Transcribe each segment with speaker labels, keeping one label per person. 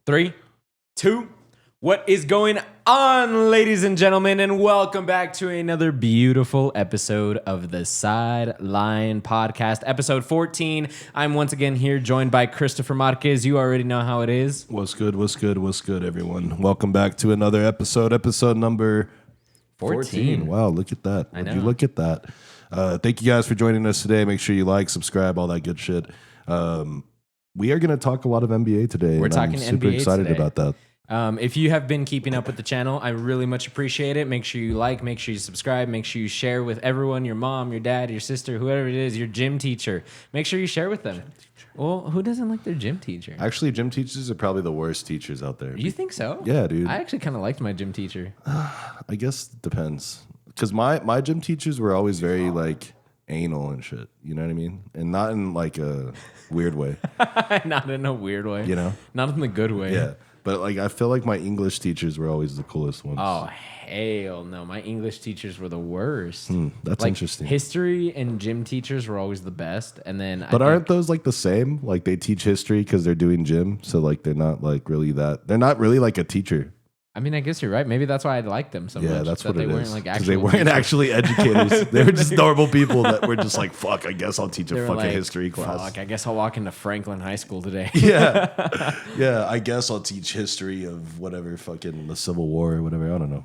Speaker 1: 3, 2. What is going on, ladies and gentlemen, and welcome back to another beautiful episode of the Sideline Podcast, episode 14. I'm once again here joined by Christopher Marquez. You already know how it is.
Speaker 2: What's good, everyone? Welcome back to another episode number 14. Wow, look at that.
Speaker 1: I know.
Speaker 2: Would you look at that? Thank you guys for joining us today. Make sure you like, subscribe, all that good shit. We are going to talk a lot of NBA today.
Speaker 1: We're talking
Speaker 2: I'm super
Speaker 1: NBA
Speaker 2: excited
Speaker 1: today.
Speaker 2: about that.
Speaker 1: If you have been keeping up with the channel, I really much appreciate it. Make sure you like, make sure you subscribe, make sure you share with everyone, your mom, your dad, your sister, whoever it is, your gym teacher. Make sure you share with them. Well, who doesn't like their gym teacher?
Speaker 2: Actually, gym teachers are probably the worst teachers out there.
Speaker 1: You think so?
Speaker 2: Yeah, dude.
Speaker 1: I actually kind of liked my gym teacher.
Speaker 2: I guess it depends. Because my gym teachers were always very, like, anal and shit. You know what I mean? And not in, like, a weird way.
Speaker 1: Not in a weird way.
Speaker 2: You know?
Speaker 1: Not in the good way.
Speaker 2: Yeah. But, like, I feel like my English teachers were always the coolest ones.
Speaker 1: Oh, hell no. My English teachers were the worst.
Speaker 2: That's
Speaker 1: Like,
Speaker 2: interesting.
Speaker 1: History and gym teachers were always the best. And then
Speaker 2: But aren't those like the same? Like they teach history because they're doing gym, so like they're not like really that. They're not really like a teacher.
Speaker 1: I mean, I guess you're right. Maybe that's why I liked them so much.
Speaker 2: Yeah, that's
Speaker 1: that
Speaker 2: what
Speaker 1: they
Speaker 2: it
Speaker 1: weren't
Speaker 2: is.
Speaker 1: like
Speaker 2: Because
Speaker 1: actual
Speaker 2: they weren't
Speaker 1: teachers.
Speaker 2: actually educators. They were just normal people that were just like, "Fuck, I guess I'll teach
Speaker 1: They
Speaker 2: a
Speaker 1: were
Speaker 2: fucking
Speaker 1: like,
Speaker 2: history class."
Speaker 1: Fuck, I guess I'll walk into Franklin High School today.
Speaker 2: Yeah, yeah. I guess I'll teach history of whatever fucking the Civil War or whatever. I don't know.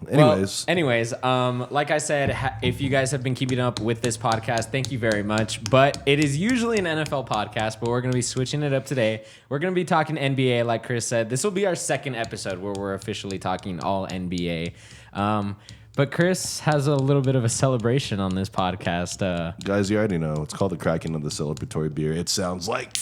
Speaker 2: Anyways,
Speaker 1: Like I said, if you guys have been keeping up with this podcast, thank you very much. But it is usually an NFL podcast, but we're going to be switching it up today. We're going to be talking NBA, like Chris said. This will be our second episode where we're officially talking all NBA. But Chris has a little bit of a celebration on this podcast.
Speaker 2: guys, you already know it's called the cracking of the celebratory beer. It sounds like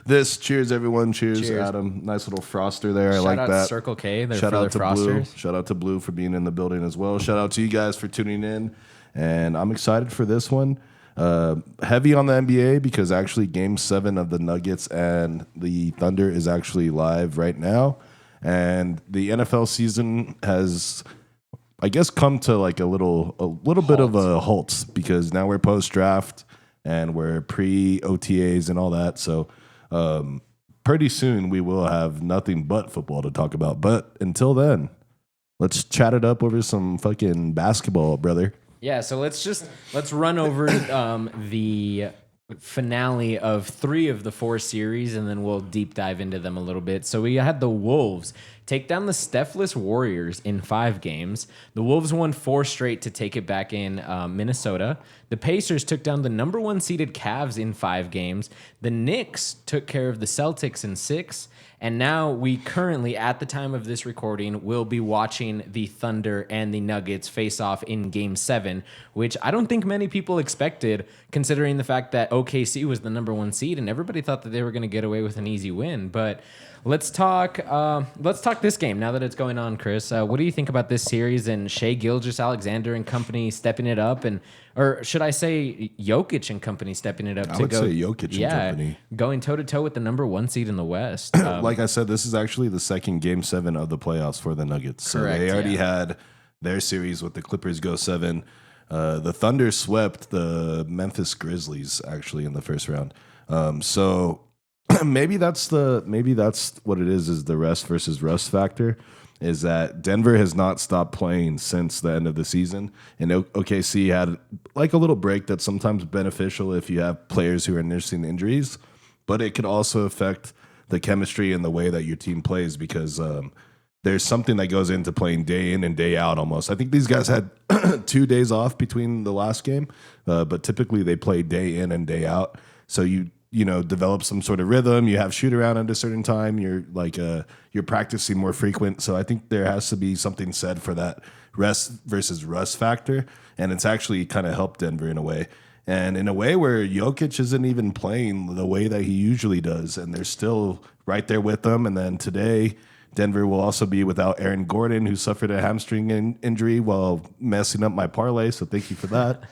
Speaker 2: this. Cheers, everyone. Cheers, Adam. Nice little froster there. I like
Speaker 1: Shout out
Speaker 2: that.
Speaker 1: Circle K. They're
Speaker 2: Shout
Speaker 1: for
Speaker 2: out
Speaker 1: their
Speaker 2: to Blue.
Speaker 1: frosters.
Speaker 2: Shout out to Blue for being in the building as well. Shout out to you guys for tuning in. And I'm excited for this one. Heavy on the NBA because actually Game 7 of the Nuggets and the Thunder is actually live right now. And the NFL season has, I guess, come to like a little bit of a halt because now we're post-draft and we're pre-OTAs and all that. So pretty soon we will have nothing but football to talk about. But until then, let's chat it up over some fucking basketball, brother.
Speaker 1: Yeah, so let's run over the finale of 3 of the 4 series, and then we'll deep dive into them a little bit. So we had the Wolves take down the Stephless Warriors in 5 games. The Wolves won 4 straight to take it back in Minnesota. The Pacers took down the number 1 seeded Cavs in 5 games. The Knicks took care of the Celtics in 6. And now we currently, at the time of this recording, will be watching the Thunder and the Nuggets face off in Game 7, which I don't think many people expected, considering the fact that OKC was the number 1 seed and everybody thought that they were going to get away with an easy win. But let's talk this game now that it's going on, Chris. What do you think about this series and Shai Gilgeous-Alexander and company stepping it up, or should I say Jokic and company stepping it up?
Speaker 2: I would say Jokic and company.
Speaker 1: Going toe-to-toe with the number 1 seed in the West.
Speaker 2: Like I said, this is actually the second Game 7 of the playoffs for the Nuggets. So
Speaker 1: Correct,
Speaker 2: they already had their series with the Clippers go 7. The Thunder swept the Memphis Grizzlies actually in the first round. So maybe that's what it is the rest versus rust factor. Is that Denver has not stopped playing since the end of the season. And OKC had like a little break that's sometimes beneficial if you have players who are nursing injuries, but it could also affect the chemistry and the way that your team plays because there's something that goes into playing day in and day out almost. I think these guys had 2 days off between the last game, but typically they play day in and day out. So you develop some sort of rhythm. You have shoot around at a certain time. You're like you're practicing more frequent. So I think there has to be something said for that rest versus rust factor, and it's actually kind of helped Denver in a way. And in a way where Jokic isn't even playing the way that he usually does, and they're still right there with them. And then today, Denver will also be without Aaron Gordon, who suffered a hamstring injury while messing up my parlay. So thank you for that.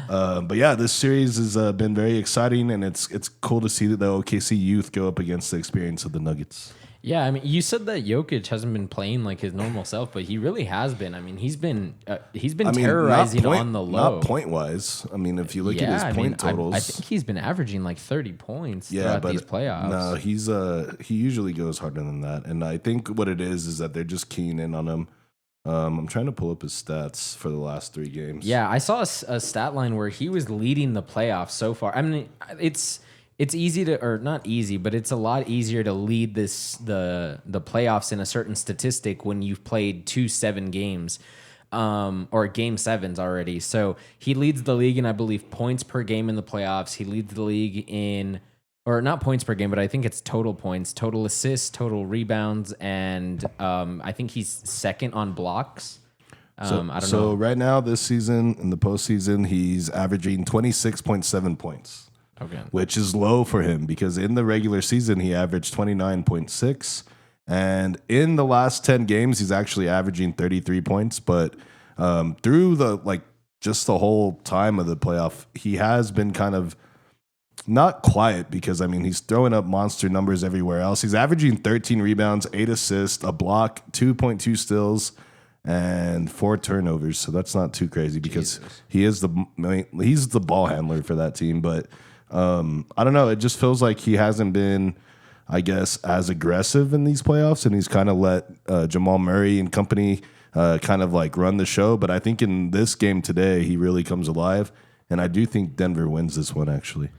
Speaker 2: But yeah, this series has been very exciting, and it's cool to see that the OKC youth go up against the experience of the Nuggets.
Speaker 1: Yeah, I mean, you said that Jokic hasn't been playing like his normal self, but he really has been. I mean, he's been terrorizing on the low.
Speaker 2: Not point wise. I mean, if you look at his point totals,
Speaker 1: I think he's been averaging like 30 points
Speaker 2: yeah,
Speaker 1: throughout
Speaker 2: but
Speaker 1: these playoffs.
Speaker 2: no, he usually goes harder than that. And I think what it is that they're just keying in on him. I'm trying to pull up his stats for the last 3 games.
Speaker 1: Yeah, I saw a stat line where he was leading the playoffs so far. I mean, it's easy to, or not easy, but it's a lot easier to lead the playoffs in a certain statistic when you've played 2-7 games, or game 7s already. So he leads the league in, I believe, points per game in the playoffs. He leads the league in, or not points per game, but I think it's total points, total assists, total rebounds, and I think he's second on blocks. I don't know.
Speaker 2: So right now, this season, in the postseason, he's averaging 26.7 points.
Speaker 1: Okay.
Speaker 2: Which is low for him because in the regular season, he averaged 29.6. And in the last 10 games, he's actually averaging 33 points. But through just the whole time of the playoff, he has been kind of not quiet because, I mean, he's throwing up monster numbers everywhere else. He's averaging 13 rebounds, 8 assists, a block, 2.2 steals, and 4 turnovers. So that's not too crazy because he's the ball handler for that team. But I don't know. It just feels like he hasn't been, I guess, as aggressive in these playoffs, and he's kind of let Jamal Murray and company kind of like run the show. But I think in this game today, he really comes alive, and I do think Denver wins this one, actually.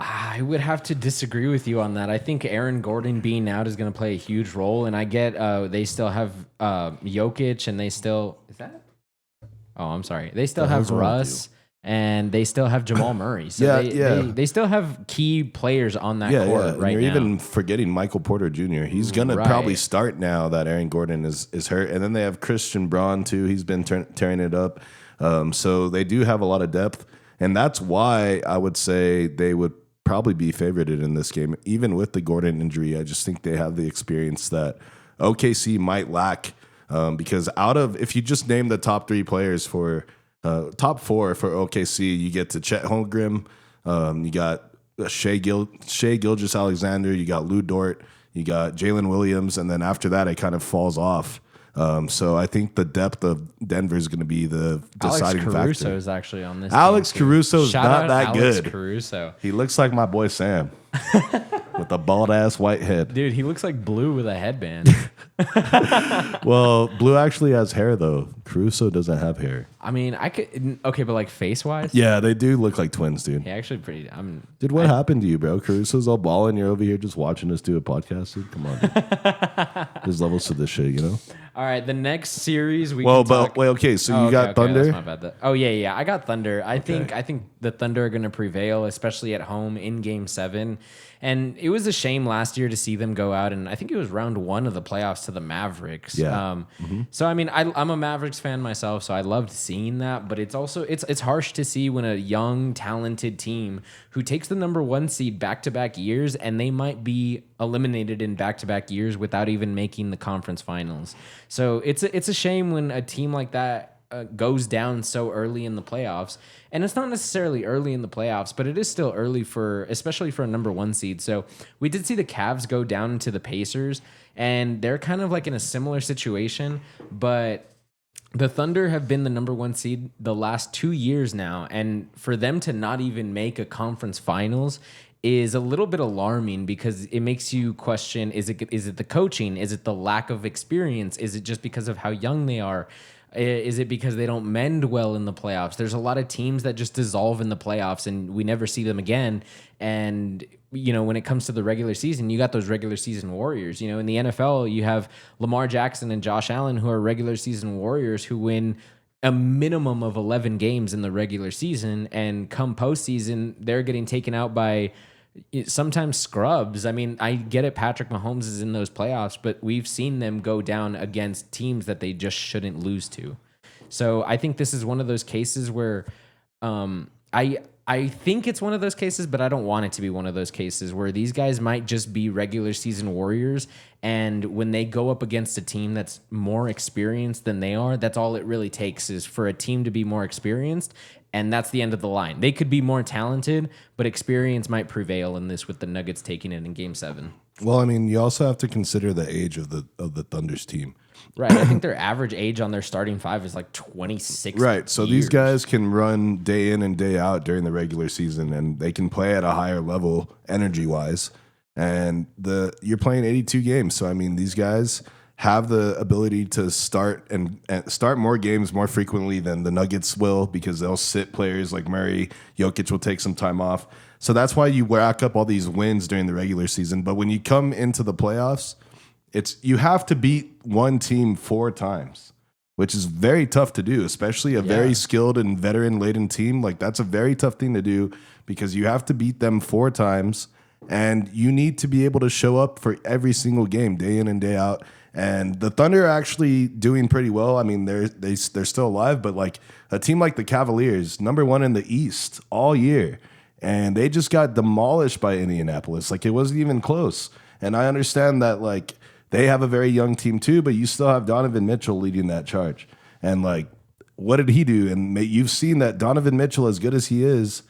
Speaker 1: I would have to disagree with you on that. I think Aaron Gordon being out is going to play a huge role, and I get they still have Jokic, and they still is that? Oh, I'm sorry. They still have Russ. And they still have Jamal Murray. So they still have key players on that court right
Speaker 2: You're
Speaker 1: now.
Speaker 2: even forgetting Michael Porter Jr. He's going to probably start now that Aaron Gordon is hurt. And then they have Christian Braun, too. He's been tearing it up. So they do have a lot of depth. And that's why I would say they would probably be favorited in this game. Even with the Gordon injury, I just think they have the experience that OKC might lack. Because if you just name the top 3 players for top 4 for OKC, you get to Chet Holmgren, you got Shea Gilgeous-Alexander, you got Lou Dort, you got Jalen Williams, and then after that, it kind of falls off. So I think the depth of Denver is going to be the deciding factor.
Speaker 1: Alex Caruso is actually on this.
Speaker 2: Alex Caruso is not that
Speaker 1: Alex
Speaker 2: good.
Speaker 1: Caruso.
Speaker 2: He looks like my boy Sam with a bald ass white head.
Speaker 1: Dude, he looks like Blue with a headband.
Speaker 2: Well, Blue actually has hair though. Caruso doesn't have hair.
Speaker 1: I mean, I could but like face wise,
Speaker 2: yeah, they do look like twins, dude.
Speaker 1: he actually pretty.
Speaker 2: Dude, what happened to you, bro? Caruso's all balling. You're over here just watching us do a podcast, dude. Come on, dude. There's levels to this shit, you know.
Speaker 1: All right, the next series we.
Speaker 2: Okay. So you got Thunder.
Speaker 1: That's my bad. Oh yeah. I got Thunder. I think the Thunder are going to prevail, especially at home in Game 7. And it was a shame last year to see them go out, and I think it was round 1 of the playoffs to the Mavericks.
Speaker 2: Yeah.
Speaker 1: So I mean, I'm a Mavericks fan myself, so I loved seeing that. But it's also it's harsh to see when a young, talented team who takes the number 1 seed back-to-back years, and they might be eliminated in back-to-back years without even making the conference finals. So it's a shame when a team like that goes down so early in the playoffs. And it's not necessarily early in the playoffs, but it is still early especially for a number 1 seed. So we did see the Cavs go down to the Pacers, and they're kind of like in a similar situation, but the Thunder have been the number 1 seed the last 2 years now. And for them to not even make a conference finals is a little bit alarming, because it makes you question, is it the coaching? Is it the lack of experience? Is it just because of how young they are? Is it because they don't mend well in the playoffs? There's a lot of teams that just dissolve in the playoffs and we never see them again. And, you know, when it comes to the regular season, you got those regular season warriors. You know, in the NFL, you have Lamar Jackson and Josh Allen, who are regular season warriors who win a minimum of 11 games in the regular season. And come postseason, they're getting taken out by sometimes scrubs. I mean, I get it, Patrick Mahomes is in those playoffs, but we've seen them go down against teams that they just shouldn't lose to. So I think this is one of those cases where I think it's one of those cases, but I don't want it to be one of those cases where these guys might just be regular season warriors, and when they go up against a team that's more experienced than they are, that's all it really takes is for a team to be more experienced, and that's the end of the line. They could be more talented, but experience might prevail in this, with the Nuggets taking it in Game 7.
Speaker 2: Well, I mean, you also have to consider the age of the Thunder's team.
Speaker 1: Right. I think their average age on their starting five is like 26.
Speaker 2: Right. So
Speaker 1: years.
Speaker 2: these guys can run day in and day out during the regular season, and they can play at a higher level energy wise. And you're playing 82 games, so I mean, these guys have the ability to start and start more games more frequently than the Nuggets will, because they'll sit players like Murray. Jokic will take some time off. So that's why you rack up all these wins during the regular season. But when you come into the playoffs, you have to beat one team 4 times, which is very tough to do, especially a very skilled and veteran-laden team. Like, that's a very tough thing to do, because you have to beat them 4 times, and you need to be able to show up for every single game, day in and day out. And the Thunder are actually doing pretty well. I mean, they're still alive, but like a team like the Cavaliers, number 1 in the East all year, and they just got demolished by Indianapolis. Like, it wasn't even close. And I understand that, like, they have a very young team too, but you still have Donovan Mitchell leading that charge. And like, what did he do? And you've seen that Donovan Mitchell, as good as he is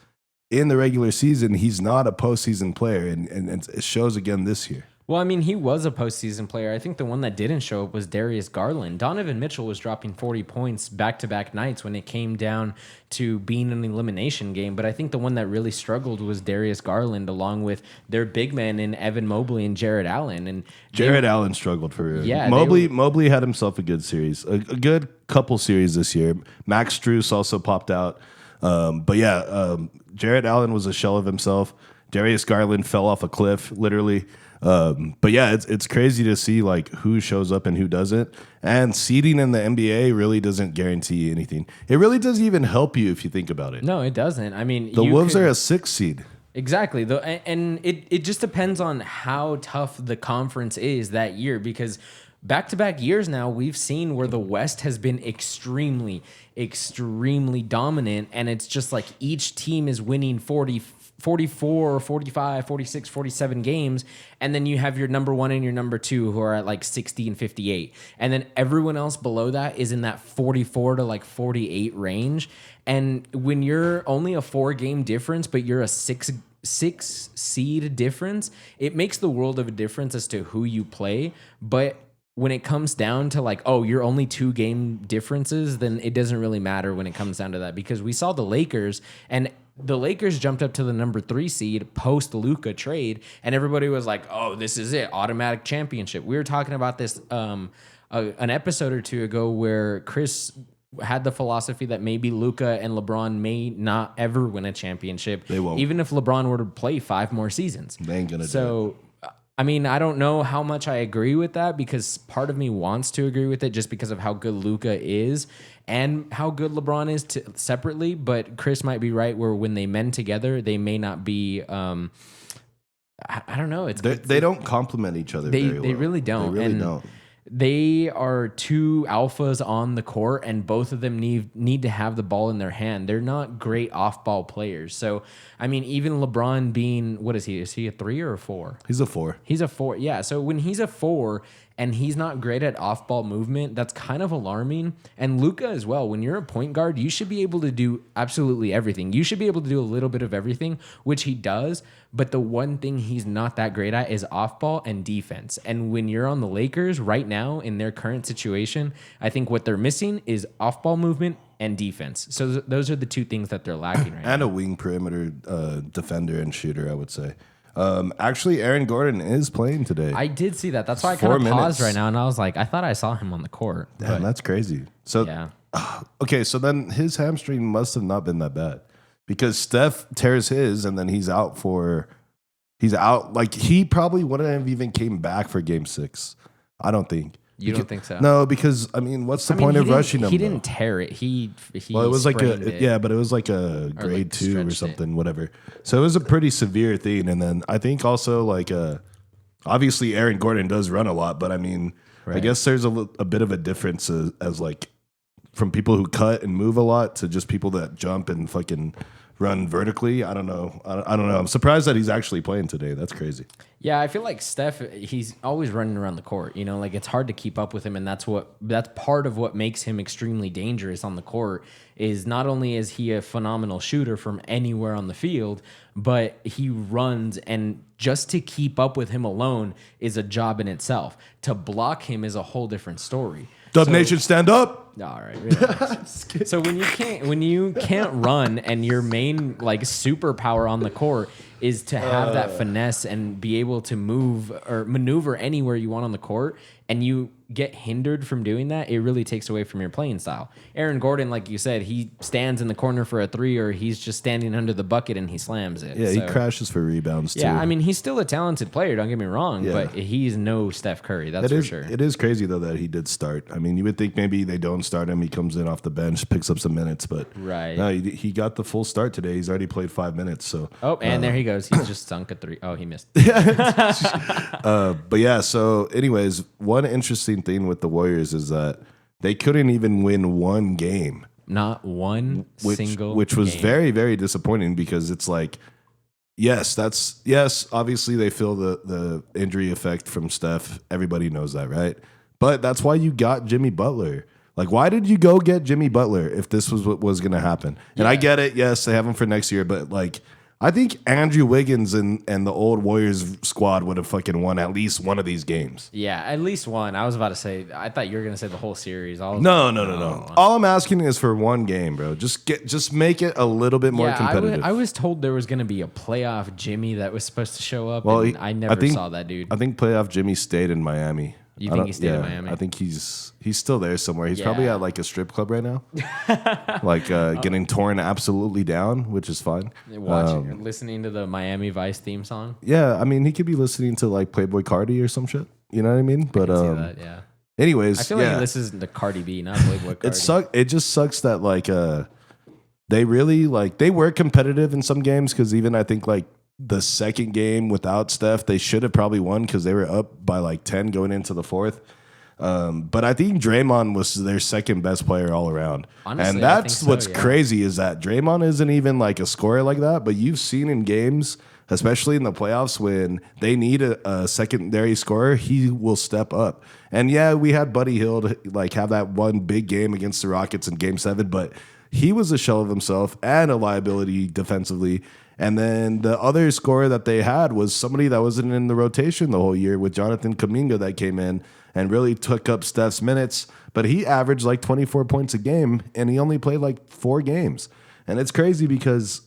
Speaker 2: in the regular season, he's not a postseason player, and it shows again this year.
Speaker 1: Well, I mean, he was a postseason player. I think the one that didn't show up was Darius Garland. Donovan Mitchell was dropping 40 points back-to-back nights when it came down to being an elimination game. But I think the one that really struggled was Darius Garland, along with their big men in Evan Mobley and Jared Allen. And
Speaker 2: Jared Allen struggled for real.
Speaker 1: Yeah,
Speaker 2: Mobley had himself a good series, a good couple series this year. Max Strus also popped out. But yeah, Jared Allen was a shell of himself. Darius Garland fell off a cliff, literally. But yeah, it's crazy to see like who shows up and who doesn't. And seeding in the NBA really doesn't guarantee anything. It really doesn't even help you if you think about it.
Speaker 1: No, it doesn't. I mean,
Speaker 2: the Wolves are a 6 seed.
Speaker 1: Exactly. And it just depends on how tough the conference is that year, because back-to-back years now, we've seen where the West has been extremely, extremely dominant, and it's just like each team is winning 44, 45, 46, 47 games, and then you have your number 1 and your number 2 who are at like 60 and 58. And then everyone else below that is in that 44 to like 48 range. And when you're only a 4-game difference, but you're a 6 seed difference, it makes the world of a difference as to who you play. But when it comes down to like, oh, you're only 2-game differences, then it doesn't really matter when it comes down to that, because we saw the Lakers, and the Lakers jumped up to the number 3 seed post Luka trade, and everybody was like, oh, this is it, automatic championship. We were talking about this an episode or 2 ago where Chris had the philosophy that maybe Luka and LeBron may not ever win a championship.
Speaker 2: They won't.
Speaker 1: Even if LeBron were to play 5 more seasons.
Speaker 2: They ain't gonna do it.
Speaker 1: So, I mean, I don't know how much I agree with that, because part of me wants to agree with it just because of how good Luka is and how good LeBron is separately. But Chris might be right where when they mend together, they may not be. I don't know.
Speaker 2: They don't complement each other.
Speaker 1: They
Speaker 2: very well.
Speaker 1: really don't.
Speaker 2: They really don't.
Speaker 1: They are 2 alphas on the court, and both of them need to have the ball in their hand. They're not great off-ball players. So, I mean, even LeBron being, what is he? Is he a 3 or a 4?
Speaker 2: He's a 4.
Speaker 1: He's a 4, yeah. So when he's a 4 and he's not great at off-ball movement, that's kind of alarming. And Luka as well. When you're a point guard, you should be able to do absolutely everything. You should be able to do a little bit of everything, which he does. But the one thing he's not that great at is off-ball and defense. And when you're on the Lakers right now in their current situation, I think what they're missing is off-ball movement and defense. So those are the 2 things that they're lacking right now.
Speaker 2: And a wing perimeter defender and shooter, I would say. Actually, Aaron Gordon is playing today.
Speaker 1: I did see that. That's why I kind of paused right now, and I was like, I thought I saw him on the court.
Speaker 2: Damn, that's crazy. So,
Speaker 1: yeah.
Speaker 2: Okay, so then his hamstring must have not been that bad, because Steph tears his, and then he's out. Like, he probably wouldn't have even came back for Game 6. I don't think.
Speaker 1: You don't think so?
Speaker 2: No, because I mean, what's the point of rushing him?
Speaker 1: He didn't tear it.
Speaker 2: Well, it was like but it was like a grade 2 or something, whatever. So it was a pretty severe thing. And then I think also like obviously Aaron Gordon does run a lot, but I mean, I guess there's a bit of a difference as like from people who cut and move a lot to just people that jump and fucking run vertically. I don't know. I don't know. I'm surprised that he's actually playing today. That's crazy.
Speaker 1: Yeah, I feel like Steph, he's always running around the court. You know, like it's hard to keep up with him, and that's part of what makes him extremely dangerous on the court. Is not only is he a phenomenal shooter from anywhere on the field, but he runs, and just to keep up with him alone is a job in itself. To block him is a whole different story.
Speaker 2: Dub Nation, stand up.
Speaker 1: All right. Relax. So when you can't run, and your main like superpower on the court is to have that finesse and be able to move or maneuver anywhere you want on the court, and you get hindered from doing that, it really takes away from your playing style. Aaron Gordon, like you said, he stands in the corner for a three, or he's just standing under the bucket and he slams it.
Speaker 2: Yeah, he crashes for rebounds too.
Speaker 1: Yeah, I mean, he's still a talented player, don't get me wrong, but he's no Steph Curry, that's for sure.
Speaker 2: It is crazy, though, that he did start. I mean, you would think maybe they don't start him. He comes in off the bench, picks up some minutes, but no, he got the full start today. He's already played 5 minutes. So
Speaker 1: and there he goes. He's just sunk a three. Oh, he missed.
Speaker 2: But yeah, so anyways, one interesting thing with the Warriors is that they couldn't even win one game.
Speaker 1: Not one single
Speaker 2: which was
Speaker 1: game.
Speaker 2: very, very disappointing, because it's like, yes, obviously they feel the injury effect from Steph. Everybody knows that, right? But that's why you got Jimmy Butler. Like, why did you go get Jimmy Butler if this was what was going to happen? And I get it. Yes, they have him for next year. But, like, I think Andrew Wiggins and the old Warriors squad would have fucking won at least one of these games.
Speaker 1: Yeah, at least one. I was about to say, I thought you were going to say the whole series.
Speaker 2: No. All I'm asking is for one game, bro. Just make it a little bit more competitive.
Speaker 1: I was told there was going to be a playoff Jimmy that was supposed to show up, and I never saw that dude.
Speaker 2: I think playoff Jimmy stayed in Miami.
Speaker 1: You think he stayed in Miami?
Speaker 2: I think he's still there somewhere. He's probably at like a strip club right now, like getting torn absolutely down, which is fine.
Speaker 1: Listening to the Miami Vice theme song.
Speaker 2: Yeah, I mean, he could be listening to like Playboy Cardi or some shit. You know what I mean? But
Speaker 1: I can see that, yeah.
Speaker 2: Anyways,
Speaker 1: I feel like this is the Cardi B, not Playboy Cardi.
Speaker 2: It just sucks that like they really they were competitive in some games, because even I think like the second game without Steph, they should have probably won because they were up by like 10 going into the fourth. But I think Draymond was their second best player all around. Honestly, and that's what's crazy, is that Draymond isn't even like a scorer like that, but you've seen in games, especially in the playoffs, when they need a secondary scorer, he will step up. And yeah, we had Buddy Hield like have that one big game against the Rockets in Game 7, but he was a shell of himself and a liability defensively. And then the other scorer that they had was somebody that wasn't in the rotation the whole year, with Jonathan Kuminga, that came in and really took up Steph's minutes. But he averaged like 24 points a game, and he only played like 4 games. And it's crazy because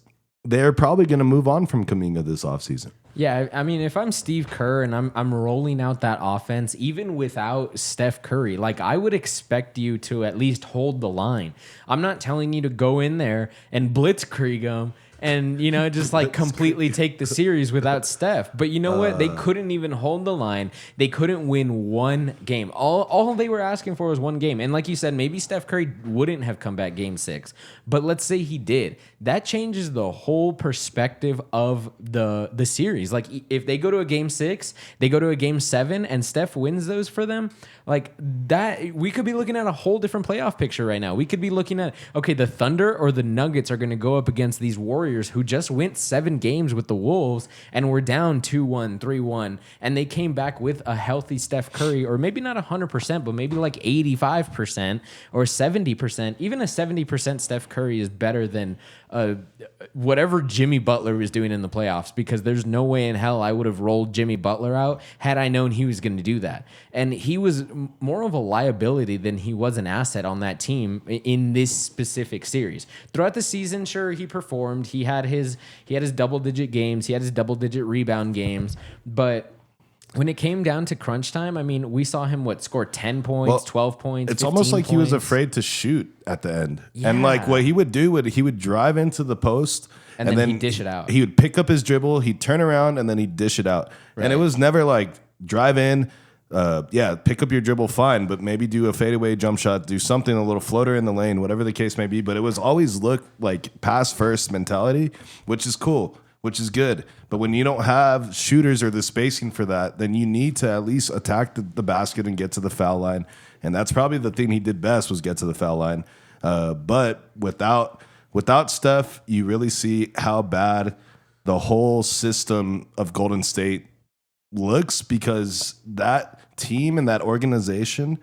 Speaker 2: they're probably going to move on from Kuminga this offseason.
Speaker 1: Yeah, I mean, if I'm Steve Kerr and I'm rolling out that offense, even without Steph Curry, like I would expect you to at least hold the line. I'm not telling you to go in there and blitzkrieg them and, you know, just like completely take the series without Steph. But you know what? They couldn't even hold the line. They couldn't win one game. All they were asking for was one game. And like you said, maybe Steph Curry wouldn't have come back Game 6. But let's say he did. That changes the whole perspective of the series. Like if they go to a Game 6, they go to a Game 7, and Steph wins those for them, like that, we could be looking at a whole different playoff picture right now. We could be looking at, okay, the Thunder or the Nuggets are going to go up against these Warriors who just went 7 games with the Wolves and were down 2-1, 3-1, and they came back with a healthy Steph Curry, or maybe not 100%, but maybe like 85% or 70%. Even a 70% Steph Curry is better than whatever Jimmy Butler was doing in the playoffs, because there's no way in hell I would have rolled Jimmy Butler out had I known he was going to do that. And he was more of a liability than he was an asset on that team in this specific series. Throughout the season, sure, he performed. He had his double-digit games. He had his double-digit rebound games. But when it came down to crunch time, I mean, we saw him, score 10 points, 12 points,
Speaker 2: It's almost like he was afraid to shoot at the end. Yeah. And like what he would do, he would drive into the post, and then he'd dish it out. He would pick up his dribble, he'd turn around, and then he'd dish it out. Right. And it was never like drive in, pick up your dribble, fine, but maybe do a fadeaway jump shot, do something, a little floater in the lane, whatever the case may be. But it was always look like pass first mentality, which is cool, which is good. But when you don't have shooters or the spacing for that, then you need to at least attack the basket and get to the foul line. And that's probably the thing he did best, was get to the foul line. But without Steph, you really see how bad the whole system of Golden State looks because that team and that organization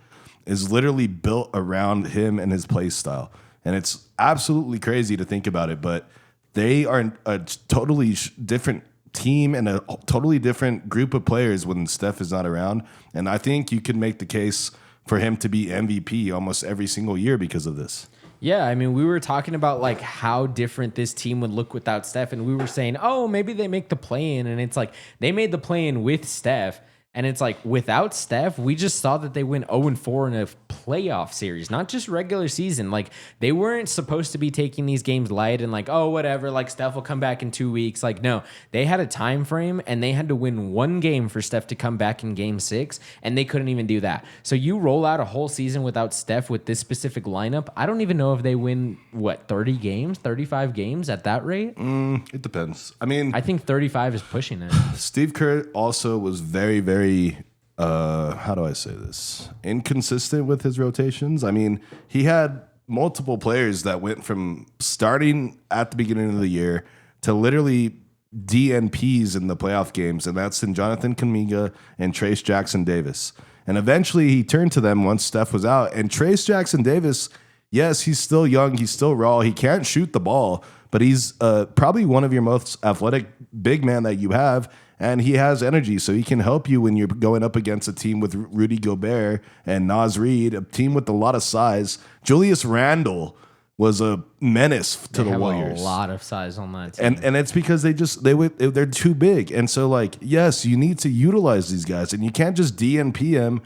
Speaker 2: is literally built around him and his play style. And it's absolutely crazy to think about it, but they are a totally different team and a totally different group of players when Steph is not around. And I think you could make the case for him to be MVP almost every single year because of this.
Speaker 1: Yeah, I mean, we were talking about like how different this team would look without Steph, and we were saying, oh, maybe they make the play-in, and it's like they made the play-in with Steph, and it's like without Steph, we just saw that they went 0-4 in a playoff series, not just regular season. Like they weren't supposed to be taking these games light and like, oh, whatever, like Steph will come back in 2 weeks. Like, no, they had a time frame and they had to win one game for Steph to come back in game 6, and they couldn't even do that. So you roll out a whole season without Steph with this specific lineup. I don't even know if they win, 30 games, 35 games at that rate?
Speaker 2: It depends. I mean,
Speaker 1: I think 35 is pushing it.
Speaker 2: Steve Kerr also was very, very, how do I say this? Inconsistent with his rotations. I mean, he had multiple players that went from starting at the beginning of the year to literally DNPs in the playoff games, and that's in Jonathan Kuminga and Trace Jackson Davis. And eventually he turned to them once Steph was out. And Trace Jackson Davis, yes, he's still young, he's still raw, he can't shoot the ball, but he's probably one of your most athletic big man that you have. And he has energy, so he can help you when you're going up against a team with Rudy Gobert and Naz Reid, a team with a lot of size. Julius Randle was a menace to the Warriors.
Speaker 1: A lot of size on that team.
Speaker 2: And it's because they're too big. And so, like, yes, you need to utilize these guys, and you can't just DNP them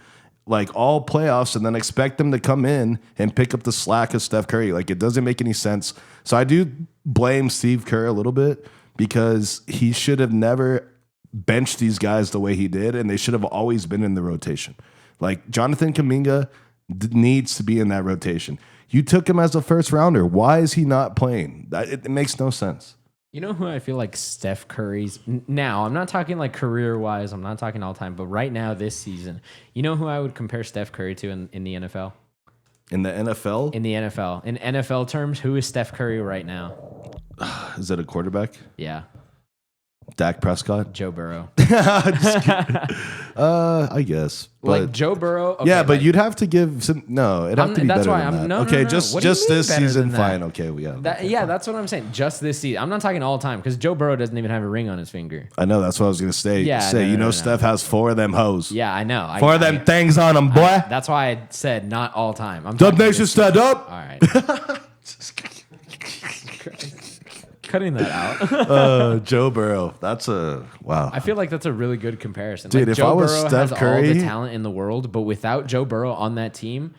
Speaker 2: like all playoffs and then expect them to come in and pick up the slack of Steph Curry. Like, it doesn't make any sense. So I do blame Steve Kerr a little bit because he should have never bench these guys the way he did, and they should have always been in the rotation. Like Jonathan Kuminga needs to be in that rotation. You took him as a first rounder. Why is he not playing? It makes no sense.
Speaker 1: You know who I feel like Steph Curry's now? I'm not talking like career wise. I'm not talking all time, but right now this season, you know who I would compare Steph Curry to in the NFL?
Speaker 2: In the NFL?
Speaker 1: In the NFL. In NFL terms, who is Steph Curry right now?
Speaker 2: Is that a quarterback?
Speaker 1: Yeah.
Speaker 2: Dak Prescott?
Speaker 1: Joe Burrow.
Speaker 2: I guess. But
Speaker 1: like Joe Burrow. Okay,
Speaker 2: yeah, but
Speaker 1: like,
Speaker 2: you'd have to give some. No, it'd have to be
Speaker 1: that's
Speaker 2: better
Speaker 1: why
Speaker 2: than
Speaker 1: I'm
Speaker 2: that.
Speaker 1: no,
Speaker 2: okay,
Speaker 1: no, no.
Speaker 2: just
Speaker 1: What do you mean
Speaker 2: this
Speaker 1: better
Speaker 2: season,
Speaker 1: than that?
Speaker 2: fine. Okay, yeah.
Speaker 1: That's what I'm saying. Just this season. I'm not talking all time because Joe Burrow doesn't even have a ring on his finger.
Speaker 2: I know. That's what I was gonna say.
Speaker 1: Yeah, no.
Speaker 2: Steph has 4 of them hoes.
Speaker 1: Yeah, I know.
Speaker 2: 4 of them things on him, boy.
Speaker 1: That's why I said not all time. I'm
Speaker 2: Dub
Speaker 1: talking
Speaker 2: Nation
Speaker 1: this
Speaker 2: stand
Speaker 1: season.
Speaker 2: up.
Speaker 1: All right. Cutting that out.
Speaker 2: Joe Burrow. That's a wow.
Speaker 1: I feel like that's a really good comparison.
Speaker 2: Dude,
Speaker 1: like,
Speaker 2: if
Speaker 1: Joe
Speaker 2: I was
Speaker 1: Burrow
Speaker 2: Steph
Speaker 1: has
Speaker 2: Curry,
Speaker 1: all the talent in the world, but without Joe Burrow on that team,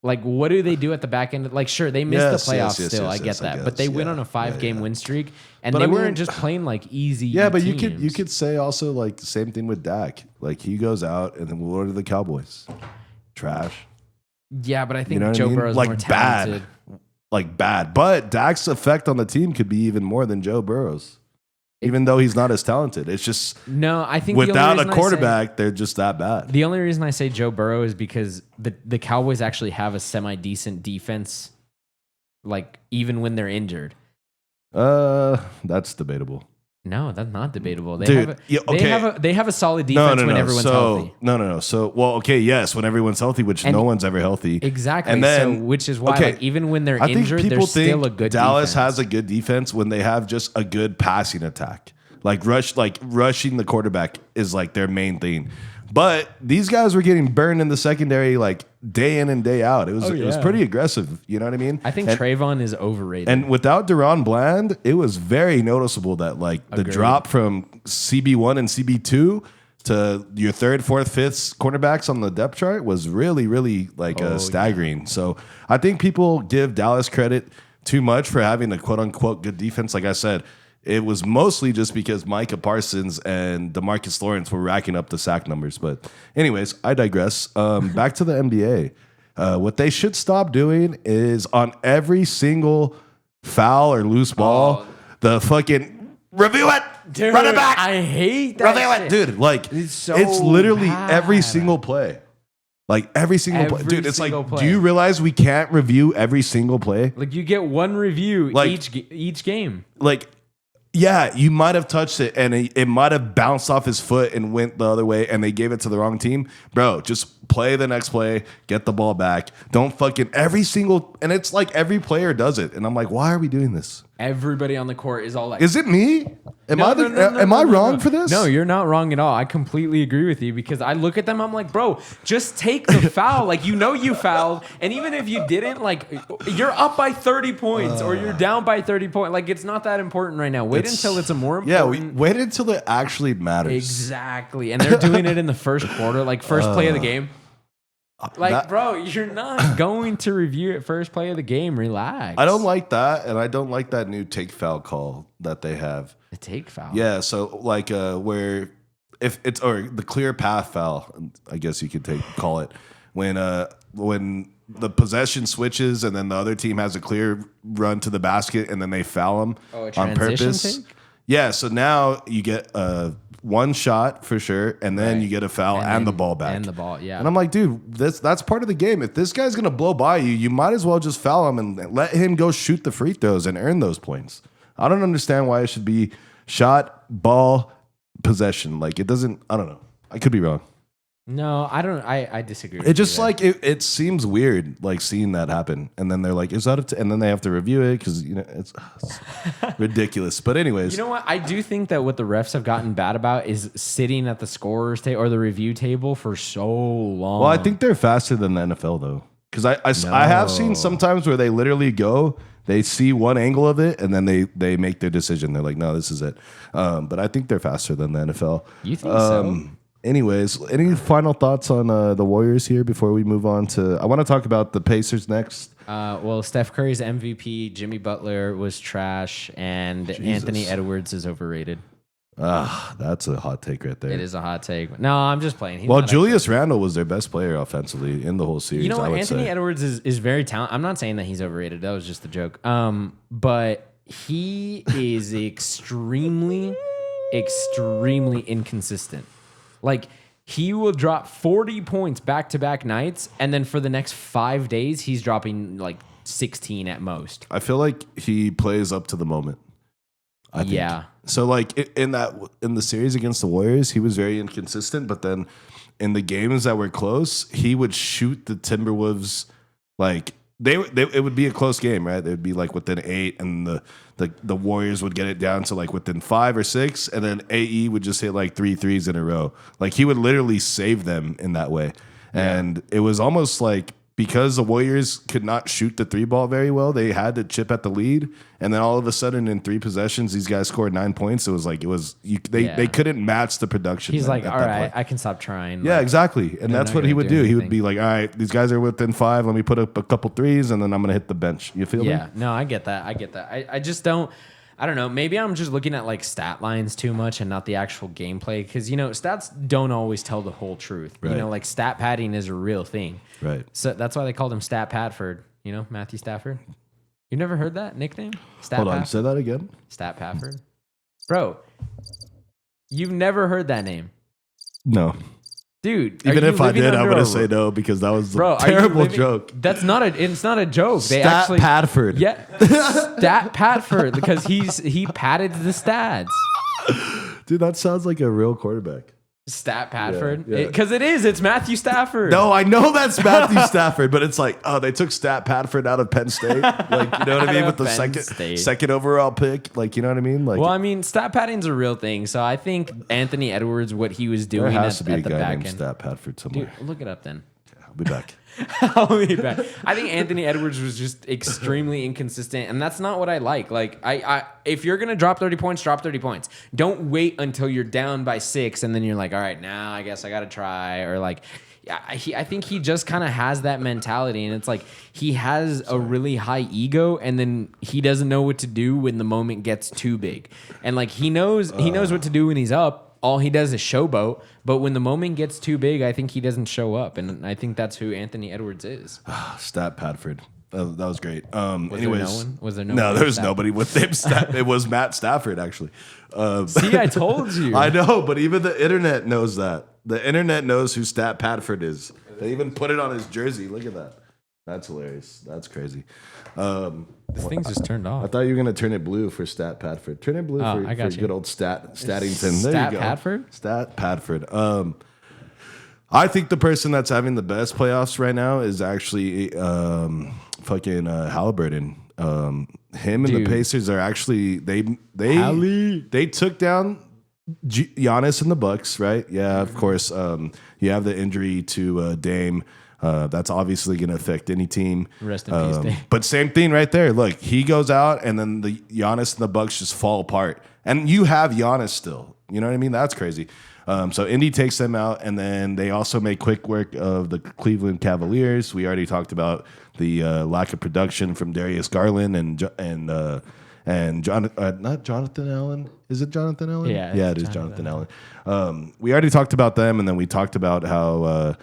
Speaker 1: like what do they do at the back end? Like, sure, they missed the playoffs still. I get that, but they went on a 5-game win streak, and
Speaker 2: But
Speaker 1: they
Speaker 2: I mean,
Speaker 1: weren't just playing like easy.
Speaker 2: Yeah, but
Speaker 1: teams.
Speaker 2: you could say also like the same thing with Dak. Like he goes out and then what are the Cowboys? Trash.
Speaker 1: Yeah, but I think
Speaker 2: You know what
Speaker 1: Joe
Speaker 2: I mean?
Speaker 1: Burrow's
Speaker 2: Like
Speaker 1: more talented.
Speaker 2: bad. But Dak's effect on the team could be even more than Joe Burrow's. Even though he's not as talented. It's just
Speaker 1: No, I think the only
Speaker 2: without a
Speaker 1: reason I
Speaker 2: quarterback, they're just that bad.
Speaker 1: The only reason I say Joe Burrow is because the Cowboys actually have a semi-decent defense, like even when they're injured.
Speaker 2: That's debatable.
Speaker 1: No, that's not debatable. They
Speaker 2: Dude,
Speaker 1: have
Speaker 2: yeah, okay.
Speaker 1: they have a solid defense when everyone's healthy.
Speaker 2: No. So, well, okay, yes, when everyone's healthy, which no one's ever healthy.
Speaker 1: Exactly.
Speaker 2: And then,
Speaker 1: so, which is why,
Speaker 2: okay,
Speaker 1: like, even when they're
Speaker 2: I think
Speaker 1: injured,
Speaker 2: people
Speaker 1: they're still a
Speaker 2: think
Speaker 1: good
Speaker 2: Dallas
Speaker 1: defense.
Speaker 2: has a good defense when they have just a good passing attack. Like rushing the quarterback is like their main thing. But these guys were getting burned in the secondary like day in and day out. It was pretty aggressive. You know what I mean?
Speaker 1: I think Trayvon is overrated.
Speaker 2: And without Deron Bland, it was very noticeable that like the drop from CB1 and CB2 to your 3rd, 4th, 5th cornerbacks on the depth chart was really, really like staggering. Yeah. So I think people give Dallas credit too much for having a quote unquote good defense. Like I said, it was mostly just because Micah Parsons and DeMarcus Lawrence were racking up the sack numbers. But anyways, I digress. Back to the NBA. What they should stop doing is on every single foul or loose ball, the fucking review it,
Speaker 1: dude,
Speaker 2: run it back.
Speaker 1: I hate that
Speaker 2: review it, dude. Like
Speaker 1: it's
Speaker 2: literally
Speaker 1: bad.
Speaker 2: every single play. Like every single play. Dude, it's like,
Speaker 1: play.
Speaker 2: Do you realize we can't review every single play?
Speaker 1: Like you get one review
Speaker 2: like,
Speaker 1: each game.
Speaker 2: Like, Yeah, you might have touched it and it might have bounced off his foot and went the other way and they gave it to the wrong team. Bro, just play the next play, get the ball back. Don't fucking and it's like every player does it. And I'm like, why are we doing this?
Speaker 1: Everybody on the court is all like,
Speaker 2: is it me? Am I wrong for this?
Speaker 1: No, you're not wrong at all. I completely agree with you because I look at them, I'm like, bro, just take the foul. Like, you fouled. And even if you didn't, like, you're up by 30 points or you're down by 30 points. Like, it's not that important right now. Wait until it's a more important.
Speaker 2: Yeah, wait until it actually matters.
Speaker 1: Exactly. And they're doing it in the first quarter, like first play of the game. Like, bro, you're not going to review it first play of the game. Relax.
Speaker 2: I don't like that, and I don't like that new take foul call that they have.
Speaker 1: The take foul?
Speaker 2: Yeah, so like where if it's or the clear path foul, I guess you could call it when the possession switches and then the other team has a clear run to the basket and then they foul them on purpose. Take? Yeah, so now you get one shot for sure, and then you get a foul and the ball back.
Speaker 1: And the ball, yeah.
Speaker 2: And I'm like, dude, that's part of the game. If this guy's gonna blow by you, you might as well just foul him and let him go shoot the free throws and earn those points. I don't understand why it should be shot, ball, possession. Like it doesn't. I don't know. I could be wrong.
Speaker 1: No, I don't. I disagree.
Speaker 2: It just like it seems weird, like seeing that happen, and then they're like, "Is that?" And then they have to review it because it's ridiculous. But anyways,
Speaker 1: you know what? I do think that what the refs have gotten bad about is sitting at the scorer's table or the review table for so long.
Speaker 2: Well, I think they're faster than the NFL though, because I have seen sometimes where they literally go, they see one angle of it, and then they make their decision. They're like, "No, this is it." But I think they're faster than the NFL.
Speaker 1: You think so?
Speaker 2: Anyways, any final thoughts on the Warriors here before we move on to... I want to talk about the Pacers next.
Speaker 1: Well, Steph Curry's MVP, Jimmy Butler was trash, and Anthony Edwards is overrated.
Speaker 2: That's a hot take right there.
Speaker 1: It is a hot take. No, I'm just playing.
Speaker 2: Julius Randle was their best player offensively in the whole series.
Speaker 1: You know what? Anthony Edwards is very talented. I'm not saying that he's overrated. That was just a joke. But he is extremely inconsistent. Like, he will drop 40 points back-to-back nights, and then for the next 5 days, he's dropping like 16 at most.
Speaker 2: I feel like he plays up to the moment. I think.
Speaker 1: Yeah.
Speaker 2: So, like, in the series against the Warriors, he was very inconsistent, but then in the games that were close, he would shoot the Timberwolves, like, it would be a close game, right? They would be like within 8, and the Warriors would get it down to like within 5 or 6, and then AE would just hit like 3 threes in a row. Like he would literally save them in that way. And it was almost like because the Warriors could not shoot the 3-ball very well, they had to chip at the lead, and then all of a sudden in 3 possessions, these guys scored 9 points. They couldn't match the production.
Speaker 1: He's like, all right, I can stop trying.
Speaker 2: Yeah,
Speaker 1: like,
Speaker 2: exactly, and that's what he would do. He would be like, all right, these guys are within 5. Let me put up a couple threes, and then I'm gonna hit the bench. You feel me?
Speaker 1: Yeah, no, I get that. I just don't. I don't know. Maybe I'm just looking at like stat lines too much and not the actual gameplay because, stats don't always tell the whole truth.
Speaker 2: Right.
Speaker 1: Like stat padding is a real thing.
Speaker 2: Right.
Speaker 1: So that's why they called him Stat Padford. Matthew Stafford. You never heard that nickname?
Speaker 2: Hold on, say that again.
Speaker 1: Stat Padford. Bro, you've never heard that name.
Speaker 2: No.
Speaker 1: Dude,
Speaker 2: even if I did, I would have said no because that was a terrible joke.
Speaker 1: It's not a joke.
Speaker 2: Stat Padford.
Speaker 1: Yeah, Stat Padford because he padded the stats.
Speaker 2: Dude, that sounds like a real quarterback.
Speaker 1: Stat Padford?
Speaker 2: Yeah.
Speaker 1: Because it is. It's Matthew Stafford.
Speaker 2: No, I know that's Matthew Stafford, but it's like, they took Stat Padford out of Penn State. Like, you know what I mean? With the second overall pick. Like, you know what I mean? Like,
Speaker 1: well, I mean, stat padding's a real thing. So I think Anthony Edwards, what he was doing
Speaker 2: there has
Speaker 1: at
Speaker 2: to be a
Speaker 1: the
Speaker 2: guy
Speaker 1: back
Speaker 2: named
Speaker 1: end.
Speaker 2: Stat Padford somewhere.
Speaker 1: Dude, look it up then.
Speaker 2: Yeah, I'll be back.
Speaker 1: I'll be back. I think Anthony Edwards was just extremely inconsistent, and that's not what I like. Like, if you're gonna drop 30 points, drop 30 points. Don't wait until you're down by 6, and then you're like, all right, now I guess I gotta try. Or like, I think he just kind of has that mentality, and it's like he has a really high ego, and then he doesn't know what to do when the moment gets too big. And like he knows what to do when he's up. All he does is showboat, but when the moment gets too big, I think he doesn't show up, and I think that's who Anthony Edwards is.
Speaker 2: Stat Padford. That was great.
Speaker 1: Was there no one?
Speaker 2: No, there was nobody with him. It was Matt Stafford, actually.
Speaker 1: See, I told you.
Speaker 2: I know, but even the internet knows that. The internet knows who Stat Padford is. They even put it on his jersey. Look at that. That's hilarious. That's crazy.
Speaker 1: This thing's just turned
Speaker 2: I
Speaker 1: off.
Speaker 2: thought you were gonna turn it blue for Stat Padford. Turn it blue
Speaker 1: I got
Speaker 2: for
Speaker 1: you.
Speaker 2: good old Statington. There
Speaker 1: Stat
Speaker 2: you go.
Speaker 1: Padford?
Speaker 2: Stat Padford. I think the person that's having the best playoffs right now is actually fucking Halliburton. Him and the
Speaker 1: Dude.
Speaker 2: Pacers are actually
Speaker 1: Hallie.
Speaker 2: they took down Giannis and the Bucks, right? Yeah, of course. You have the injury to Dame. That's obviously going to affect any team.
Speaker 1: Rest in peace, Dame.
Speaker 2: But same thing right there. Look, he goes out, and then the Giannis and the Bucks just fall apart. And you have Giannis still. You know what I mean? That's crazy. So Indy takes them out, and then they also make quick work of the Cleveland Cavaliers. We already talked about the lack of production from Darius Garland and not Jonathan Allen. Is it Jonathan Allen?
Speaker 1: Yeah,
Speaker 2: it is Jonathan Allen. We already talked about them, and then we talked about how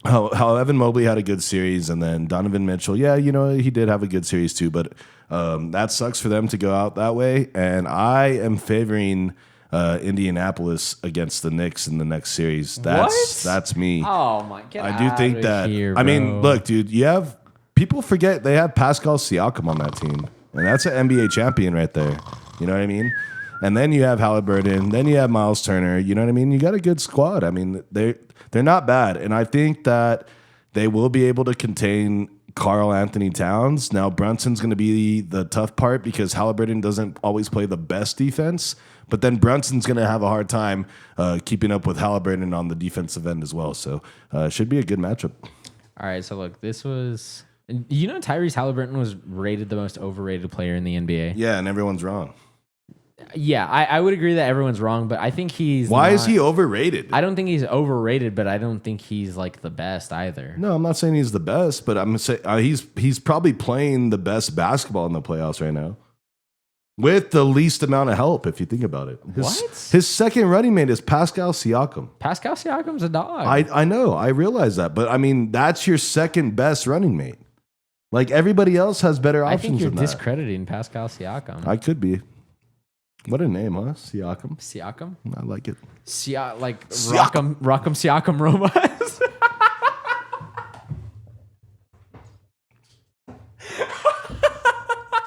Speaker 2: Evan Mobley had a good series, and then Donovan Mitchell. Yeah, he did have a good series too, but that sucks for them to go out that way. And I am favoring Indianapolis against the Knicks in the next series. That's me.
Speaker 1: Oh my god!
Speaker 2: I do think that.
Speaker 1: Here,
Speaker 2: I mean, look, dude, people forget they have Pascal Siakam on that team, and that's an NBA champion right there. You know what I mean? And then you have Halliburton, then you have Miles Turner. You know what I mean? You got a good squad. I mean, they're not bad, and I think that they will be able to contain Karl Anthony Towns. Now Brunson's going to be the tough part because Halliburton doesn't always play the best defense, but then Brunson's going to have a hard time keeping up with Halliburton on the defensive end as well. So it should be a good matchup.
Speaker 1: All right, so look, this was... Tyrese Halliburton was rated the most overrated player in the NBA.
Speaker 2: Yeah, and everyone's wrong.
Speaker 1: Yeah, I would agree that everyone's wrong, but I think he's
Speaker 2: Why is he overrated?
Speaker 1: I don't think he's overrated, but I don't think he's like the best either.
Speaker 2: No, I'm not saying he's the best, but I'm saying he's probably playing the best basketball in the playoffs right now. With the least amount of help, if you think about it. His second running mate is Pascal Siakam.
Speaker 1: Pascal Siakam's a dog.
Speaker 2: I know. I realize that. But, I mean, that's your second best running mate. Like, everybody else has better options
Speaker 1: I think you're
Speaker 2: than that.
Speaker 1: discrediting Pascal Siakam.
Speaker 2: I could be. What a name, huh? Siakam?
Speaker 1: Siakam?
Speaker 2: I like it.
Speaker 1: Rock'em Siakam robots.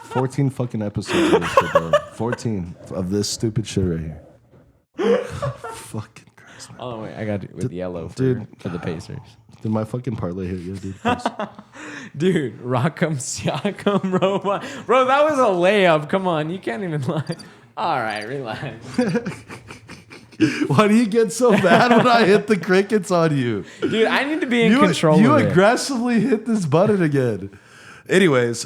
Speaker 2: 14 fucking episodes of this shit, bro. 14 of this stupid shit right here. Fucking Christ, man.
Speaker 1: Oh, wait, I got it with yellow for the Pacers.
Speaker 2: Did my fucking parlay hit you, dude?
Speaker 1: Dude, Rock'em Siakam robot. Bro, that was a layup. Come on, you can't even lie. All right, relax.
Speaker 2: Why do you get so mad when I hit the crickets on you?
Speaker 1: Dude, I need to be in control
Speaker 2: You
Speaker 1: of it.
Speaker 2: aggressively hit this button again. Anyways,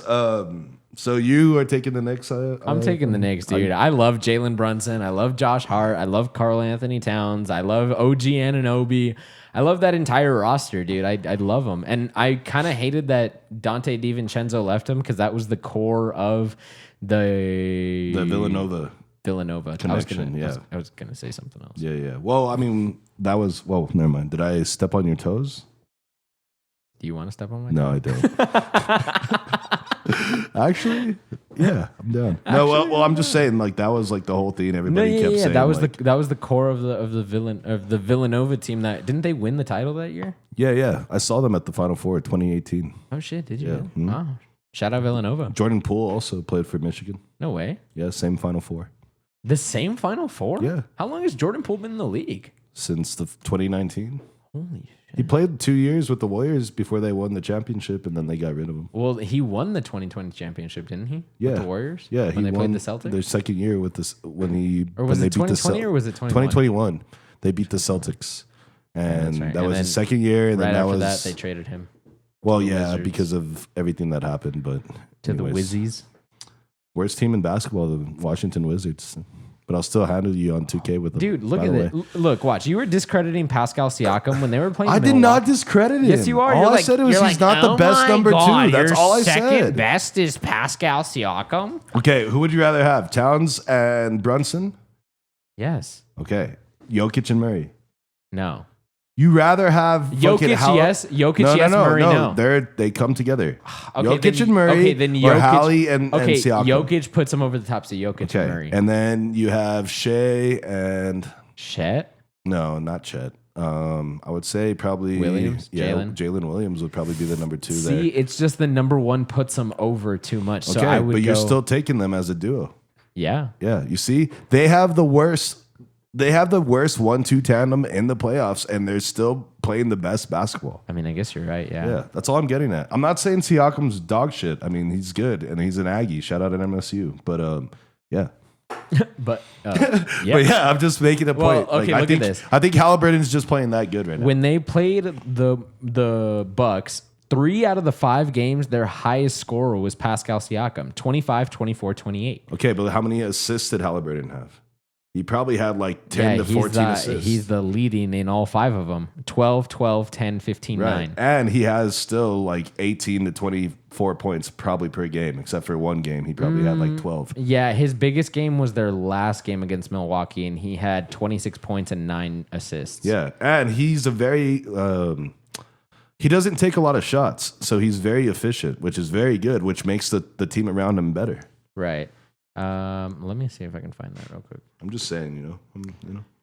Speaker 2: so you are taking the Knicks?
Speaker 1: I'm taking the Knicks, dude. I love Jalen Brunson. I love Josh Hart. I love Karl Anthony Towns. I love OG Anunoby. I love that entire roster, dude. I love them. And I kind of hated that Dante DiVincenzo left him because that was the core of the
Speaker 2: Villanova connection.
Speaker 1: I was gonna say something else.
Speaker 2: Yeah. Well, I mean, never mind. Did I step on your toes?
Speaker 1: Do you want to step on my
Speaker 2: No, I don't. Actually, yeah, I'm down. No, well, I'm just saying, like, that was like the whole thing. Everybody kept saying
Speaker 1: that was
Speaker 2: like,
Speaker 1: that was the core of the Villanova team. That didn't they win the title that year?
Speaker 2: Yeah. I saw them at the Final Four 2018.
Speaker 1: Oh shit, did you?
Speaker 2: Yeah.
Speaker 1: Really?
Speaker 2: Mm-hmm.
Speaker 1: Wow. Shout out Villanova.
Speaker 2: Jordan Poole also played for Michigan.
Speaker 1: No way.
Speaker 2: Yeah, same Final Four.
Speaker 1: The same Final Four?
Speaker 2: Yeah.
Speaker 1: How long has Jordan Poole been in the league?
Speaker 2: Since the 2019.
Speaker 1: Holy shit.
Speaker 2: He played 2 years with the Warriors before they won the championship, and then they got rid of him.
Speaker 1: Well, he won the 2020 championship, didn't he?
Speaker 2: Yeah.
Speaker 1: With the Warriors?
Speaker 2: Yeah,
Speaker 1: when they played the Celtics?
Speaker 2: Their second year with this when
Speaker 1: was
Speaker 2: they
Speaker 1: it 2020 or was it
Speaker 2: 2021? They beat the Celtics, and
Speaker 1: right.
Speaker 2: that
Speaker 1: And
Speaker 2: was
Speaker 1: then
Speaker 2: his second year. And
Speaker 1: right
Speaker 2: then
Speaker 1: after
Speaker 2: was
Speaker 1: that, they traded him.
Speaker 2: Well,
Speaker 1: the
Speaker 2: yeah,
Speaker 1: Wizards.
Speaker 2: because of everything that happened. But
Speaker 1: To
Speaker 2: anyways,
Speaker 1: the Wizzies.
Speaker 2: worst team in basketball, the Washington Wizards. But I'll still handle you on 2K with them.
Speaker 1: Dude, look
Speaker 2: by
Speaker 1: at
Speaker 2: the
Speaker 1: it.
Speaker 2: way.
Speaker 1: Look, watch. You were discrediting Pascal Siakam when they were playing.
Speaker 2: I did not discredit him.
Speaker 1: Yes, you are.
Speaker 2: All
Speaker 1: You're
Speaker 2: I said was he's not the best number two. That's all I
Speaker 1: Second
Speaker 2: said.
Speaker 1: best is Pascal Siakam.
Speaker 2: Okay, who would you rather have, Towns and Brunson?
Speaker 1: Yes.
Speaker 2: Okay, Jokic and Murray.
Speaker 1: No.
Speaker 2: You rather have
Speaker 1: Jokic, yes. Jokic, yes. Murray, no.
Speaker 2: They come together.
Speaker 1: Okay,
Speaker 2: Jokic
Speaker 1: then,
Speaker 2: and Murray.
Speaker 1: Okay, then
Speaker 2: or
Speaker 1: Jokic.
Speaker 2: Hallie and Siakam.
Speaker 1: Jokic puts him over the top. So Jokic
Speaker 2: Okay,
Speaker 1: and Murray.
Speaker 2: and then you have Shea and
Speaker 1: Chet.
Speaker 2: no, not Chet. I would say probably
Speaker 1: Williams,
Speaker 2: Yeah,
Speaker 1: Jalen?
Speaker 2: Jalen Williams would probably be the number 2
Speaker 1: See,
Speaker 2: there.
Speaker 1: it's just the number one puts them over too much. So
Speaker 2: Okay,
Speaker 1: I would
Speaker 2: but you're
Speaker 1: go-
Speaker 2: still taking them as a duo.
Speaker 1: yeah.
Speaker 2: Yeah, you see, they have the worst 1-2 tandem in the playoffs, and they're still playing the best basketball.
Speaker 1: I mean, I guess you're right. Yeah.
Speaker 2: Yeah, that's all I'm getting at. I'm not saying Siakam's dog shit. I mean, he's good and he's an Aggie. Shout out at MSU. But yeah.
Speaker 1: But yeah.
Speaker 2: But yeah, I'm just making a
Speaker 1: Well,
Speaker 2: point.
Speaker 1: okay,
Speaker 2: I
Speaker 1: look
Speaker 2: think
Speaker 1: at this.
Speaker 2: I think Halliburton's just playing that good right now.
Speaker 1: When they played the Bucks, 3 out of the 5 games, their highest scorer was Pascal Siakam, 25, 24, 28.
Speaker 2: Okay, but how many assists did Halliburton have? He probably had like 10 to 14 assists.
Speaker 1: He's the leading in all 5 of them. 12, 12, 10, 15,
Speaker 2: right.
Speaker 1: 9.
Speaker 2: And he has still like 18 to 24 points probably per game, except for one game. He probably had like 12.
Speaker 1: Yeah, his biggest game was their last game against Milwaukee, and he had 26 points and 9 assists.
Speaker 2: Yeah, and he's a very he doesn't take a lot of shots, so he's very efficient, which is very good, which makes the team around him better.
Speaker 1: Right. Let me see if I can find that real quick.
Speaker 2: I'm just saying,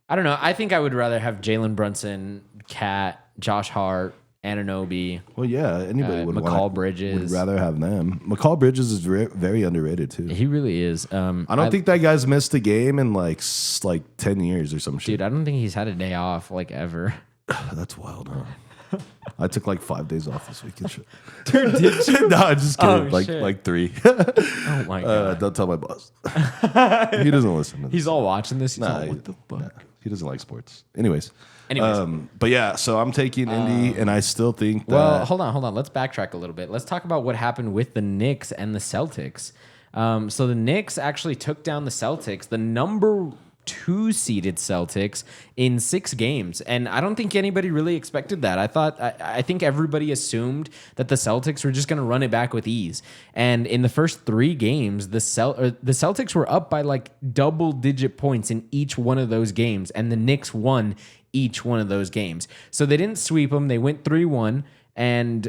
Speaker 1: I don't know. I think I would rather have Jalen Brunson, Cat, Josh Hart, Anunoby.
Speaker 2: Well, yeah, anybody
Speaker 1: McCall Bridges.
Speaker 2: would rather have them. McCall Bridges is very underrated too.
Speaker 1: He really is.
Speaker 2: I don't think that guy's missed a game in like 10 years or some shit.
Speaker 1: Dude, I don't think he's had a day off like ever.
Speaker 2: That's wild, huh? I took like 5 days off this week and shit.
Speaker 1: Dude, did you?
Speaker 2: No, I'm just kidding.
Speaker 1: Oh, shit.
Speaker 2: like 3.
Speaker 1: Oh my god.
Speaker 2: Don't tell my boss. He doesn't listen to this.
Speaker 1: He's all watching this. He's
Speaker 2: Nah,
Speaker 1: all, what the fuck?
Speaker 2: nah, he doesn't like sports. Anyways.
Speaker 1: Anyways.
Speaker 2: But yeah, so I'm taking Indy, and I still think that.
Speaker 1: Well, hold on. Let's backtrack a little bit. Let's talk about what happened with the Knicks and the Celtics. So the Knicks actually took down the Celtics, the number 2 seeded Celtics, in 6 games, and I don't think anybody really expected that. I think everybody assumed that the Celtics were just going to run it back with ease. And in the first 3 games, the Celtics were up by like double-digit points in each one of those games, and the Knicks won each one of those games. So they didn't sweep them. They went 3-1, and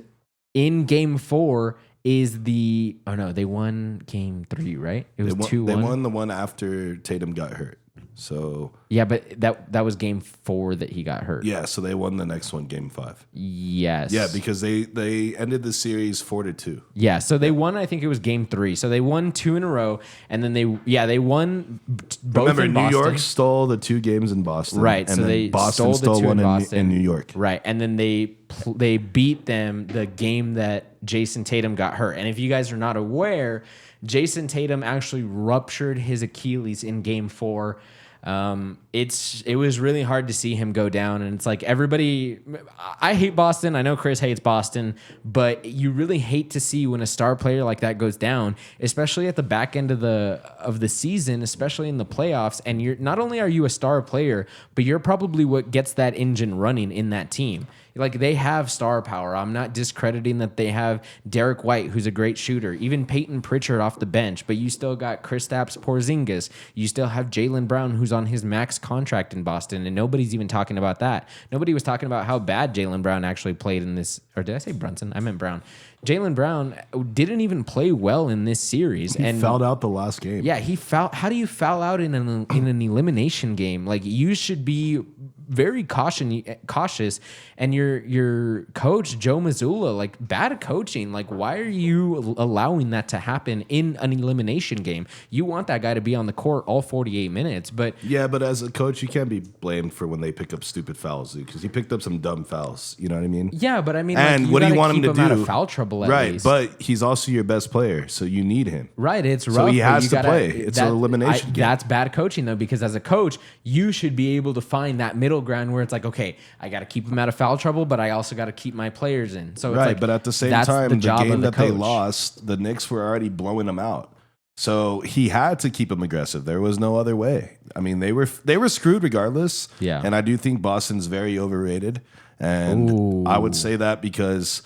Speaker 1: in Game 4 is they won Game 3, right? It was 2-1.
Speaker 2: They won the one after Tatum got hurt. So
Speaker 1: yeah, but that was Game 4 that he got hurt.
Speaker 2: yeah, so they won the next one, Game 5.
Speaker 1: Yes.
Speaker 2: Yeah, because they ended the series 4-2.
Speaker 1: Yeah, so they won. I think it was Game 3. So they won 2 in a row, and then they won both.
Speaker 2: Remember,
Speaker 1: in
Speaker 2: New
Speaker 1: Boston.
Speaker 2: York stole the 2 games in Boston,
Speaker 1: Right,
Speaker 2: And
Speaker 1: so
Speaker 2: then
Speaker 1: they
Speaker 2: Boston
Speaker 1: stole the 2
Speaker 2: one
Speaker 1: in Boston.
Speaker 2: in New York,
Speaker 1: Right, and then they beat them the game that Jason Tatum got hurt. And if you guys are not aware, Jason Tatum actually ruptured his Achilles in Game 4. It was really hard to see him go down, and it's like everybody. I hate Boston. I know Chris hates Boston, but you really hate to see when a star player like that goes down, especially at the back end of the season, especially in the playoffs. And you're not only are you a star player, but you're probably what gets that engine running in that team. Like, they have star power. I'm not discrediting that they have Derek White, who's a great shooter, even Peyton Pritchard off the bench, but you still got Kristaps Porzingis. You still have Jaylen Brown, who's on his max contract in Boston, and nobody's even talking about that. Nobody was talking about how bad Jaylen Brown actually played in this. Or did I say Brunson? I meant Brown. Jaylen Brown didn't even play well in this series.
Speaker 2: He fouled out the last game.
Speaker 1: Yeah, he fouled. How do you foul out in an elimination game? Like, you should be very cautious. And your coach, Joe Mazzulla, like, bad coaching. Like, why are you allowing that to happen in an elimination game? You want that guy to be on the court all 48 minutes. But
Speaker 2: yeah, but as a coach, you can't be blamed for when they pick up stupid fouls, because he picked up some dumb fouls. You know what I mean?
Speaker 1: yeah, but I mean,
Speaker 2: And
Speaker 1: like,
Speaker 2: what do you want him
Speaker 1: keep
Speaker 2: to
Speaker 1: out
Speaker 2: do?
Speaker 1: of foul trouble at
Speaker 2: Right,
Speaker 1: least.
Speaker 2: but he's also your best player, so you need him.
Speaker 1: Right, it's rough.
Speaker 2: So he
Speaker 1: but
Speaker 2: has
Speaker 1: you
Speaker 2: to
Speaker 1: gotta-
Speaker 2: play. It's an elimination game.
Speaker 1: That's bad coaching, though, because as a coach, you should be able to find that middle ground where it's like, okay, I got to keep him out of foul trouble, but I also got to keep my players in. So it's
Speaker 2: Right,
Speaker 1: like,
Speaker 2: but at the same
Speaker 1: that's
Speaker 2: time, the
Speaker 1: job
Speaker 2: game
Speaker 1: of the
Speaker 2: that they
Speaker 1: coach.
Speaker 2: lost, the Knicks were already blowing them out. So he had to keep them aggressive. There was no other way. I mean, they were screwed regardless.
Speaker 1: Yeah.
Speaker 2: And I do think Boston's very overrated. And I would say that because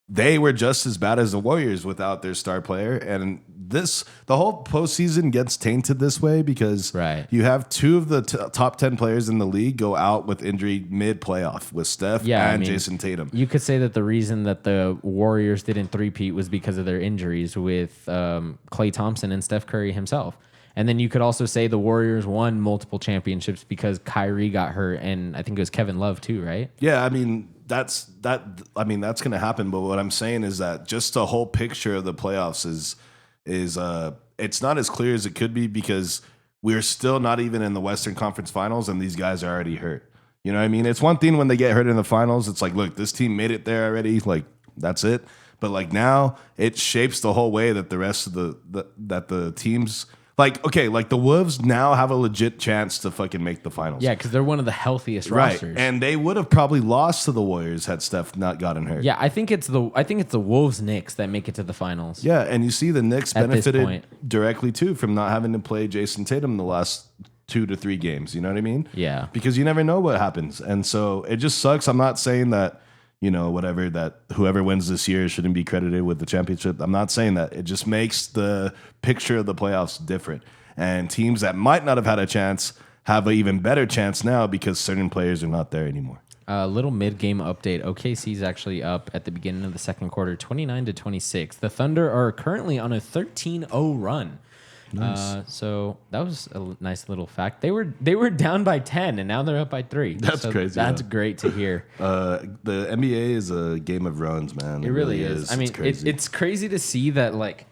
Speaker 2: they were just as bad as the Warriors without their star player. And the whole postseason gets tainted this way because
Speaker 1: Right.
Speaker 2: you have 2 of the top 10 players in the league go out with injury mid-playoff with Steph and Jason Tatum.
Speaker 1: You could say that the reason that the Warriors didn't three-peat was because of their injuries with Klay Thompson and Steph Curry himself. And then you could also say the Warriors won multiple championships because Kyrie got hurt, and I think it was Kevin Love too, right?
Speaker 2: Yeah, I mean that's going to happen. But what I'm saying is that just the whole picture of the playoffs is it's not as clear as it could be because we're still not even in the Western Conference Finals, and these guys are already hurt. You know what I mean? It's one thing when they get hurt in the finals. It's like, look, this team made it there already. Like that's it. But like now, it shapes the whole way that the rest of the teams. Like, okay, like the Wolves now have a legit chance to fucking make the finals.
Speaker 1: Yeah, because they're one of the healthiest
Speaker 2: Right.
Speaker 1: rosters.
Speaker 2: And they would have probably lost to the Warriors had Steph not gotten hurt.
Speaker 1: Yeah, I think it's the Wolves Knicks that make it to the finals.
Speaker 2: Yeah, and you see the Knicks
Speaker 1: At this
Speaker 2: benefited
Speaker 1: point.
Speaker 2: directly too from not having to play Jason Tatum the last 2 to 3 games. You know what I mean?
Speaker 1: Yeah.
Speaker 2: Because you never know what happens. And so it just sucks. I'm not saying that, whatever, that whoever wins this year shouldn't be credited with the championship. I'm not saying that. It just makes the picture of the playoffs different. And teams that might not have had a chance have an even better chance now because certain players are not there anymore.
Speaker 1: A little mid-game update. OKC's actually up at the beginning of the second quarter, 29-26. The Thunder are currently on a 13-0 run. Nice. So that was a nice little fact. They were down by 10, and now they're up by 3.
Speaker 2: That's crazy.
Speaker 1: That's great to hear.
Speaker 2: The NBA is a game of runs, man.
Speaker 1: It really is. I mean, it's crazy to see that, like...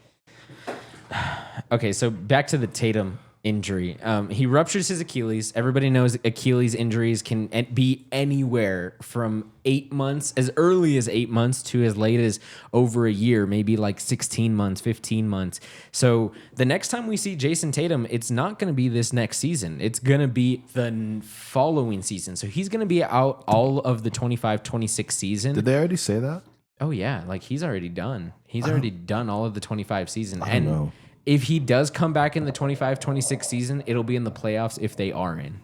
Speaker 1: Okay, so back to the Tatum injury. He ruptures his Achilles. Everybody knows Achilles injuries can be anywhere from 8 months, as early as 8 months, to as late as over a year, maybe like 16 months, 15 months. So the next time we see Jason Tatum, it's not going to be this next season. It's going to be the following season. So he's going to be out all of the 25-26 season.
Speaker 2: Did they already say that?
Speaker 1: Oh, yeah. Like, he's already done. He's already done all of the 25 season.
Speaker 2: I don't know.
Speaker 1: If he does come back in the 25-26 season, it'll be in the playoffs if they are in.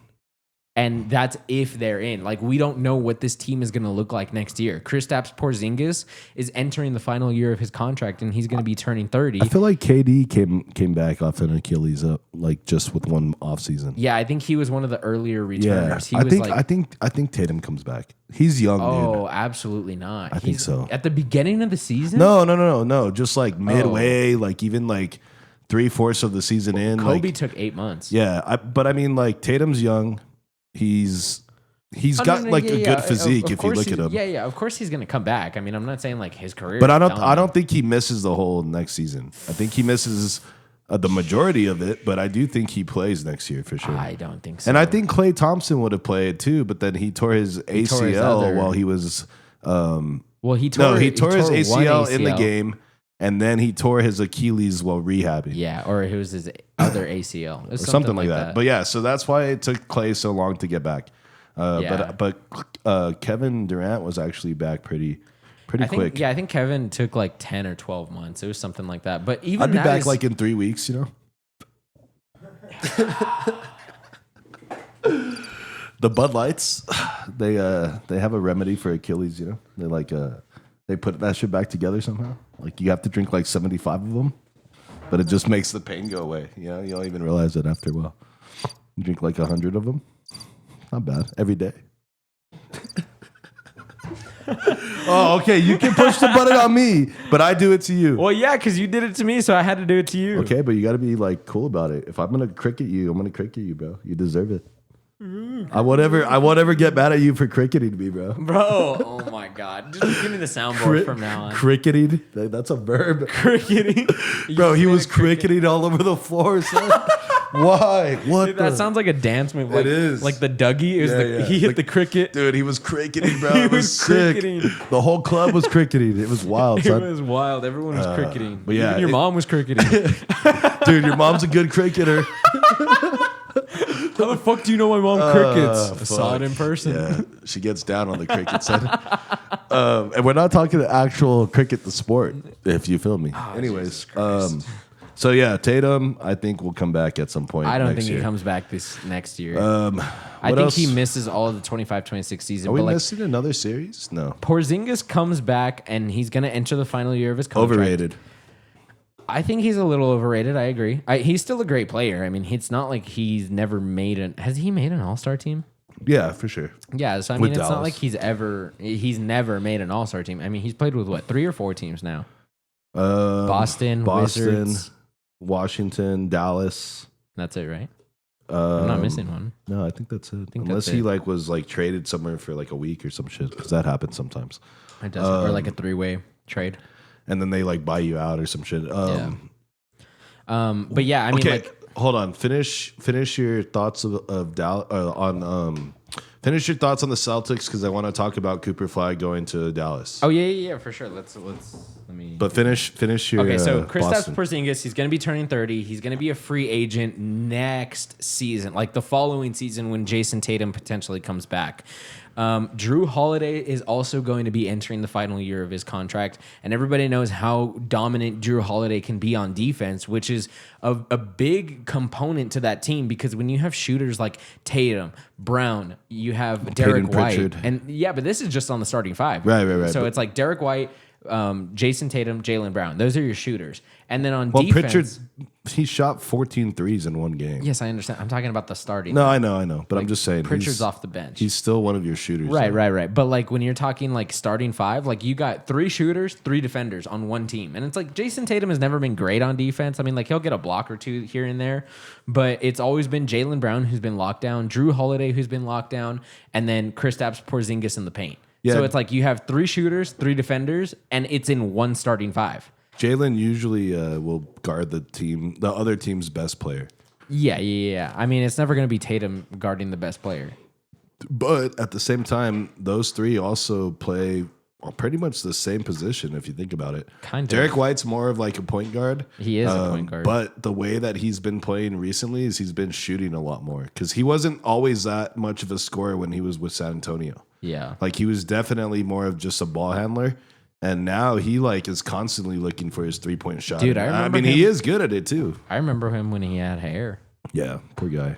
Speaker 1: And that's if they're in. Like, we don't know what this team is going to look like next year. Kristaps Porzingis is entering the final year of his contract, and he's going to be turning 30.
Speaker 2: I feel like KD came back off an Achilles up, like just with one offseason.
Speaker 1: Yeah, I think he was one of the earlier returners.
Speaker 2: Yeah, I think Tatum comes back. He's young, dude.
Speaker 1: Oh, absolutely not.
Speaker 2: I think so.
Speaker 1: At the beginning of the season?
Speaker 2: No. Just like midway, like even like 3/4 of the season in.
Speaker 1: Kobe took 8 months.
Speaker 2: Yeah, but I mean, like Tatum's young. He's got a good physique if you look at him.
Speaker 1: Yeah. Of course he's going to come back. I mean, I'm not saying like his career.
Speaker 2: But I don't think he misses the whole next season. I think he misses the majority of it. But I do think he plays next year for sure.
Speaker 1: I don't think so.
Speaker 2: And I think Klay Thompson would have played too. But then he tore his ACL while he was.
Speaker 1: He tore
Speaker 2: his ACL in the game. And then he tore his Achilles while rehabbing.
Speaker 1: Yeah, or it was his other ACL. Or
Speaker 2: something like that. But yeah, so that's why it took Klay so long to get back. But Kevin Durant was actually back pretty quick.
Speaker 1: I think Kevin took like 10 or 12 months. It was something like that. But even
Speaker 2: I'd be back like in 3 weeks, you know? The Bud Lights, they have a remedy for Achilles, you know? They put that shit back together somehow. Like you have to drink like 75 of them, but it just makes the pain go away. You know, you don't even realize it after a while. You drink like 100 of them. Not bad. Every day. Oh, okay. You can push the button on me, but I do it to you.
Speaker 1: Well, yeah, because you did it to me, so I had to do it to you.
Speaker 2: Okay, but you got to be like cool about it. If I'm gonna cricket you, I'm gonna cricket you, bro. You deserve it. I won't ever get mad at you for cricketing me, bro.
Speaker 1: Bro, oh my God. Just give me the soundboard from now on.
Speaker 2: Cricketing? That's a verb.
Speaker 1: Cricketing?
Speaker 2: Bro, he was cricketing all over the floor, son. Why? What?
Speaker 1: Dude, that sounds like a dance move.
Speaker 2: It is.
Speaker 1: Like the Dougie. He hit the cricket.
Speaker 2: Dude, he was cricketing, bro.
Speaker 1: He
Speaker 2: It was sick.
Speaker 1: cricketing.
Speaker 2: The whole club was cricketing. It was wild, son.
Speaker 1: It was wild. Everyone was cricketing.
Speaker 2: But yeah,
Speaker 1: Even your mom was cricketing.
Speaker 2: Dude, your mom's a good cricketer.
Speaker 1: How the fuck do you know my mom crickets? I saw it in person.
Speaker 2: Yeah, she gets down on the cricket side. And we're not talking actual cricket, the sport, if you feel me. Anyways, so yeah, Tatum, I think will come back at some point.
Speaker 1: I don't think
Speaker 2: year.
Speaker 1: he comes back this next year. I think
Speaker 2: else?
Speaker 1: he misses all of the 25-26 season.
Speaker 2: Are we
Speaker 1: but
Speaker 2: missing another series? No.
Speaker 1: Porzingis comes back and he's going to enter the final year of his contract.
Speaker 2: Overrated.
Speaker 1: I think he's a little overrated. I agree. He's still a great player. I mean, it's not like he's never made has he made an All-Star team?
Speaker 2: Yeah, for sure.
Speaker 1: Yeah, so I mean, it's not like he's never made an All-Star team. I mean, he's played with what, 3 or 4 teams now? Boston, Wizards.
Speaker 2: Washington, Dallas.
Speaker 1: That's it, right? I'm not missing one.
Speaker 2: No, I think that's it.
Speaker 1: that's
Speaker 2: Unless he
Speaker 1: it.
Speaker 2: like was like traded somewhere for like a week or some shit, because that happens sometimes.
Speaker 1: It does, or like a 3-way trade.
Speaker 2: And then they like buy you out or some shit.
Speaker 1: But yeah, I mean,
Speaker 2: okay,
Speaker 1: like,
Speaker 2: hold on. Finish your thoughts of Dallas on finish your thoughts on the Celtics, because I want to talk about Cooper Fly going to Dallas.
Speaker 1: oh yeah, for sure. Let me.
Speaker 2: But finish your.
Speaker 1: Okay, so Kristaps
Speaker 2: Boston.
Speaker 1: Porzingis, he's going to be turning 30. He's going to be a free agent next season, like the following season when Jason Tatum potentially comes back. Drew Holiday is also going to be entering the final year of his contract, and everybody knows how dominant Drew Holiday can be on defense, which is a big component to that team, because when you have shooters like Tatum, Brown, you have Derek White,
Speaker 2: Pritchard.
Speaker 1: and yeah, but this is just on the starting five.
Speaker 2: Right.
Speaker 1: So it's like Derek White, Jason Tatum, Jaylen Brown. Those are your shooters. And then on defense...
Speaker 2: Pritchard, he shot 14 threes in one game.
Speaker 1: Yes, I understand. I'm talking about the starting.
Speaker 2: No, I know. But I'm just saying.
Speaker 1: Pritchard's off the bench.
Speaker 2: He's still one of your shooters.
Speaker 1: Right. But like when you're talking like starting five, like you got 3 shooters, 3 defenders on one team. And it's like Jason Tatum has never been great on defense. I mean, like he'll get a block or 2 here and there. But it's always been Jaylen Brown who's been locked down, Drew Holiday who's been locked down, and then Kristaps Porzingis in the paint. Yeah. So it's like you have 3 shooters, 3 defenders, and it's in one starting five.
Speaker 2: Jaylen usually will guard the other team's best player.
Speaker 1: Yeah. I mean, it's never going to be Tatum guarding the best player.
Speaker 2: But at the same time, those 3 also play pretty much the same position if you think about it.
Speaker 1: Kind of.
Speaker 2: Derek White's more of like a point guard.
Speaker 1: He is a point guard.
Speaker 2: But the way that he's been playing recently is he's been shooting a lot more, because he wasn't always that much of a scorer when he was with San Antonio.
Speaker 1: Yeah.
Speaker 2: Like he was definitely more of just a ball handler. And now he like is constantly looking for his 3-point shot.
Speaker 1: Dude, I mean,
Speaker 2: he is good at it too.
Speaker 1: I remember him when he had hair.
Speaker 2: Yeah, poor guy.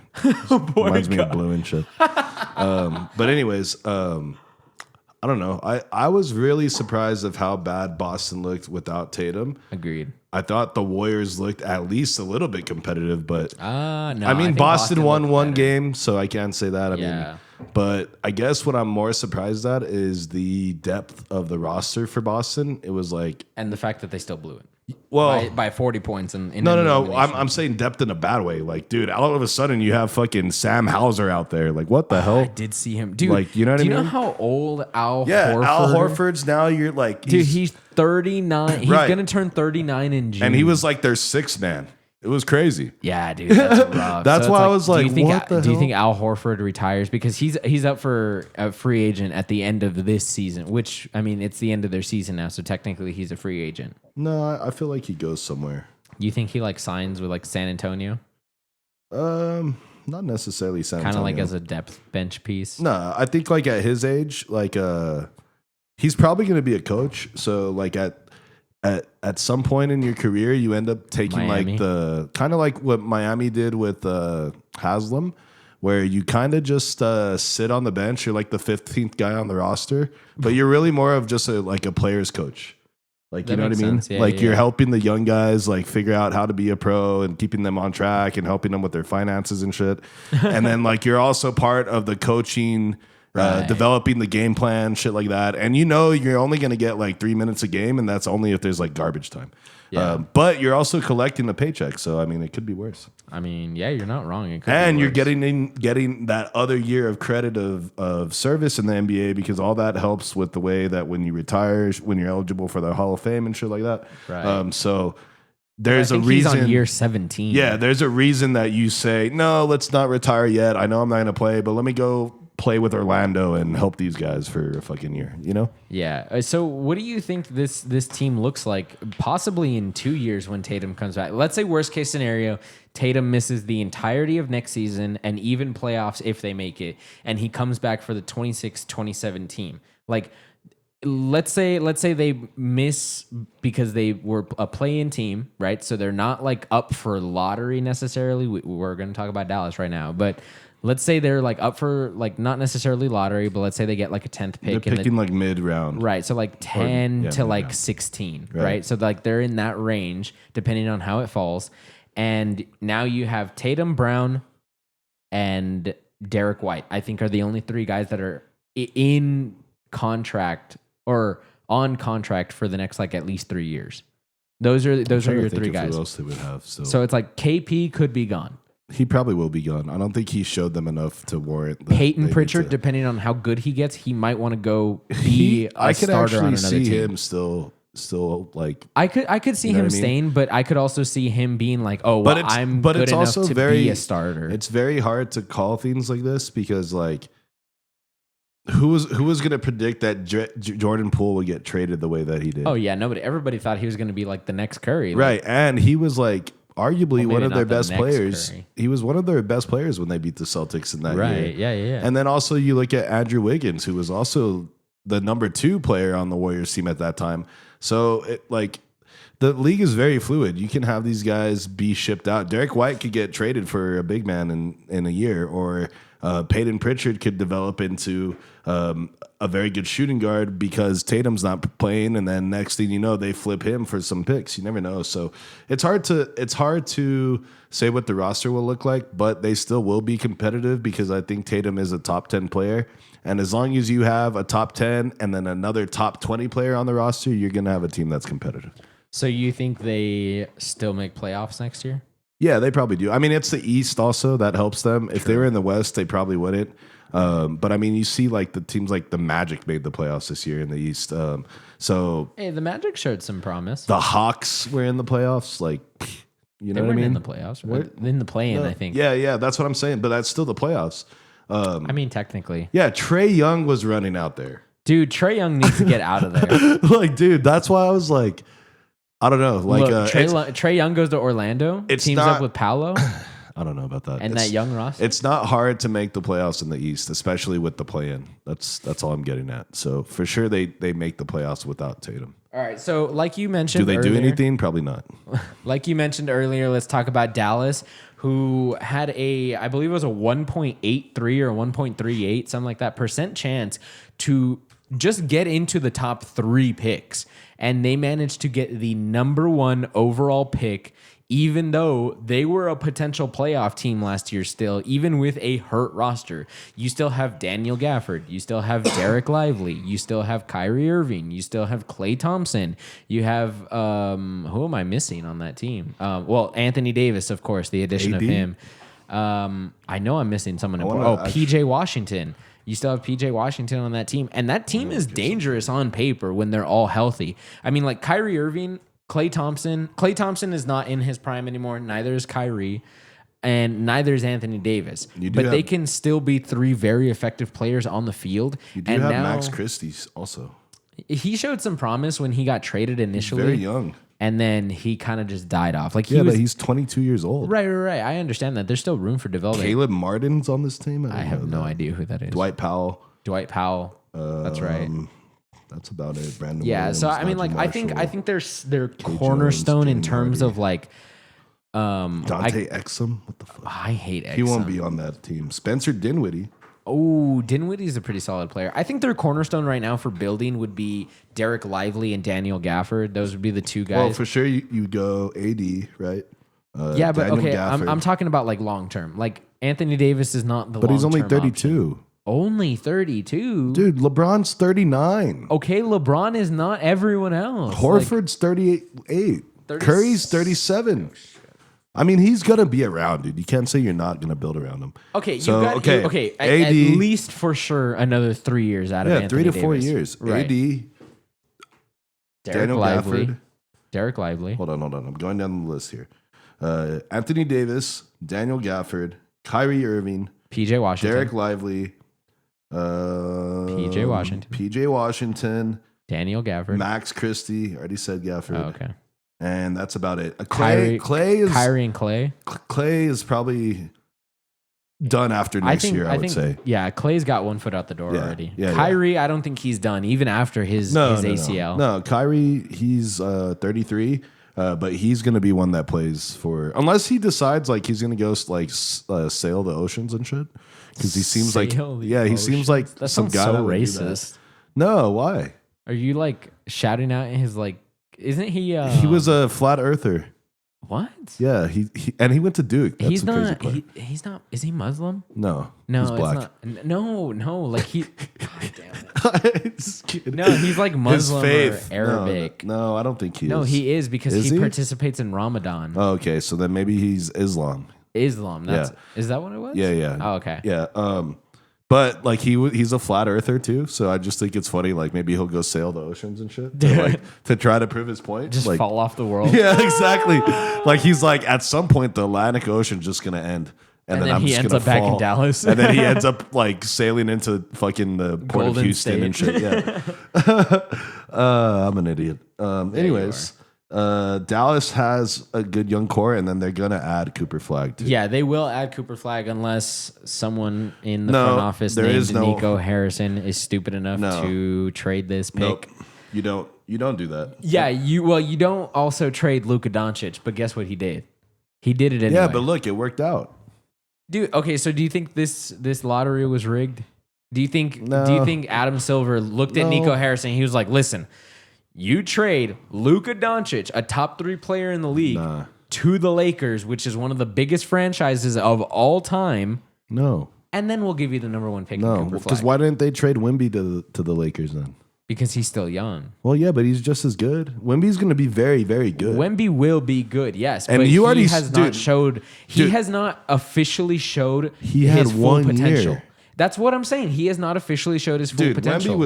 Speaker 2: Reminds me of Blue and shit. But anyways, I don't know. I was really surprised of how bad Boston looked without Tatum.
Speaker 1: Agreed.
Speaker 2: I thought the Warriors looked at least a little bit competitive, but
Speaker 1: no.
Speaker 2: I mean,
Speaker 1: think
Speaker 2: Boston won
Speaker 1: looked
Speaker 2: one
Speaker 1: better.
Speaker 2: game, so I can't say that. I
Speaker 1: Yeah.
Speaker 2: mean, but I guess what I'm more surprised at is the depth of the roster for Boston. It was like,
Speaker 1: And the fact that they still blew it.
Speaker 2: well,
Speaker 1: By 40 points. In
Speaker 2: no. I'm saying depth in a bad way. Like, dude, all of a sudden you have fucking Sam Hauser out there. Like, what the hell?
Speaker 1: I did see him. Dude,
Speaker 2: Like, you know what I
Speaker 1: do you know
Speaker 2: mean?
Speaker 1: how old Al
Speaker 2: Yeah,
Speaker 1: Horford
Speaker 2: Al Horford's now. You're like,
Speaker 1: Dude, he's 39. He's
Speaker 2: Right.
Speaker 1: going to turn 39 in June.
Speaker 2: and he was like their 6th man. It was crazy.
Speaker 1: Yeah, dude, that's rough.
Speaker 2: That's
Speaker 1: So
Speaker 2: why
Speaker 1: it's
Speaker 2: I was like,
Speaker 1: do you think,
Speaker 2: what the
Speaker 1: do you
Speaker 2: hell?
Speaker 1: think Al Horford retires? Because he's up for a free agent at the end of this season, which, I mean, it's the end of their season now, so technically he's a free agent.
Speaker 2: No, I feel like he goes somewhere.
Speaker 1: You think he like signs with like San Antonio?
Speaker 2: Not necessarily San
Speaker 1: Kind
Speaker 2: Antonio.
Speaker 1: of like as a depth bench piece?
Speaker 2: No, I think like at his age, like he's probably going to be a coach. So like at some point in your career, you end up taking
Speaker 1: Miami.
Speaker 2: like the kind of like what Miami did with Haslam, where you kind of just sit on the bench. You're like the 15th guy on the roster, but you're really more of just like a player's coach. Like, you
Speaker 1: That
Speaker 2: know what I
Speaker 1: makes
Speaker 2: mean?
Speaker 1: sense. Yeah,
Speaker 2: like
Speaker 1: yeah,
Speaker 2: you're
Speaker 1: yeah.
Speaker 2: helping the young guys like figure out how to be a pro and keeping them on track and helping them with their finances and shit. And then like you're also part of the coaching,
Speaker 1: Right.
Speaker 2: developing the game plan, shit like that. And you know you're only going to get like 3 minutes a game, and that's only if there's like garbage time.
Speaker 1: Yeah.
Speaker 2: But you're also collecting the paycheck, so I mean it could be worse.
Speaker 1: I mean, yeah, you're not wrong. It could be
Speaker 2: And you're
Speaker 1: worse.
Speaker 2: getting that other year of credit of service in the NBA, because all that helps with the way that when you retire, when you're eligible for the Hall of Fame and shit like that.
Speaker 1: Right.
Speaker 2: So there's
Speaker 1: I
Speaker 2: a
Speaker 1: think
Speaker 2: reason.
Speaker 1: he's on year 17.
Speaker 2: Yeah, there's a reason that you say, no, let's not retire yet. I know I'm not going to play, but let me go play with Orlando and help these guys for a fucking year, you know?
Speaker 1: Yeah. So what do you think this team looks like possibly in 2 years when Tatum comes back? Let's say worst case scenario, Tatum misses the entirety of next season and even playoffs if they make it, and he comes back for the 26-27 team. Like, let's say they miss because they were a play-in team, right? So they're not like up for lottery necessarily. We're going to talk about Dallas right now, but let's say they're like up for like not necessarily lottery, but let's say they get like a 10th pick.
Speaker 2: They're picking like mid-round.
Speaker 1: Right, so like 10
Speaker 2: yeah,
Speaker 1: to like
Speaker 2: mid-round.
Speaker 1: 16,
Speaker 2: Right.
Speaker 1: right? So like they're in that range depending on how it falls. And now you have Tatum, Brown, and Derek White. I think are the only 3 guys that are in contract or on contract for the next like at least 3 years. Those are your 3 guys.
Speaker 2: Who else they would have?
Speaker 1: So it's like KP could be gone.
Speaker 2: He probably will be gone. I don't think he showed them enough to warrant.
Speaker 1: Peyton Pritchard, depending on how good he gets, he might want to go be a starter on another team. I could actually see
Speaker 2: him still like.
Speaker 1: I could see him staying, but I could also see him being like, oh, well, I'm good enough to be a starter.
Speaker 2: It's very hard to call things like this because like. Who was going to predict that Jordan Poole would get traded the way that he did?
Speaker 1: Oh yeah, nobody. Everybody thought he was going to be like the next Curry,
Speaker 2: right? And he was like arguably one of their best players. Curry. He was one of their best players when they beat the Celtics in that year.
Speaker 1: Right? Yeah.
Speaker 2: And then also you look at Andrew Wiggins, who was also the number 2 player on the Warriors team at that time. So the league is very fluid. You can have these guys be shipped out. Derek White could get traded for a big man in a year, or Peyton Pritchard could develop into a very good shooting guard because Tatum's not playing, and then next thing you know, they flip him for some picks. You never know. So it's hard to say what the roster will look like, but they still will be competitive because I think Tatum is a top 10 player. And as long as you have a top 10 and then another top 20 player on the roster, you're going to have a team that's competitive.
Speaker 1: So you think they still make playoffs next year?
Speaker 2: Yeah, they probably do. I mean, it's the East also that helps them. If they were in the West, they probably wouldn't. But I mean, you see like the teams like the Magic made the playoffs this year in the East. So
Speaker 1: hey, the Magic showed some promise.
Speaker 2: The Hawks were in the playoffs. Like, you know what I mean?
Speaker 1: In the playoffs, in the play-in, I think.
Speaker 2: Yeah, that's what I'm saying. But that's still the playoffs.
Speaker 1: I mean, technically.
Speaker 2: Yeah, Trae Young was running out there.
Speaker 1: Dude, Trae Young needs to get out of there.
Speaker 2: Like, dude, that's why I was like, I don't know. Like,
Speaker 1: look, Trae Young goes to Orlando. Teams up with Paolo.
Speaker 2: I don't know about that.
Speaker 1: And that young roster.
Speaker 2: It's not hard to make the playoffs in the East, especially with the play-in. That's all I'm getting at. So for sure, they make the playoffs without Tatum.
Speaker 1: All right. So like you mentioned,
Speaker 2: do they do anything? Probably not.
Speaker 1: Like you mentioned earlier, let's talk about Dallas, who had I believe it was a 1.83 or 1.38, something like that, % chance to just get into the top 3 picks. And they managed to get the number 1 overall pick, even though they were a potential playoff team last year still, even with a hurt roster. You still have Daniel Gafford. You still have Derek Lively. You still have Kyrie Irving. You still have Klay Thompson. You have, who am I missing on that team? Well, Anthony Davis, of course, the addition of him. I know I'm missing someone important. PJ Washington. You still have PJ Washington on that team. And that team is dangerous on paper when they're all healthy. I mean, like Kyrie Irving, Klay Thompson. Klay Thompson is not in his prime anymore. Neither is Kyrie. And neither is Anthony Davis. But they can still be 3 very effective players on the field.
Speaker 2: You do have Max Christie also.
Speaker 1: He showed some promise when he got traded initially.
Speaker 2: He's very young.
Speaker 1: And then he kind of just died off. Like
Speaker 2: but he's 22 years old.
Speaker 1: Right. I understand that. There's still room for development.
Speaker 2: Caleb Martin's on this team?
Speaker 1: I have no idea who that is.
Speaker 2: Dwight Powell.
Speaker 1: That's right.
Speaker 2: That's about it. Brandon
Speaker 1: Williams, so I mean, like, Marshall, I think they're cornerstone in terms of like
Speaker 2: Dante Exum. What the fuck?
Speaker 1: I hate Exum.
Speaker 2: He won't be on that team. Spencer Dinwiddie.
Speaker 1: Oh, Dinwiddie's a pretty solid player. I think their cornerstone right now for building would be Derek Lively and Daniel Gafford. Those would be the 2 guys.
Speaker 2: Well, for sure you go AD, right?
Speaker 1: Yeah, but Daniel okay, I'm talking about like long term. Like Anthony Davis is not the.
Speaker 2: But he's only 32.
Speaker 1: Option. Only 32?
Speaker 2: Dude, LeBron's 39.
Speaker 1: Okay, LeBron is not everyone else.
Speaker 2: Horford's 38. Curry's 37. I mean, he's going to be around, dude. You can't say you're not going to build around him.
Speaker 1: Okay, AD, at least for sure another 3 years out of Anthony Davis.
Speaker 2: 3 to 4 years.
Speaker 1: Right.
Speaker 2: AD, Daniel Gafford.
Speaker 1: Derek Lively.
Speaker 2: Hold on. I'm going down the list here. Anthony Davis, Daniel Gafford, Kyrie Irving,
Speaker 1: PJ Washington,
Speaker 2: Derek Lively, PJ Washington,
Speaker 1: Daniel Gafford,
Speaker 2: Max Christie. Already said Gafford.
Speaker 1: Oh, okay.
Speaker 2: And that's about it.
Speaker 1: Kyrie and Clay.
Speaker 2: Clay is probably done after next year, I would say.
Speaker 1: Yeah, Clay's got 1 foot out the door already. Yeah, Kyrie, I don't think he's done, even after his ACL.
Speaker 2: No, Kyrie, he's 33, but he's going to be one that plays for... Unless he decides like he's going to go like sail the oceans and shit. Because he seems like... Yeah, he seems like
Speaker 1: that
Speaker 2: some guy
Speaker 1: so
Speaker 2: that
Speaker 1: racist.
Speaker 2: No, why?
Speaker 1: Are you like shouting out his like... Isn't he...
Speaker 2: He was a flat earther.
Speaker 1: What?
Speaker 2: Yeah, he went to Duke. That's
Speaker 1: he's not. He's not. Is he Muslim?
Speaker 2: No,
Speaker 1: he's
Speaker 2: black.
Speaker 1: It's not, no. Like he. God damn it. No, he's like Muslim or Arabic.
Speaker 2: No, I don't think he is.
Speaker 1: No, he is because he participates in Ramadan.
Speaker 2: Oh, okay, so then maybe he's Islam.
Speaker 1: Islam. Is that what it was?
Speaker 2: Yeah.
Speaker 1: Oh, okay.
Speaker 2: Yeah. But like he's a flat earther too, so I just think it's funny. Like maybe he'll go sail the oceans and shit to try to prove his point.
Speaker 1: Just
Speaker 2: like,
Speaker 1: fall off the world.
Speaker 2: Yeah, exactly. Like he's like at some point the Atlantic Ocean's just gonna end, and then I'm
Speaker 1: he
Speaker 2: just
Speaker 1: ends
Speaker 2: gonna
Speaker 1: up back in
Speaker 2: fall.
Speaker 1: Dallas.
Speaker 2: And then he ends up like sailing into fucking the port
Speaker 1: Golden
Speaker 2: of Houston
Speaker 1: State.
Speaker 2: and shit. Yeah. I'm an idiot. Anyways. Dallas has a good young core, and then they're gonna add Cooper Flag too.
Speaker 1: Yeah, they will add Cooper Flag unless someone in the
Speaker 2: No,
Speaker 1: front office
Speaker 2: there
Speaker 1: named
Speaker 2: is no-
Speaker 1: Nico Harrison is stupid enough to trade this pick.
Speaker 2: Nope. You don't do that.
Speaker 1: Yeah, you don't also trade Luka Doncic, but guess what he did? He did it anyway.
Speaker 2: Yeah, but look, it worked out.
Speaker 1: Dude, okay, so do you think this lottery was rigged? Do you think Adam Silver looked at Nico Harrison and he was like, "Listen, you trade Luka Doncic, a top 3 player in the league, to the Lakers, which is one of the biggest franchises of all time.
Speaker 2: No.
Speaker 1: And then we'll give you the number 1 pick."
Speaker 2: No, because why didn't they trade Wemby to the Lakers then?
Speaker 1: Because he's still young.
Speaker 2: Well, yeah, but he's just as good. Wemby's going to be very, very good.
Speaker 1: Wemby will be good, yes,
Speaker 2: and
Speaker 1: but
Speaker 2: you already
Speaker 1: he has not showed. He has not officially showed
Speaker 2: he had
Speaker 1: his full
Speaker 2: 1
Speaker 1: potential.
Speaker 2: year.
Speaker 1: That's what I'm saying. He has not officially showed his full potential.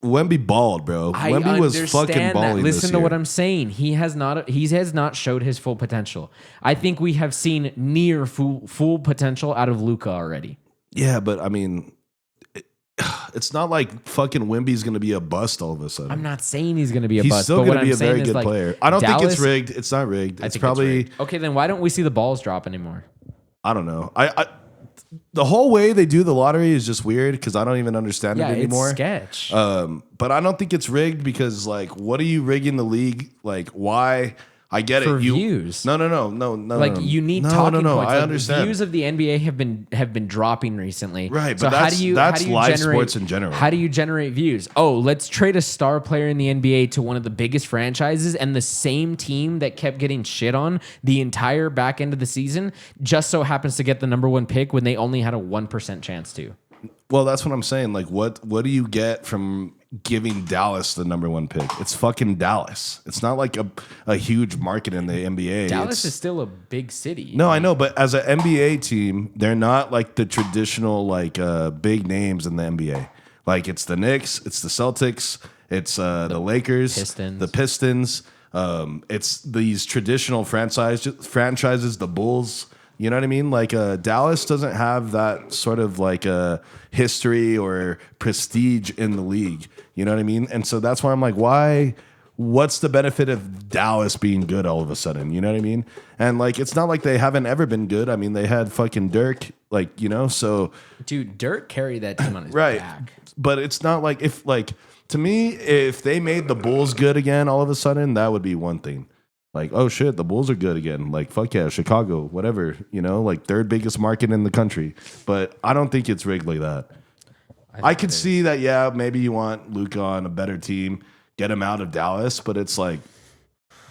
Speaker 2: Wemby balled, bro. Wemby was fucking balling.
Speaker 1: Listen
Speaker 2: this
Speaker 1: to
Speaker 2: year.
Speaker 1: what I'm saying. He has not showed his full potential. I think we have seen near full potential out of Luka already.
Speaker 2: Yeah, but I mean, it's not like fucking Wemby's going to be a bust all of a sudden.
Speaker 1: I'm not saying he's going to be a
Speaker 2: he's
Speaker 1: bust.
Speaker 2: still
Speaker 1: going to
Speaker 2: be a very good player. I don't think it's rigged. It's not rigged. It's probably
Speaker 1: rigged. Okay. Then why don't we see the balls drop anymore?
Speaker 2: I don't know. The whole way they do the lottery is just weird because I don't even understand it anymore.
Speaker 1: It's sketch.
Speaker 2: But I don't think it's rigged because like, what are you rigging the league? Like, why? I get
Speaker 1: for
Speaker 2: it.
Speaker 1: Views.
Speaker 2: No.
Speaker 1: Like you need talking points.
Speaker 2: I
Speaker 1: Like,
Speaker 2: understand.
Speaker 1: views of the NBA have been dropping recently.
Speaker 2: Right,
Speaker 1: So
Speaker 2: but
Speaker 1: how do you
Speaker 2: live
Speaker 1: generate,
Speaker 2: sports in general.
Speaker 1: How do you generate views? Oh, let's trade a star player in the NBA to one of the biggest franchises, and the same team that kept getting shit on the entire back end of the season just so happens to get the number 1 pick when they only had a 1% chance to.
Speaker 2: Well, that's what I'm saying. Like, what do you get from giving Dallas the number 1 pick? It's fucking Dallas. It's not like a huge market in the NBA.
Speaker 1: Dallas is still a big city.
Speaker 2: No, I know, but as an NBA team, they're not like the traditional like big names in the NBA. Like it's the Knicks, it's the Celtics, it's the Lakers, the Pistons. It's these traditional franchises, the Bulls. You know what I mean? Like Dallas doesn't have that sort of like history or prestige in the league. You know what I mean? And so that's why I'm like, why? What's the benefit of Dallas being good all of a sudden? You know what I mean? And like, it's not like they haven't ever been good. I mean, they had fucking Dirk, like, you know, so.
Speaker 1: Dude, Dirk carried that team on his
Speaker 2: right.
Speaker 1: back.
Speaker 2: But it's not like to me, if they made the Bulls good again all of a sudden, that would be one thing. Like, oh shit, the Bulls are good again. Like, fuck yeah, Chicago, whatever, you know, like 3rd biggest market in the country. But I don't think it's rigged like that. I could see that, yeah, maybe you want Luka on a better team, get him out of Dallas, but it's like,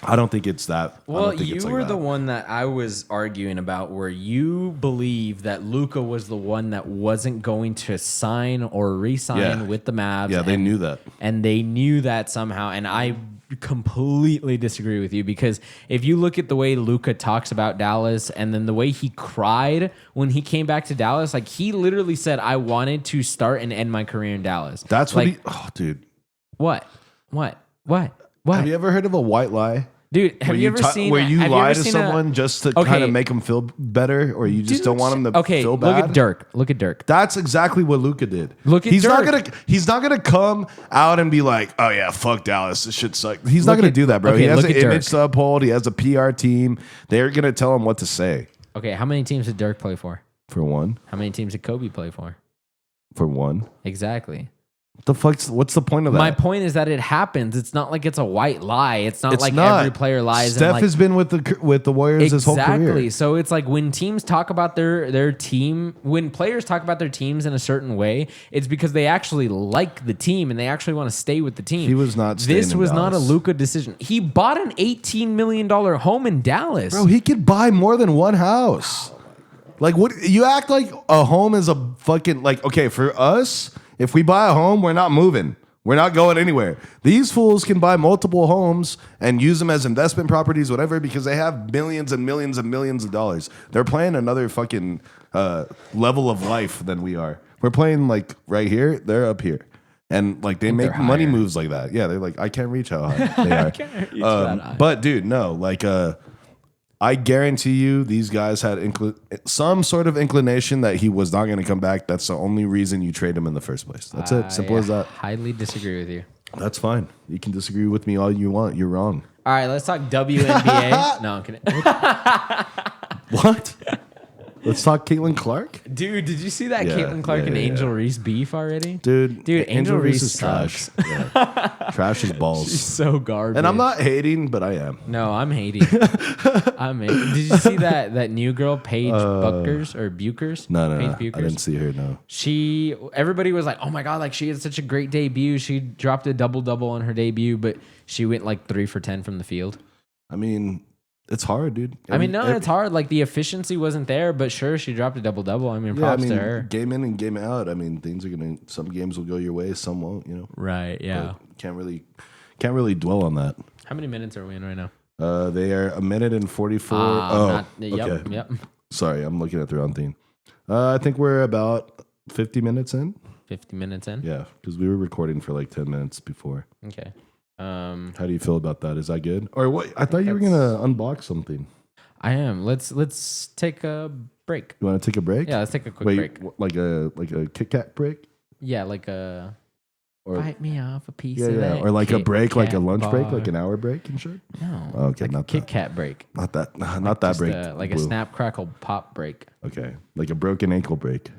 Speaker 2: I don't think it's that.
Speaker 1: Well, you were the one that I was arguing about where you believe that Luka was the one that wasn't going to sign or re-sign with the Mavs.
Speaker 2: Yeah, they knew that.
Speaker 1: And they knew that somehow. And I completely disagree with you because if you look at the way Luka talks about Dallas and then the way he cried when he came back to Dallas, like he literally said, I wanted to start and end my career in Dallas.
Speaker 2: That's
Speaker 1: like,
Speaker 2: dude.
Speaker 1: What?
Speaker 2: Have you ever heard of a white lie?
Speaker 1: Dude, have you ever seen
Speaker 2: where you lie to someone just to kind of make them feel better, or you just don't want them to feel bad?
Speaker 1: Look at Dirk.
Speaker 2: That's exactly what Luka did.
Speaker 1: He's
Speaker 2: Dirk. He's not gonna come out and be like, "Oh yeah, fuck Dallas, this shit sucks." He's not gonna do that, bro. He has an image to uphold. He has a PR team. They're gonna tell him what to say.
Speaker 1: Okay, how many teams did Dirk play for?
Speaker 2: For one.
Speaker 1: How many teams did Kobe play for?
Speaker 2: For one.
Speaker 1: Exactly.
Speaker 2: What's the point of that?
Speaker 1: My point is that it happens. It's not like it's a white lie. It's not every player lies.
Speaker 2: Steph has been with the Warriors his whole career.
Speaker 1: Exactly. So it's like when teams talk about their team, when players talk about their teams in a certain way, it's because they actually like the team and they actually want to stay with the team.
Speaker 2: He was not staying
Speaker 1: This was
Speaker 2: in
Speaker 1: not a
Speaker 2: Dallas.
Speaker 1: Luka decision. He bought an $18 million home in Dallas.
Speaker 2: Bro, he could buy more than one house. Like what? You act like a home is a fucking like. Okay, for us, if we buy a home, we're not moving. We're not going anywhere. These fools can buy multiple homes and use them as investment properties, whatever, because they have millions and millions and millions of dollars. They're playing another fucking level of life than we are. We're playing like right here. They're up here. And like they make money moves like that. Yeah, they're like, I can't reach how high they are.
Speaker 1: I can't reach that high.
Speaker 2: But dude, no, like I guarantee you these guys had some sort of inclination that he was not going to come back. That's the only reason you trade him in the first place. That's it. Simple as that.
Speaker 1: Highly disagree with you.
Speaker 2: That's fine. You can disagree with me all you want. You're wrong.
Speaker 1: All right, let's talk WNBA. No, I'm kidding.
Speaker 2: What? Let's talk Caitlin Clark?
Speaker 1: Dude, did you see that Caitlin Clark and Angel Reese beef already?
Speaker 2: Dude,
Speaker 1: Angel Reese is
Speaker 2: trash. Yeah. Trash as balls.
Speaker 1: She's so garbage.
Speaker 2: And I'm not hating, but I am.
Speaker 1: No, I'm hating. I'm hating. Did you see that new girl, Paige Buckers or Bukers?
Speaker 2: No.
Speaker 1: Paige
Speaker 2: I didn't see her, no.
Speaker 1: Everybody was like, oh my God, like she had such a great debut. She dropped a double-double on her debut, but she went like 3 for 10 from the field.
Speaker 2: I mean, it's hard, dude.
Speaker 1: It's hard. Like the efficiency wasn't there, but sure, she dropped a double-double. I mean, props to her.
Speaker 2: Game in and game out. I mean, some games will go your way, some won't, you know.
Speaker 1: Right, yeah.
Speaker 2: But can't really dwell on that.
Speaker 1: How many minutes are we in right now?
Speaker 2: They are 1 minute and 44.
Speaker 1: Yep.
Speaker 2: Sorry, I'm looking at the wrong thing. I think we're about 50 minutes in.
Speaker 1: 50 minutes in?
Speaker 2: Yeah, because we were recording for like 10 minutes before.
Speaker 1: Okay.
Speaker 2: How do you feel about that? Is that good? Or what? I thought you were gonna unbox something.
Speaker 1: I am. Let's take a break.
Speaker 2: You want to take a break?
Speaker 1: Yeah, let's take a quick break.
Speaker 2: Like a Kit Kat break?
Speaker 1: Yeah, like a bite me off a piece
Speaker 2: yeah,
Speaker 1: of
Speaker 2: yeah.
Speaker 1: that
Speaker 2: Or like a break,
Speaker 1: Kit
Speaker 2: like a
Speaker 1: Kat
Speaker 2: lunch break,
Speaker 1: bar.
Speaker 2: like an hour break and shit.
Speaker 1: No.
Speaker 2: Oh, okay,
Speaker 1: like
Speaker 2: not
Speaker 1: a Kit
Speaker 2: that.
Speaker 1: Kat break.
Speaker 2: Not that. Not that break.
Speaker 1: Like a snap crackle pop break.
Speaker 2: Okay, like a broken ankle break.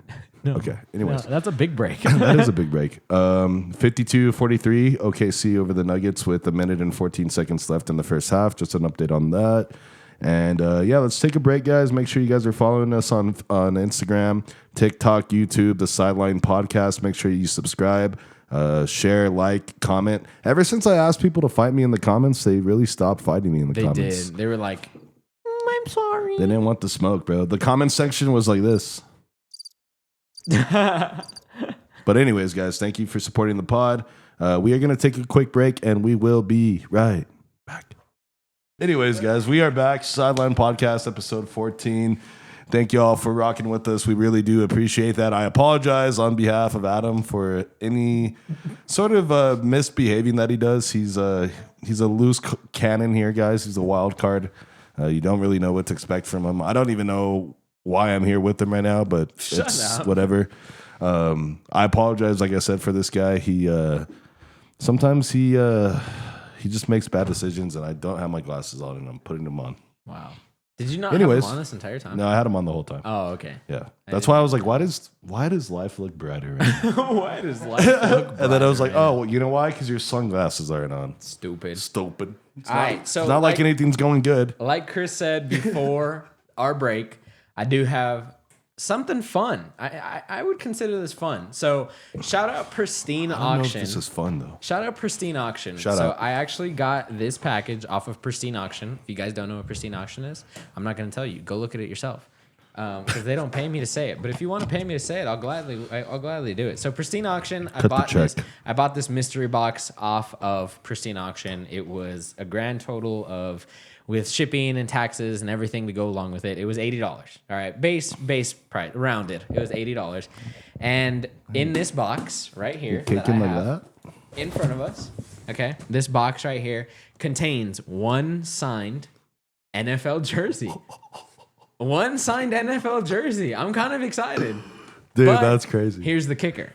Speaker 1: No.
Speaker 2: Okay. Anyways,
Speaker 1: No, that's a big break.
Speaker 2: that is a big break. 52-43 OKC over the Nuggets with 1 minute and 14 seconds left in the first half. Just an update on that. And let's take a break, guys. Make sure you guys are following us on Instagram, TikTok, YouTube, the Sideline Podcast. Make sure you subscribe, share, like, comment. Ever since I asked people to fight me in the comments, they really stopped fighting me in the comments.
Speaker 1: They did. They were like, I'm sorry.
Speaker 2: They didn't want the smoke, bro. The comment section was like this. But anyways, guys, thank you for supporting the pod. We are going to take a quick break, and we will be right back. Anyways, guys, we are back. Sideline Podcast, episode 14. Thank you all for rocking with us. We really do appreciate that. I apologize on behalf of Adam for any sort of misbehaving that he does. He's a loose cannon here, guys. He's a wild card. You don't really know what to expect from him. I don't even know why I'm here with him right now, but it's whatever. I apologize, like I said, for this guy. He sometimes he just makes bad decisions, and I don't have my glasses on, and I'm putting them on.
Speaker 1: Wow. Did you not have him on this entire time?
Speaker 2: No, I had him on the whole time.
Speaker 1: Oh, okay.
Speaker 2: Yeah. That's why I was like, why does life look brighter right now?
Speaker 1: Why does life look brighter?
Speaker 2: And then I was like, oh, well, you know why? Because your sunglasses aren't on.
Speaker 1: Stupid.
Speaker 2: It's
Speaker 1: All right, so
Speaker 2: it's not like anything's going good.
Speaker 1: Like Chris said before our break, I do have something fun. I would consider this fun. So shout out Pristine
Speaker 2: I don't know if
Speaker 1: Auction.
Speaker 2: this is fun, though.
Speaker 1: Shout out Pristine Auction.
Speaker 2: Shout out.
Speaker 1: I actually got this package off of Pristine Auction. If you guys don't know what Pristine Auction is, I'm not going to tell you. Go look at it yourself. Because they don't pay me to say it. But if you want to pay me to say it, I'll gladly do it. So Pristine Auction, I bought this mystery box off of Pristine Auction. It was a grand total of, with shipping and taxes and everything to go along with it, it was $80. All right, base price, rounded. It was $80. And in this box right here, that I have in front of us, okay, this box right here contains one signed NFL jersey. One signed NFL jersey. I'm kind of excited.
Speaker 2: Dude,
Speaker 1: But
Speaker 2: that's crazy.
Speaker 1: Here's the kicker.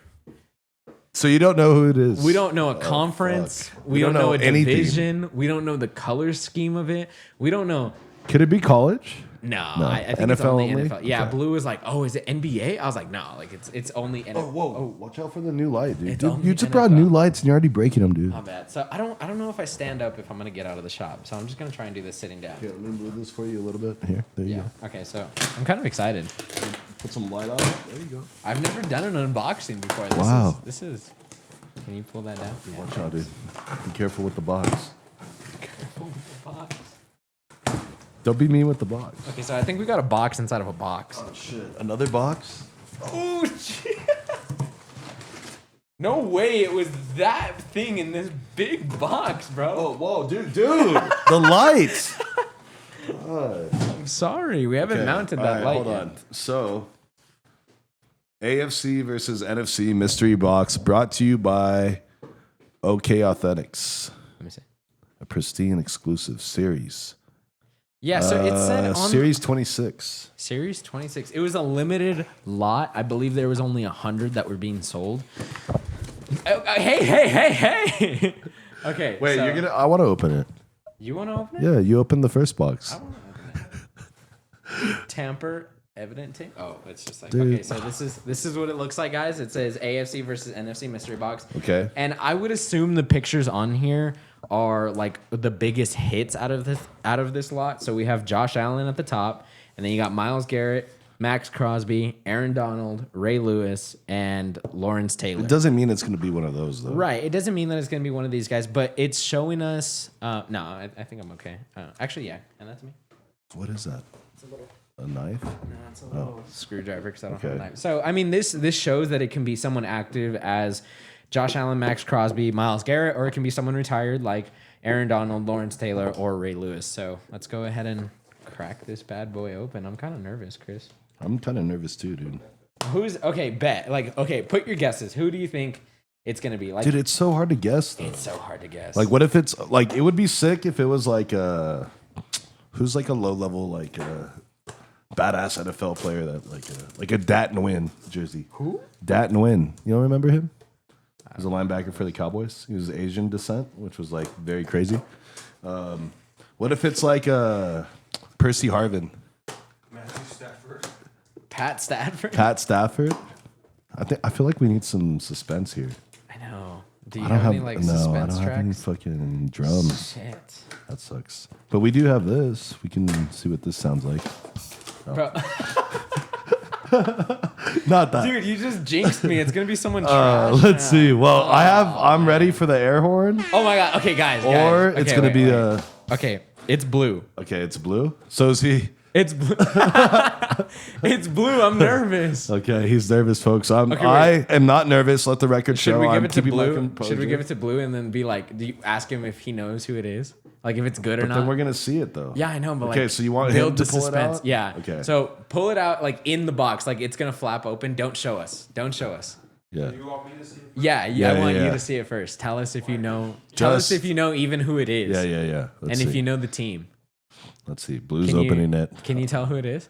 Speaker 2: So you don't know who it is.
Speaker 1: We don't know a conference. We don't know a division. We don't know the color scheme of it. We don't know.
Speaker 2: Could it be college?
Speaker 1: No, I think it's
Speaker 2: NFL
Speaker 1: only
Speaker 2: only?
Speaker 1: NFL. Yeah,
Speaker 2: Okay.
Speaker 1: Blue was like, oh, is it NBA? I was like, no, like it's only NFL.
Speaker 2: Whoa. Watch out for the new light, dude.
Speaker 1: It's
Speaker 2: Dude,
Speaker 1: only
Speaker 2: you just brought
Speaker 1: NFL.
Speaker 2: new lights and you're already breaking them, dude.
Speaker 1: My bad. So I don't know if I stand up if I'm gonna get out of the shop. So I'm just gonna try and do this sitting down.
Speaker 2: Here, let me move this for you a little bit. Here, there you
Speaker 1: Yeah.
Speaker 2: go.
Speaker 1: Okay. So I'm kind of excited.
Speaker 2: Put some light on it. There you go.
Speaker 1: I've never done an unboxing before. This is. Can you pull that down?
Speaker 2: Watch out, dude. Be careful with the box.
Speaker 1: Careful with the box.
Speaker 2: Don't be mean with the box.
Speaker 1: Okay, so I think we got a box inside of a box.
Speaker 2: Oh, shit. Another box?
Speaker 1: Oh shit! No way it was that thing in this big box, bro.
Speaker 2: Oh, whoa, dude, the lights.
Speaker 1: I'm sorry, we haven't mounted that light
Speaker 2: hold
Speaker 1: yet.
Speaker 2: on. So, AFC versus NFC mystery box brought to you by OK Authentics.
Speaker 1: Let me see.
Speaker 2: A pristine exclusive series.
Speaker 1: Yeah, so it said on
Speaker 2: Series 26.
Speaker 1: Series 26. It was a limited lot. I believe there was only 100 that were being sold. Hey. Okay.
Speaker 2: Wait,
Speaker 1: so,
Speaker 2: I want to open it.
Speaker 1: You want to open it?
Speaker 2: Yeah, you open the first box.
Speaker 1: I want to open it. Tamper evident tape. Oh, it's just like
Speaker 2: Dude.
Speaker 1: okay. So this is what it looks like, guys. It says AFC versus NFC mystery box.
Speaker 2: Okay.
Speaker 1: And I would assume the pictures on here are like the biggest hits out of this lot. So we have Josh Allen at the top, and then you got Myles Garrett, Max Crosby, Aaron Donald, Ray Lewis, and Lawrence Taylor.
Speaker 2: It doesn't mean it's going to be one of those, though.
Speaker 1: Right. It doesn't mean that it's going to be one of these guys, but it's showing us. No, I think I'm okay. Actually, yeah. And that's me.
Speaker 2: What is that?
Speaker 1: It's a little.
Speaker 2: A knife?
Speaker 1: No, it's a little screwdriver because I don't
Speaker 2: Okay.
Speaker 1: have a knife. So, I mean, this shows that it can be someone active as Josh Allen, Max Crosby, Myles Garrett, or it can be someone retired like Aaron Donald, Lawrence Taylor, or Ray Lewis. So let's go ahead and crack this bad boy open. I'm kind of nervous, Chris.
Speaker 2: I'm kind of nervous, too, dude.
Speaker 1: Put your guesses. Who do you think it's going to be? Like,
Speaker 2: Dude, it's so hard to guess, though.
Speaker 1: it's so hard to guess.
Speaker 2: Like, what if it's, like, it would be sick if it was, like, who's, like, a low-level, like, badass NFL player that, like a Dat and Win jersey.
Speaker 1: Who?
Speaker 2: Dat and Win. You don't remember him? He was a linebacker for the Cowboys. He was Asian descent, which was, like, very crazy. What if it's, like, Percy Harvin?
Speaker 1: Pat Stafford?
Speaker 2: Pat Stafford? I feel like we need some suspense here.
Speaker 1: I know. Do you
Speaker 2: I don't
Speaker 1: have
Speaker 2: have
Speaker 1: any, like,
Speaker 2: no, I
Speaker 1: suspense
Speaker 2: don't have any
Speaker 1: tracks?
Speaker 2: fucking drums.
Speaker 1: Shit.
Speaker 2: That sucks. But we do have this. We can see what this sounds like.
Speaker 1: Bro.
Speaker 2: Not that.
Speaker 1: Dude, you just jinxed me. It's gonna be someone trash.
Speaker 2: Let's see. Well, I'm ready for the air horn.
Speaker 1: Oh my god. Okay, guys.
Speaker 2: Or
Speaker 1: Okay,
Speaker 2: it's gonna
Speaker 1: wait,
Speaker 2: be
Speaker 1: wait. Okay, it's blue.
Speaker 2: Okay, it's blue. So is he?
Speaker 1: It's blue. It's blue. I'm nervous.
Speaker 2: Okay, he's nervous, folks.
Speaker 1: Okay,
Speaker 2: I am not nervous. Let the record
Speaker 1: Should
Speaker 2: show.
Speaker 1: we give
Speaker 2: I'm
Speaker 1: it to
Speaker 2: keeping my
Speaker 1: blue?
Speaker 2: composure.
Speaker 1: Should we give it to blue and then be like, do you ask him if he knows who it is? Like if it's good or
Speaker 2: But
Speaker 1: not?
Speaker 2: then we're gonna see it though.
Speaker 1: Yeah, I know, but
Speaker 2: Okay,
Speaker 1: like,
Speaker 2: so you want
Speaker 1: build
Speaker 2: him to
Speaker 1: the
Speaker 2: pull it
Speaker 1: suspense.
Speaker 2: out?
Speaker 1: Yeah.
Speaker 2: Okay.
Speaker 1: So pull it out like in the box, like it's gonna flap open. Don't show us. Don't show us.
Speaker 2: Yeah.
Speaker 3: You want me to see it?
Speaker 1: Yeah,
Speaker 2: Yeah,
Speaker 1: I want
Speaker 2: yeah.
Speaker 1: you to see it first. Tell us if you know. Tell us
Speaker 2: Just-
Speaker 1: if you know even who it is.
Speaker 2: Yeah. Let's
Speaker 1: And
Speaker 2: see.
Speaker 1: if you know the team.
Speaker 2: Let's see. Blue's
Speaker 1: Can you-
Speaker 2: opening it.
Speaker 1: Can you tell who it is?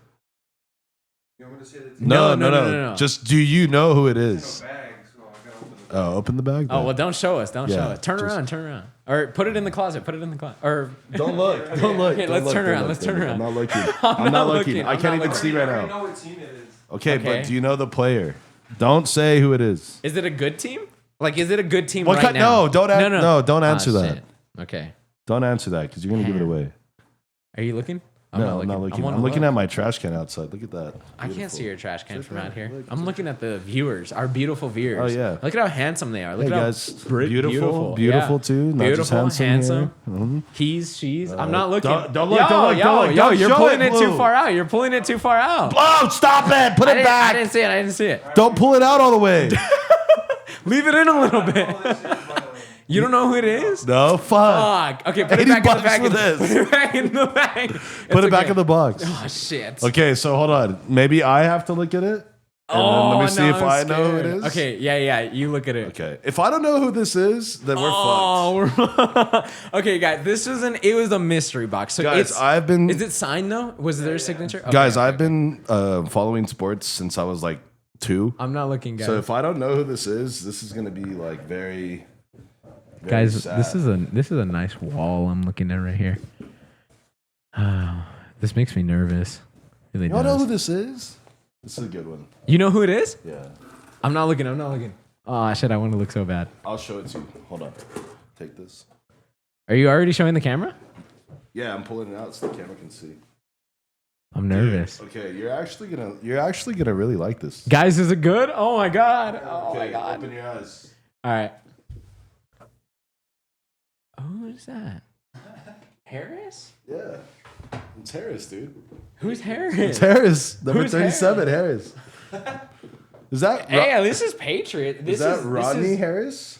Speaker 3: You want me to see it?
Speaker 2: No. Just do you know who it is?
Speaker 3: No bag, so I gotta open the bag.
Speaker 2: Oh, open the bag.
Speaker 1: Oh
Speaker 2: then.
Speaker 1: well, don't show us. Don't show
Speaker 2: Yeah,
Speaker 1: us. Turn around. Or put it in the closet. Put it in the closet. Or
Speaker 2: Don't look. Don't look.
Speaker 1: Okay,
Speaker 2: don't
Speaker 1: let's
Speaker 2: look,
Speaker 1: turn
Speaker 2: don't
Speaker 1: around,
Speaker 2: look,
Speaker 1: let's
Speaker 2: don't
Speaker 1: turn
Speaker 2: look. I'm
Speaker 1: around.
Speaker 2: not looking.
Speaker 1: I'm
Speaker 2: I'm
Speaker 1: not
Speaker 2: not looking.
Speaker 1: looking.
Speaker 2: I
Speaker 1: I'm
Speaker 2: can't
Speaker 1: not
Speaker 2: even
Speaker 1: looking.
Speaker 2: see right
Speaker 3: I already
Speaker 2: now.
Speaker 3: know what team it is.
Speaker 2: Okay,
Speaker 1: Okay.
Speaker 2: but do you know the player? Don't say who it is.
Speaker 1: is it a good team? Like, is it a good team
Speaker 2: What
Speaker 1: right
Speaker 2: kind-
Speaker 1: now?
Speaker 2: no, don't an- no, don't answer that.
Speaker 1: Shit. Okay.
Speaker 2: Don't answer that because you're gonna give it away.
Speaker 1: Are you looking?
Speaker 2: No, I'm not looking.
Speaker 1: wanna
Speaker 2: I'm looking
Speaker 1: look.
Speaker 2: at my trash can outside. Look at that.
Speaker 1: I can't
Speaker 2: Beautiful.
Speaker 1: see your trash can from out here.
Speaker 2: Look,
Speaker 1: I'm looking at the viewers, our beautiful viewers.
Speaker 2: Oh, yeah.
Speaker 1: Look at how handsome they are. Look
Speaker 2: Hey
Speaker 1: at how
Speaker 2: guys,
Speaker 1: beautiful
Speaker 2: beautiful
Speaker 1: Yeah.
Speaker 2: too. Not just
Speaker 1: Beautiful,
Speaker 2: handsome.
Speaker 1: handsome.
Speaker 2: Here.
Speaker 1: He's, she's. I'm not looking.
Speaker 2: don't look, don't look, don't look. Don't
Speaker 1: You're
Speaker 2: show
Speaker 1: pulling
Speaker 2: it,
Speaker 1: it too
Speaker 2: Blue.
Speaker 1: far out. You're pulling it too far out.
Speaker 2: Oh, stop it! Put
Speaker 1: I
Speaker 2: it
Speaker 1: didn't,
Speaker 2: back.
Speaker 1: I didn't see it. I didn't see it.
Speaker 2: Don't pull it out all the way.
Speaker 1: Leave it in a little bit.
Speaker 3: Oh, this is, by the way.
Speaker 1: You don't know who it is?
Speaker 2: No, fuck.
Speaker 1: Fuck. Okay, put it
Speaker 2: 80
Speaker 1: back in the
Speaker 2: bucks
Speaker 1: bag.
Speaker 2: for this.
Speaker 1: Put it back in the bag.
Speaker 2: Put it back in the box.
Speaker 1: Oh shit.
Speaker 2: Okay, so hold on. Maybe I have to look at it. And then let me see if I know who it is.
Speaker 1: Okay, yeah. You look at it.
Speaker 2: Okay. If I don't know who this is, then we're fucked.
Speaker 1: We're okay, guys. It was a mystery box. So
Speaker 2: Guys, I've been
Speaker 1: Is it signed though? Was there a signature? Okay,
Speaker 2: guys,
Speaker 1: okay,
Speaker 2: I've
Speaker 1: okay.
Speaker 2: been following sports since I was like 2.
Speaker 1: I'm not looking, guys.
Speaker 2: So if I don't know who this is gonna be like very
Speaker 1: Guys,
Speaker 2: sad.
Speaker 1: this is a nice wall I'm looking at right here. This makes me nervous. Really
Speaker 2: You don't know
Speaker 1: does.
Speaker 2: who this is? This is a good one.
Speaker 1: You know who it is?
Speaker 2: Yeah.
Speaker 1: I'm not looking. Oh shit! I want to look so bad.
Speaker 2: I'll show it to you. Hold on. Take this.
Speaker 1: Are you already showing the camera?
Speaker 2: Yeah, I'm pulling it out so the camera can see.
Speaker 1: I'm nervous.
Speaker 2: Okay, you're actually gonna really like this.
Speaker 1: Guys, is it good? Oh my god. Oh my
Speaker 2: Okay,
Speaker 1: god.
Speaker 2: Open your eyes.
Speaker 1: All right. Oh, what is that? Harris?
Speaker 2: Yeah. It's Harris, dude.
Speaker 1: Who's Harris?
Speaker 2: It's Harris. Number
Speaker 1: Who's
Speaker 2: 37, Harris. Is that
Speaker 1: Hey, this is Patriot. This
Speaker 2: is that
Speaker 1: is
Speaker 2: Rodney
Speaker 1: This is,
Speaker 2: Harris?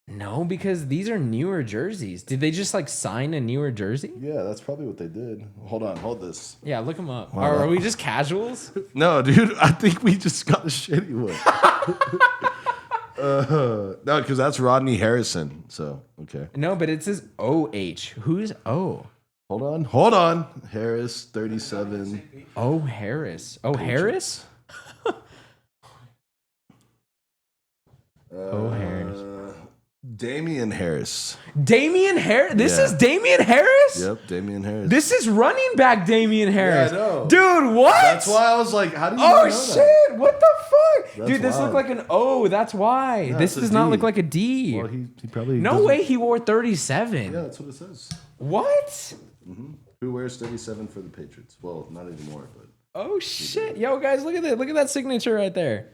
Speaker 1: no, because these are newer jerseys. Did they just like sign a newer jersey?
Speaker 2: Yeah, that's probably what they did. Hold on, hold this.
Speaker 1: Yeah, look them up.
Speaker 2: Wow.
Speaker 1: Are we just casuals?
Speaker 2: No, dude, I think we just got a shitty one. No, because that's Rodney Harrison. So okay,
Speaker 1: No, but it says OH. Who's O?
Speaker 2: hold on. Harris, 37.
Speaker 1: Oh, Harris. Oh, Harris? Oh, Harris.
Speaker 2: Damian Harris.
Speaker 1: Damian Harris? This
Speaker 2: Yeah.
Speaker 1: is Damian Harris?
Speaker 2: Yep, Damian Harris.
Speaker 1: This is running back Damian Harris.
Speaker 2: I know.
Speaker 1: Dude, what?
Speaker 2: That's why I was like, how do you
Speaker 1: Oh,
Speaker 2: not know
Speaker 1: shit.
Speaker 2: that?
Speaker 1: What the fuck?
Speaker 2: That's
Speaker 1: Dude, this
Speaker 2: wild.
Speaker 1: looked like an O. That's why.
Speaker 2: Yeah,
Speaker 1: this
Speaker 2: it's a
Speaker 1: does not
Speaker 2: D.
Speaker 1: look like a D.
Speaker 2: Well, he probably
Speaker 1: No
Speaker 2: doesn't-
Speaker 1: way he wore 37.
Speaker 2: Yeah, that's what it says.
Speaker 1: What?
Speaker 2: Who wears 37 for the Patriots? Well, not anymore, but
Speaker 1: Oh, shit. Yo, guys, look at that. Look at that signature right there.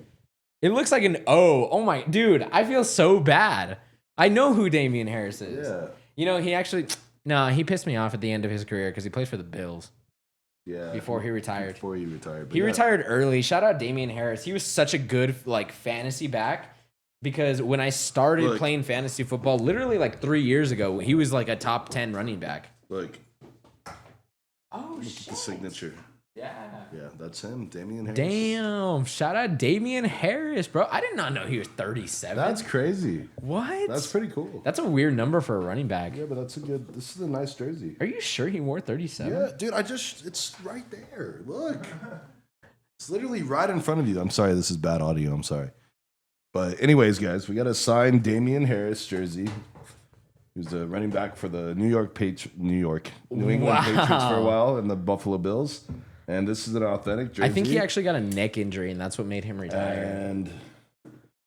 Speaker 1: It looks like an O. Oh, my. Dude, I feel so bad. I know who Damian Harris is.
Speaker 2: yeah,
Speaker 1: You know, he actually... No, he pissed me off at the end of his career because he plays for the Bills
Speaker 2: yeah.
Speaker 1: before he retired.
Speaker 2: Before he retired, but
Speaker 1: He
Speaker 2: yeah.
Speaker 1: retired early. Shout out Damian Harris. He was such a good like fantasy back because when I started
Speaker 2: Look.
Speaker 1: playing fantasy football, literally like 3 years ago, he was like a top 10 running back.
Speaker 2: Look,
Speaker 1: Oh
Speaker 2: look at the signature.
Speaker 1: Yeah.
Speaker 2: Yeah, that's him, Damian Harris.
Speaker 1: Damn. Shout out Damian Harris, bro. I did not know he was 37.
Speaker 2: That's crazy.
Speaker 1: what?
Speaker 2: That's pretty cool.
Speaker 1: That's a weird number for a running back.
Speaker 2: Yeah, but that's a good. This is a nice jersey.
Speaker 1: Are you sure he wore 37?
Speaker 2: Yeah, dude, it's right there. Look. It's literally right in front of you. I'm sorry, this is bad audio. I'm sorry. But anyways, guys, we got a signed Damian Harris jersey. Who's the running back for the New England Patriots for a while and the Buffalo Bills. And this is an authentic jersey.
Speaker 1: I think he actually got a neck injury and that's what made him retire.
Speaker 2: And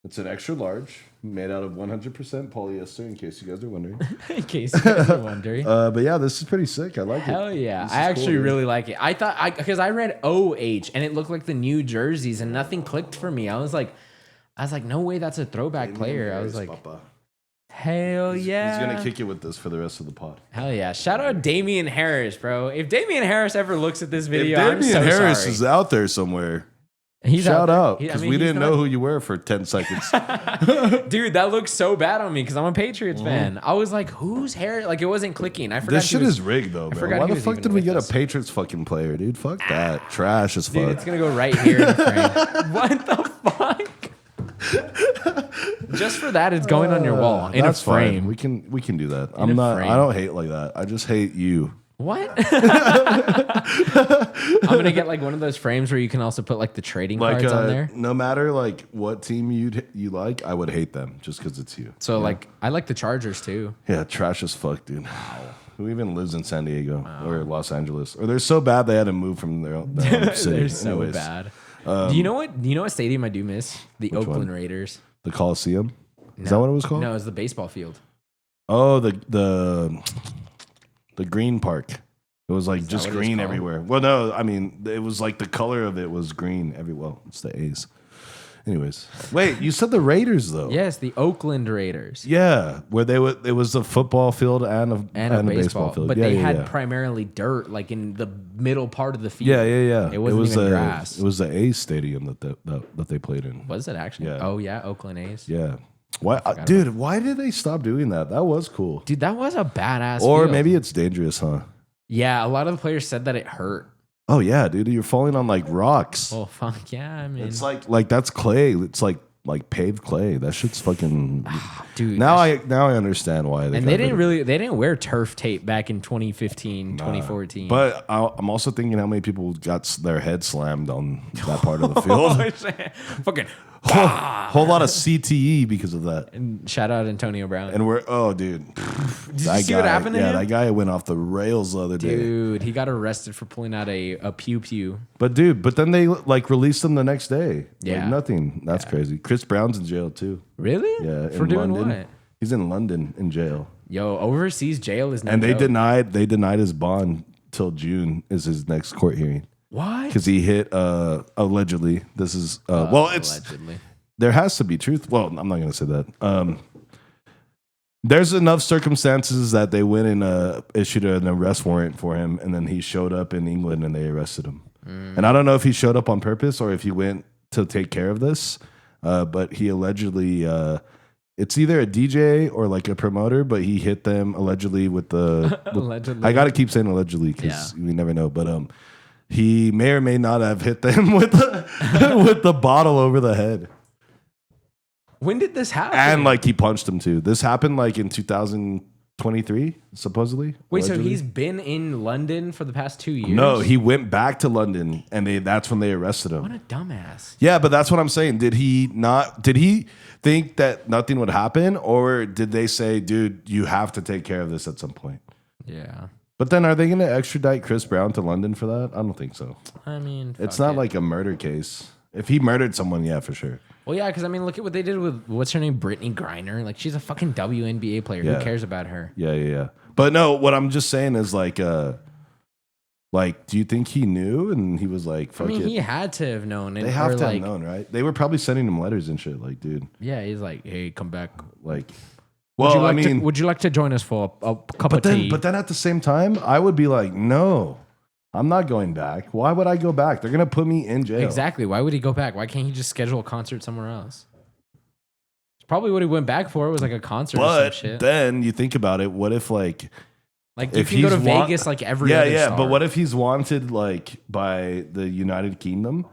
Speaker 2: it's an extra large, made out of 100% polyester, in case you guys are wondering.
Speaker 1: In case you guys are wondering.
Speaker 2: But yeah, this is pretty sick. I like it.
Speaker 1: Hell yeah.
Speaker 2: This
Speaker 1: I
Speaker 2: is
Speaker 1: actually
Speaker 2: cool, dude.
Speaker 1: really like it. I thought, because I read OH and it looked like the new jerseys and nothing clicked for me. I was like, no way that's a throwback player. I was like,
Speaker 2: Papa.
Speaker 1: hell yeah.
Speaker 2: He's gonna kick you with this for the rest of the pod.
Speaker 1: Hell yeah. Shout out Damian Harris, bro. If Damian Harris ever looks at this video,
Speaker 2: If
Speaker 1: I'm
Speaker 2: Damian
Speaker 1: so
Speaker 2: Harris
Speaker 1: sorry.
Speaker 2: is out there somewhere,
Speaker 1: He's
Speaker 2: shout out
Speaker 1: there.
Speaker 2: because
Speaker 1: I mean,
Speaker 2: we
Speaker 1: he's
Speaker 2: didn't
Speaker 1: not-
Speaker 2: know who you were for 10 seconds.
Speaker 1: Dude, that looks so bad on me because I'm a Patriots fan. I was like, who's Harris? Like, it wasn't clicking. I forgot
Speaker 2: This
Speaker 1: he
Speaker 2: shit
Speaker 1: was-
Speaker 2: is rigged though, bro.
Speaker 1: forgot
Speaker 2: Why
Speaker 1: he
Speaker 2: the
Speaker 1: was
Speaker 2: fuck
Speaker 1: even
Speaker 2: did we
Speaker 1: with
Speaker 2: get
Speaker 1: us.
Speaker 2: a Patriots fucking player, dude? Fuck that. Trash as
Speaker 1: Dude,
Speaker 2: fuck.
Speaker 1: it's gonna go right here in the frame. What the fuck? Just for that, it's going on your wall in a
Speaker 2: That's fine.
Speaker 1: frame.
Speaker 2: We can do that.
Speaker 1: In a frame.
Speaker 2: I don't hate like that. I just hate you.
Speaker 1: What? I'm gonna get like one of those frames where you can also put like the trading
Speaker 2: Like
Speaker 1: cards on there.
Speaker 2: no matter like what team you like, I would hate them just because it's you.
Speaker 1: So like, I like the Chargers too.
Speaker 2: Yeah, trash as fuck, dude. Who even lives in San Diego or Los Angeles? Or they're so bad they had to move from their own city.
Speaker 1: They're so
Speaker 2: Anyways,
Speaker 1: bad. Do you know what? Do you know what stadium I do miss? The Oakland
Speaker 2: one?
Speaker 1: Raiders.
Speaker 2: The Coliseum. Is
Speaker 1: No.
Speaker 2: that what it was called?
Speaker 1: No, it's the baseball field.
Speaker 2: Oh, the green park. It was like just
Speaker 1: what it's
Speaker 2: green
Speaker 1: called?
Speaker 2: everywhere. Well, no, I mean it was like the color of it was green everywhere. Well, it's the A's. Anyways, wait, you said the Raiders though?
Speaker 1: Yes, the Oakland Raiders.
Speaker 2: Yeah, where they would. It was a football field and a baseball field.
Speaker 1: But
Speaker 2: yeah,
Speaker 1: they
Speaker 2: yeah,
Speaker 1: had
Speaker 2: yeah.
Speaker 1: primarily dirt, like in the middle part of the field.
Speaker 2: Yeah, yeah, yeah.
Speaker 1: It wasn't
Speaker 2: was
Speaker 1: even
Speaker 2: the
Speaker 1: grass.
Speaker 2: It was the A's stadium that they played in.
Speaker 1: Was it actually?
Speaker 2: Yeah.
Speaker 1: Oh yeah, Oakland A's.
Speaker 2: Yeah. Why, dude? Why did they stop doing that? That was cool.
Speaker 1: Dude, that was a badass.
Speaker 2: Or
Speaker 1: field.
Speaker 2: maybe it's dangerous, huh?
Speaker 1: Yeah, a lot of the players said that it hurt.
Speaker 2: Oh yeah, dude, you're falling on like rocks.
Speaker 1: Well, fuck yeah. I mean,
Speaker 2: It's like that's clay. It's like paved clay. That shit's fucking.
Speaker 1: dude.
Speaker 2: Now I understand why.
Speaker 1: and they didn't wear turf tape back in 2015, 2014.
Speaker 2: But I'm also thinking how many people got their head slammed on that part of the field.
Speaker 1: fucking.
Speaker 2: Whole lot of CTE because of that.
Speaker 1: And shout out Antonio Brown.
Speaker 2: And dude.
Speaker 1: Did you see what happened to him?
Speaker 2: Yeah, that guy went off the rails the other day.
Speaker 1: Dude, he got arrested for pulling out a pew pew.
Speaker 2: But then they like released him the next day.
Speaker 1: Yeah.
Speaker 2: Like, nothing. That's crazy. Chris Brown's in jail too.
Speaker 1: Really?
Speaker 2: Yeah.
Speaker 1: For
Speaker 2: in
Speaker 1: doing
Speaker 2: London.
Speaker 1: what?
Speaker 2: He's in London in jail.
Speaker 1: Yo, overseas jail is no
Speaker 2: And they
Speaker 1: joke.
Speaker 2: denied his bond till June is his next court hearing.
Speaker 1: Why?
Speaker 2: Because he hit allegedly. This is it's
Speaker 1: allegedly.
Speaker 2: there has to be truth. Well, I'm not gonna say that. There's enough circumstances that they went and issued an arrest warrant for him, and then he showed up in England and they arrested him. And I don't know if he showed up on purpose or if he went to take care of this, but he allegedly it's either a DJ or like a promoter, but he hit them allegedly with the.
Speaker 1: Allegedly.
Speaker 2: I got to keep saying allegedly because we never know, but he may or may not have hit them with the bottle over the head.
Speaker 1: When did this happen?
Speaker 2: And like he punched him too. This happened like in 2023, supposedly.
Speaker 1: Wait, so
Speaker 2: allegedly.
Speaker 1: he's been in London for the past 2 years?
Speaker 2: No, he went back to London and that's when they arrested him.
Speaker 1: What a dumbass.
Speaker 2: Yeah, but that's what I'm saying. Did he think that nothing would happen, or did they say, dude, you have to take care of this at some point?
Speaker 1: Yeah.
Speaker 2: But then are they going to extradite Chris Brown to London for that? I don't think so.
Speaker 1: I mean,
Speaker 2: It's
Speaker 1: fuck
Speaker 2: not
Speaker 1: it.
Speaker 2: like a murder case. If he murdered someone, yeah, for sure.
Speaker 1: Well, yeah, because I mean, look at what they did with what's her name, Brittany Griner. Like, she's a fucking WNBA player.
Speaker 2: Yeah.
Speaker 1: Who cares about her?
Speaker 2: Yeah. But no, what I'm just saying is like, do you think he knew and he was like, fuck
Speaker 1: I mean,
Speaker 2: it?
Speaker 1: he had to have known.
Speaker 2: They have to
Speaker 1: like,
Speaker 2: have known, right? They were probably sending him letters and shit. Like, dude,
Speaker 1: Yeah, he's like, hey, come back.
Speaker 2: like,
Speaker 1: Would you
Speaker 2: well, I
Speaker 1: like
Speaker 2: mean,
Speaker 1: would you like to join us for a cup of tea?
Speaker 2: but then at the same time, I would be like, no, I'm not going back. Why would I go back? They're gonna put me in jail.
Speaker 1: Exactly. Why would he go back? Why can't he just schedule a concert somewhere else? It's probably what he went back for was like a concert or some
Speaker 2: But
Speaker 1: shit.
Speaker 2: then you think about it. What if like
Speaker 1: Like you
Speaker 2: if
Speaker 1: can go to
Speaker 2: he's wa-
Speaker 1: Vegas like every other
Speaker 2: yeah,
Speaker 1: star.
Speaker 2: but what if he's wanted like by the United Kingdom,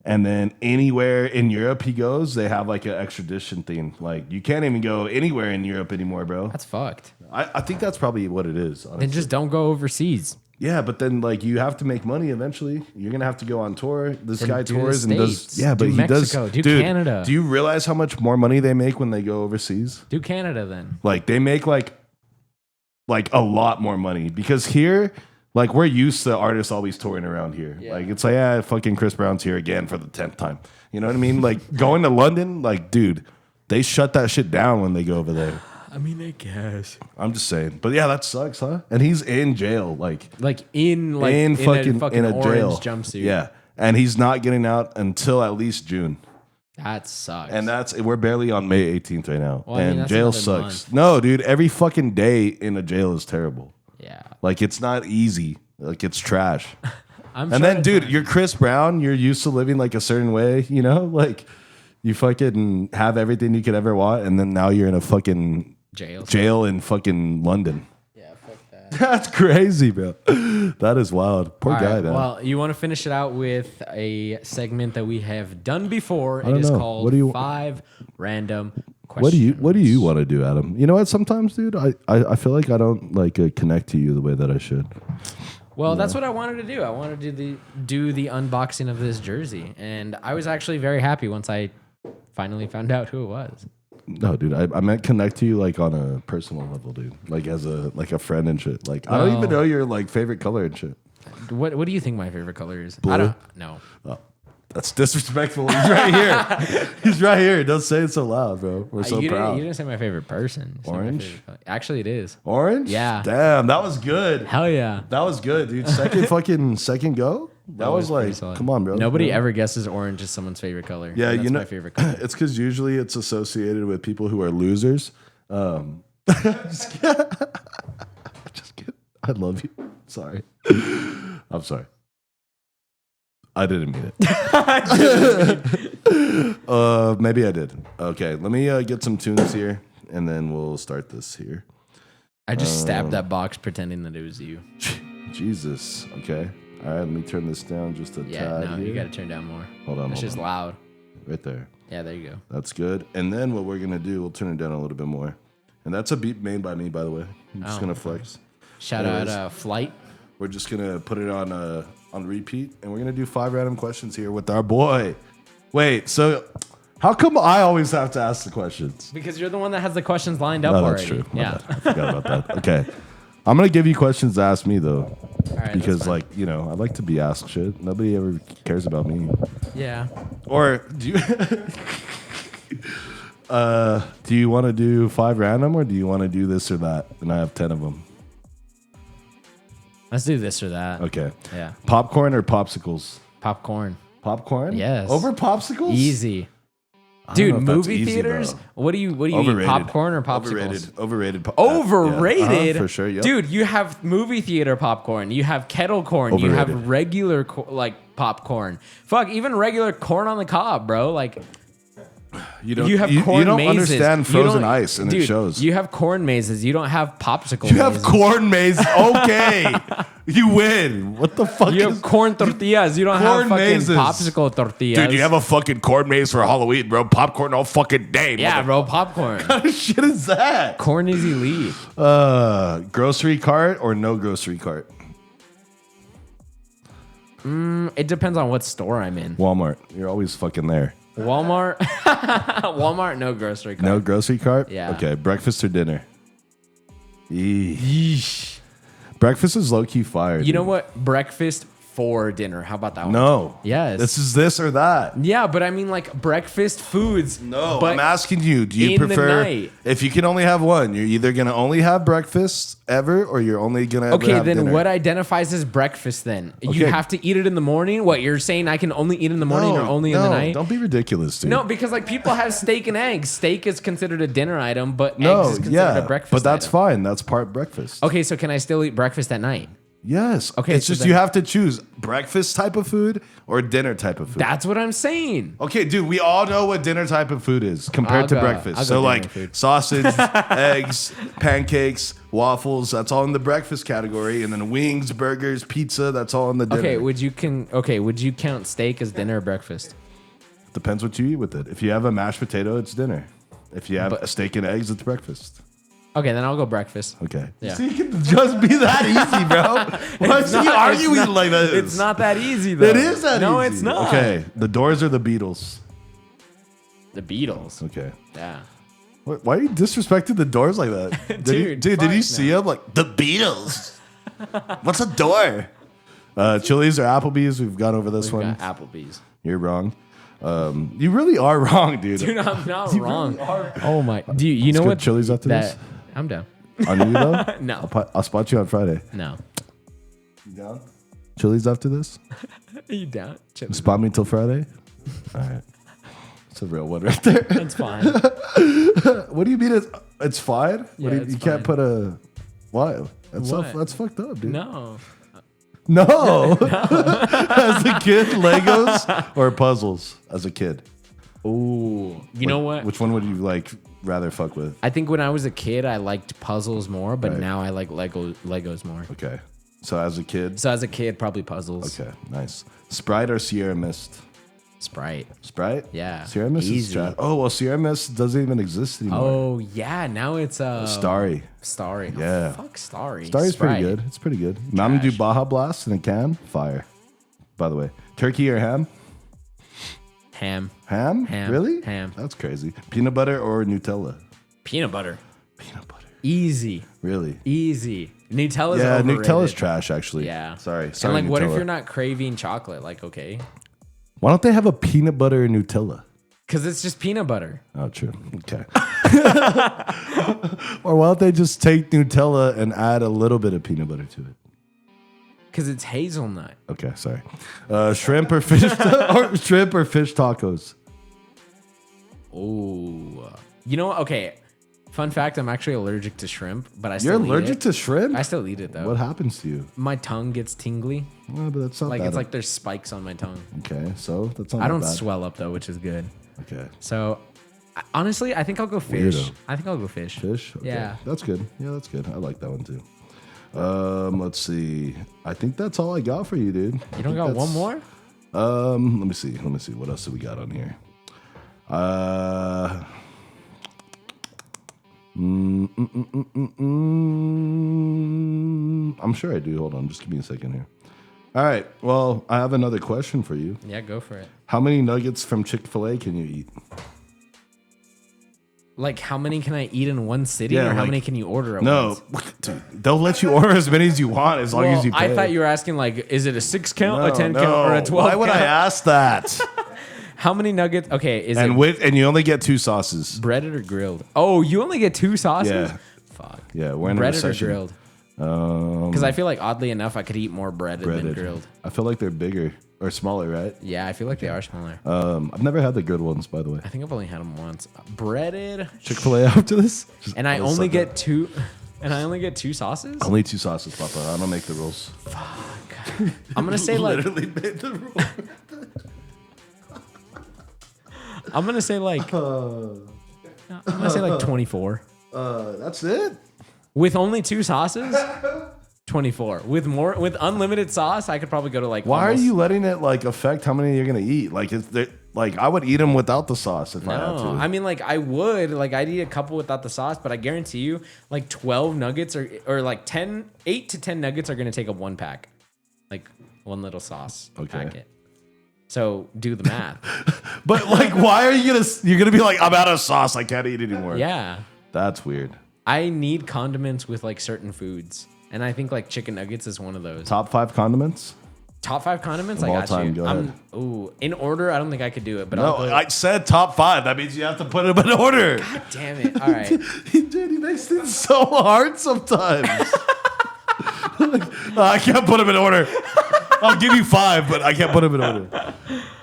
Speaker 2: and then anywhere in Europe he goes, they have like an extradition thing. Like you can't even go anywhere in Europe anymore, bro.
Speaker 1: That's fucked.
Speaker 2: I think that's probably what it is. Honestly.
Speaker 1: Then just don't go overseas.
Speaker 2: Yeah, but then like you have to make money eventually. You're gonna have to go on tour. This
Speaker 1: Then
Speaker 2: guy
Speaker 1: do the
Speaker 2: tours and does.
Speaker 1: States.
Speaker 2: Yeah, but
Speaker 1: Do
Speaker 2: he
Speaker 1: Mexico.
Speaker 2: does.
Speaker 1: Do
Speaker 2: dude,
Speaker 1: Canada.
Speaker 2: Do you realize how much more money they make when they go overseas?
Speaker 1: Do Canada then.
Speaker 2: Like they make like a lot more money because here, like we're used to artists always touring around here.
Speaker 1: Yeah.
Speaker 2: Like it's like, yeah, fucking Chris Brown's here again for the 10th time. You know what I mean? Like going to London, like dude, they shut that shit down when they go over there.
Speaker 1: I mean, I guess.
Speaker 2: I'm just saying, but yeah, that sucks, huh? And he's in jail, like
Speaker 1: in
Speaker 2: in fucking
Speaker 1: a
Speaker 2: jail
Speaker 1: orange jumpsuit.
Speaker 2: Yeah, and he's not getting out until at least June.
Speaker 1: That sucks.
Speaker 2: And we're barely on May 18th right now,
Speaker 1: Well, I mean,
Speaker 2: and
Speaker 1: that's
Speaker 2: jail
Speaker 1: another
Speaker 2: sucks.
Speaker 1: month.
Speaker 2: No, dude, every fucking day in a jail is terrible.
Speaker 1: yeah.
Speaker 2: Like it's not easy. Like it's trash.
Speaker 1: I'm
Speaker 2: And
Speaker 1: sure
Speaker 2: then,
Speaker 1: it's
Speaker 2: dude,
Speaker 1: not-
Speaker 2: you're Chris Brown. You're used to living like a certain way, you know? Like you fucking have everything you could ever want, and then now you're in a fucking jail in fucking London.
Speaker 1: Yeah, fuck that.
Speaker 2: That's crazy, bro. That is wild. Poor
Speaker 1: All
Speaker 2: guy,
Speaker 1: right,
Speaker 2: man.
Speaker 1: well, you want to finish it out with a segment that we have done before.
Speaker 2: don't
Speaker 1: It is
Speaker 2: know.
Speaker 1: called
Speaker 2: What do you-
Speaker 1: 5 Random Questions.
Speaker 2: What do you want to do, Adam? You know what? Sometimes, dude, I feel like I don't like connect to you the way that I should.
Speaker 1: Well, that's what I wanted to do. I wanted to do the unboxing of this jersey, and I was actually very happy once I finally found out who it was.
Speaker 2: No, dude, I meant connect to you like on a personal level, dude. Like as a friend and shit. Like I don't even know your like favorite color and shit.
Speaker 1: What do you think my favorite color is?
Speaker 2: Blue?
Speaker 1: I don't know.
Speaker 2: Oh, that's disrespectful. He's right here. He's right here. Don't say it so loud, bro. We're so
Speaker 1: you
Speaker 2: proud.
Speaker 1: didn't say my favorite person. You said my
Speaker 2: Orange?
Speaker 1: favorite color. Actually, it is.
Speaker 2: Orange?
Speaker 1: Yeah.
Speaker 2: Damn, that was good.
Speaker 1: Hell yeah.
Speaker 2: That was good, dude. Second go. That was
Speaker 1: pretty
Speaker 2: like,
Speaker 1: solid.
Speaker 2: come on, bro.
Speaker 1: Nobody
Speaker 2: Yeah.
Speaker 1: ever guesses orange is someone's favorite color.
Speaker 2: Yeah,
Speaker 1: And that's
Speaker 2: you know,
Speaker 1: my favorite color.
Speaker 2: it's because usually it's associated with people who are losers. Just kidding. I love you. Sorry. I'm sorry. I didn't mean it. Maybe I did. Okay, let me get some tunes here, and then we'll start this here.
Speaker 1: I just stabbed that box pretending that it was you.
Speaker 2: Jesus. Okay. All right, let me turn this down just a
Speaker 1: Yeah,
Speaker 2: tad
Speaker 1: no,
Speaker 2: here.
Speaker 1: you got to turn down more.
Speaker 2: Hold on,
Speaker 1: It's
Speaker 2: hold
Speaker 1: just
Speaker 2: on.
Speaker 1: loud.
Speaker 2: Right there.
Speaker 1: Yeah, there you go.
Speaker 2: That's good. And then what we're gonna do, we'll turn it down a little bit more. And that's a beat made by me, by the way. I'm just
Speaker 1: Oh,
Speaker 2: gonna
Speaker 1: okay.
Speaker 2: flex.
Speaker 1: Shout
Speaker 2: Anyways.
Speaker 1: out Flight.
Speaker 2: We're just gonna put it on repeat, and we're gonna do 5 random questions here with our boy. Wait, so how come I always have to ask the questions?
Speaker 1: Because you're the one that has the questions lined up
Speaker 2: No,
Speaker 1: already.
Speaker 2: that's true. My
Speaker 1: Yeah.
Speaker 2: bad. I forgot about that. Okay, I'm gonna give you questions to ask me though,
Speaker 1: All right, that's
Speaker 2: because
Speaker 1: fine.
Speaker 2: like you know I like to be asked shit. Nobody ever cares about me.
Speaker 1: Yeah.
Speaker 2: Or do you? Do you want to do 5 random, or do you want to do this or that? And I have 10 of them.
Speaker 1: Let's do this or that.
Speaker 2: Okay.
Speaker 1: Yeah.
Speaker 2: Popcorn or popsicles?
Speaker 1: Popcorn.
Speaker 2: Popcorn?
Speaker 1: Yes.
Speaker 2: Over popsicles?
Speaker 1: Easy. Dude,
Speaker 2: know if that's
Speaker 1: movie
Speaker 2: easy,
Speaker 1: theaters.
Speaker 2: though.
Speaker 1: What do you eat?
Speaker 2: Overrated.
Speaker 1: Popcorn or popsicles?
Speaker 2: Overrated.
Speaker 1: Overrated,
Speaker 2: For sure. Yep.
Speaker 1: Dude, you have movie theater popcorn, you have kettle corn, you
Speaker 2: Overrated.
Speaker 1: have regular popcorn. Fuck, even regular corn on the cob, bro. Like you have corn
Speaker 2: you don't
Speaker 1: mazes.
Speaker 2: understand
Speaker 1: You
Speaker 2: frozen
Speaker 1: don't-
Speaker 2: ice, and
Speaker 1: dude,
Speaker 2: it shows.
Speaker 1: You have corn mazes. You don't have popsicle.
Speaker 2: You have
Speaker 1: mazes.
Speaker 2: corn maze. Okay, you win. What the fuck?
Speaker 1: You
Speaker 2: is
Speaker 1: have corn tortillas. You don't have
Speaker 2: corn
Speaker 1: fucking
Speaker 2: mazes.
Speaker 1: popsicle tortillas.
Speaker 2: Dude, you have a fucking corn maze for Halloween, bro. Popcorn all fucking day.
Speaker 1: yeah, bro. Popcorn.
Speaker 2: What kind of shit is that?
Speaker 1: Corn is elite.
Speaker 2: Grocery cart or no grocery cart?
Speaker 1: It depends on what store I'm in.
Speaker 2: Walmart. You're always fucking there.
Speaker 1: Walmart. Walmart. No grocery cart.
Speaker 2: No grocery cart?
Speaker 1: Yeah.
Speaker 2: Okay, breakfast or dinner? Eesh.
Speaker 1: Yeesh.
Speaker 2: Breakfast is low-key fire.
Speaker 1: You know
Speaker 2: dude.
Speaker 1: what? Breakfast for dinner. How about that one?
Speaker 2: No.
Speaker 1: Yes.
Speaker 2: This is this or that.
Speaker 1: Yeah, but I mean like breakfast foods.
Speaker 2: No,
Speaker 1: but
Speaker 2: I'm asking you, do you
Speaker 1: in the
Speaker 2: prefer,
Speaker 1: night.
Speaker 2: if you can only have one, you're either going to only have breakfast ever or you're only going to
Speaker 1: Okay,
Speaker 2: have
Speaker 1: then
Speaker 2: dinner?
Speaker 1: what identifies as breakfast then? You
Speaker 2: Okay.
Speaker 1: have to eat it in the morning? What, you're saying I can only eat in the morning or only in the night?
Speaker 2: Don't be ridiculous, dude.
Speaker 1: No, because like people have steak and eggs. Steak is considered a dinner item, but eggs
Speaker 2: No,
Speaker 1: is considered
Speaker 2: yeah,
Speaker 1: a breakfast
Speaker 2: but that's
Speaker 1: item.
Speaker 2: fine. That's part breakfast.
Speaker 1: Okay, so can I still eat breakfast at night?
Speaker 2: Yes.
Speaker 1: Okay,
Speaker 2: It's
Speaker 1: so
Speaker 2: just
Speaker 1: then-
Speaker 2: you have to choose breakfast type of food or dinner type of food.
Speaker 1: That's what I'm saying.
Speaker 2: Okay, dude, we all know what dinner type of food is compared
Speaker 1: I'll
Speaker 2: to
Speaker 1: go-
Speaker 2: breakfast.
Speaker 1: I'll go
Speaker 2: So
Speaker 1: dinner
Speaker 2: like
Speaker 1: food.
Speaker 2: sausage, eggs, pancakes, waffles, that's all in the breakfast category, and then wings, burgers, pizza, that's all in the dinner.
Speaker 1: Okay, would you count steak as dinner or breakfast?
Speaker 2: Depends what you eat with it. If you have a mashed potato, it's dinner. If you have
Speaker 1: But-
Speaker 2: a steak and eggs, it's breakfast.
Speaker 1: Okay, then I'll go breakfast.
Speaker 2: Okay.
Speaker 1: Yeah.
Speaker 2: See, it can just be that easy, bro. What's he arguing like that?
Speaker 1: It's not that easy though.
Speaker 2: It is that
Speaker 1: No,
Speaker 2: easy.
Speaker 1: it's not.
Speaker 2: Okay, the Doors or the Beatles?
Speaker 1: The Beatles.
Speaker 2: Okay.
Speaker 1: Yeah.
Speaker 2: Why are you disrespecting the Doors like that?
Speaker 1: Dude,
Speaker 2: did you
Speaker 1: fuck
Speaker 2: see him? Like, the Beatles. What's a door? Chili's or Applebee's? We've gone over this
Speaker 1: We've
Speaker 2: one.
Speaker 1: got Applebee's.
Speaker 2: You're wrong. You really are wrong, dude.
Speaker 1: Dude, I'm not
Speaker 2: You
Speaker 1: wrong.
Speaker 2: really are.
Speaker 1: Oh my. Do you know
Speaker 2: go
Speaker 1: what?
Speaker 2: Chili's after this?
Speaker 1: I'm down.
Speaker 2: On you, though?
Speaker 1: No.
Speaker 2: I'll spot you on Friday.
Speaker 1: No.
Speaker 2: You down? Chili's after this?
Speaker 1: Are you down? Chili's.
Speaker 2: Spot me till Friday? All right. It's a real one right there.
Speaker 1: That's fine.
Speaker 2: What do you mean it's fine? What
Speaker 1: Yeah,
Speaker 2: do you,
Speaker 1: it's
Speaker 2: you can't
Speaker 1: fine.
Speaker 2: put a... Why? That's,
Speaker 1: What?
Speaker 2: that's fucked up, dude.
Speaker 1: No.
Speaker 2: No. As a kid, Legos or puzzles as a kid?
Speaker 1: Ooh. You know what?
Speaker 2: Which one would you like rather fuck with?
Speaker 1: I think when I was a kid, I liked puzzles more, but
Speaker 2: Right.
Speaker 1: now I like Legos more.
Speaker 2: Okay. So as a kid?
Speaker 1: So as a kid, probably puzzles.
Speaker 2: Okay, nice. Sprite or Sierra Mist?
Speaker 1: Sprite.
Speaker 2: Sprite?
Speaker 1: Yeah.
Speaker 2: Sierra Mist is
Speaker 1: Easy.
Speaker 2: trash. Oh, well, Sierra Mist doesn't even exist anymore.
Speaker 1: Oh yeah, now it's
Speaker 2: Starry.
Speaker 1: Starry. Oh,
Speaker 2: Yeah.
Speaker 1: fuck Starry.
Speaker 2: Starry's pretty
Speaker 1: Sprite.
Speaker 2: good. It's pretty good. Mountain Dew
Speaker 1: Trash.
Speaker 2: Baja Blast in a can? Fire. By the way. Turkey or ham?
Speaker 1: Ham.
Speaker 2: Ham?
Speaker 1: Ham.
Speaker 2: Really?
Speaker 1: Ham.
Speaker 2: That's crazy. Peanut butter or Nutella?
Speaker 1: Peanut butter.
Speaker 2: Peanut butter.
Speaker 1: Easy.
Speaker 2: Really?
Speaker 1: Easy. Nutella's
Speaker 2: Yeah,
Speaker 1: overrated.
Speaker 2: Nutella's trash, actually.
Speaker 1: Yeah.
Speaker 2: Sorry.
Speaker 1: And
Speaker 2: Sorry,
Speaker 1: like, what if
Speaker 2: Nutella.
Speaker 1: you're not craving chocolate? Like, okay.
Speaker 2: Why don't they have a peanut butter Nutella?
Speaker 1: Because it's just peanut butter.
Speaker 2: Oh, true. Okay. Or why don't they just take Nutella and add a little bit of peanut butter to it?
Speaker 1: Because it's hazelnut.
Speaker 2: Okay, sorry. Shrimp or fish or shrimp or fish tacos?
Speaker 1: Ooh. You know what? Okay. Fun fact, I'm actually allergic to shrimp, but I still
Speaker 2: You're
Speaker 1: eat
Speaker 2: allergic
Speaker 1: it.
Speaker 2: to shrimp?
Speaker 1: I still eat it though.
Speaker 2: What happens to you?
Speaker 1: My tongue gets tingly.
Speaker 2: Well, but that's not
Speaker 1: Like
Speaker 2: that
Speaker 1: it's like there's spikes on my tongue.
Speaker 2: okay, so that's not
Speaker 1: I don't
Speaker 2: that bad.
Speaker 1: swell up though, which is good.
Speaker 2: Okay.
Speaker 1: So honestly, I think I'll go fish.
Speaker 2: Weirdo.
Speaker 1: I think I'll go fish.
Speaker 2: Fish? Okay.
Speaker 1: Yeah.
Speaker 2: That's good. Yeah, that's good. I like that one too. Let's see. I think that's all I got for you, dude.
Speaker 1: You don't got one more?
Speaker 2: Let me see. What else do we got on here? I'm sure I do. Hold on. Just give me a second here. All right. Well, I have another question for you.
Speaker 1: Yeah, go for it.
Speaker 2: How many nuggets from Chick-fil-A can you eat?
Speaker 1: Like, how many can I eat in one sitting,
Speaker 2: Yeah,
Speaker 1: or how
Speaker 2: like-
Speaker 1: many can you order at
Speaker 2: No,
Speaker 1: once?
Speaker 2: dude, they'll let you order as many as you want as long
Speaker 1: Well,
Speaker 2: as you pay.
Speaker 1: I thought you were asking like, is it a 6 count,
Speaker 2: No,
Speaker 1: a 10
Speaker 2: no.
Speaker 1: count, or a 12
Speaker 2: Why would
Speaker 1: count?
Speaker 2: I ask that?
Speaker 1: How many nuggets? Okay, is
Speaker 2: and
Speaker 1: it
Speaker 2: and you only get 2 sauces.
Speaker 1: breaded or grilled? Oh, you only get 2 sauces?
Speaker 2: Yeah.
Speaker 1: Fuck.
Speaker 2: Yeah, we're in a
Speaker 1: Breaded or
Speaker 2: recession.
Speaker 1: grilled? Because I feel like oddly enough, I could eat more breaded than grilled.
Speaker 2: I feel like they're bigger or smaller, right?
Speaker 1: Yeah, I feel like they are smaller.
Speaker 2: I've never had the good ones, by the way.
Speaker 1: I think I've only had them once. Breaded.
Speaker 2: Chick-fil-A after this,
Speaker 1: And I only get two. And I only get 2 sauces.
Speaker 2: only 2 sauces, Papa. I don't make the rules.
Speaker 1: I'm gonna say like.
Speaker 2: Literally made the rules.
Speaker 1: I'm gonna say like. I'm gonna say like 24.
Speaker 2: That's it.
Speaker 1: With only 2 sauces. 24. With unlimited sauce, I could probably go to like.
Speaker 2: Why
Speaker 1: almost,
Speaker 2: are you letting it like affect how many you're gonna eat? Like, is there, like I would eat them without the sauce if I had to.
Speaker 1: No, I mean like I would like I'd eat a couple without the sauce, but I guarantee you like 12 nuggets or like 8 to 10 nuggets are gonna take up 1 pack, like 1 little sauce packet. So do the math.
Speaker 2: But like, why are you're gonna be like, I'm out of sauce, I can't eat anymore?
Speaker 1: Yeah,
Speaker 2: That's weird.
Speaker 1: I need condiments with like certain foods, and I think like chicken nuggets is one of those.
Speaker 2: Top 5 condiments?
Speaker 1: Top 5 condiments?
Speaker 2: Of
Speaker 1: I
Speaker 2: all
Speaker 1: got
Speaker 2: time,
Speaker 1: you.
Speaker 2: go ahead.
Speaker 1: Ooh, in order, I don't think I could do it, but
Speaker 2: No,
Speaker 1: I'll go.
Speaker 2: I said top 5. That means you have to put them in order.
Speaker 1: God damn it! All right.
Speaker 2: Dude, he makes it so hard sometimes. I can't put them in order. I'll give you 5, but I can't put them in order.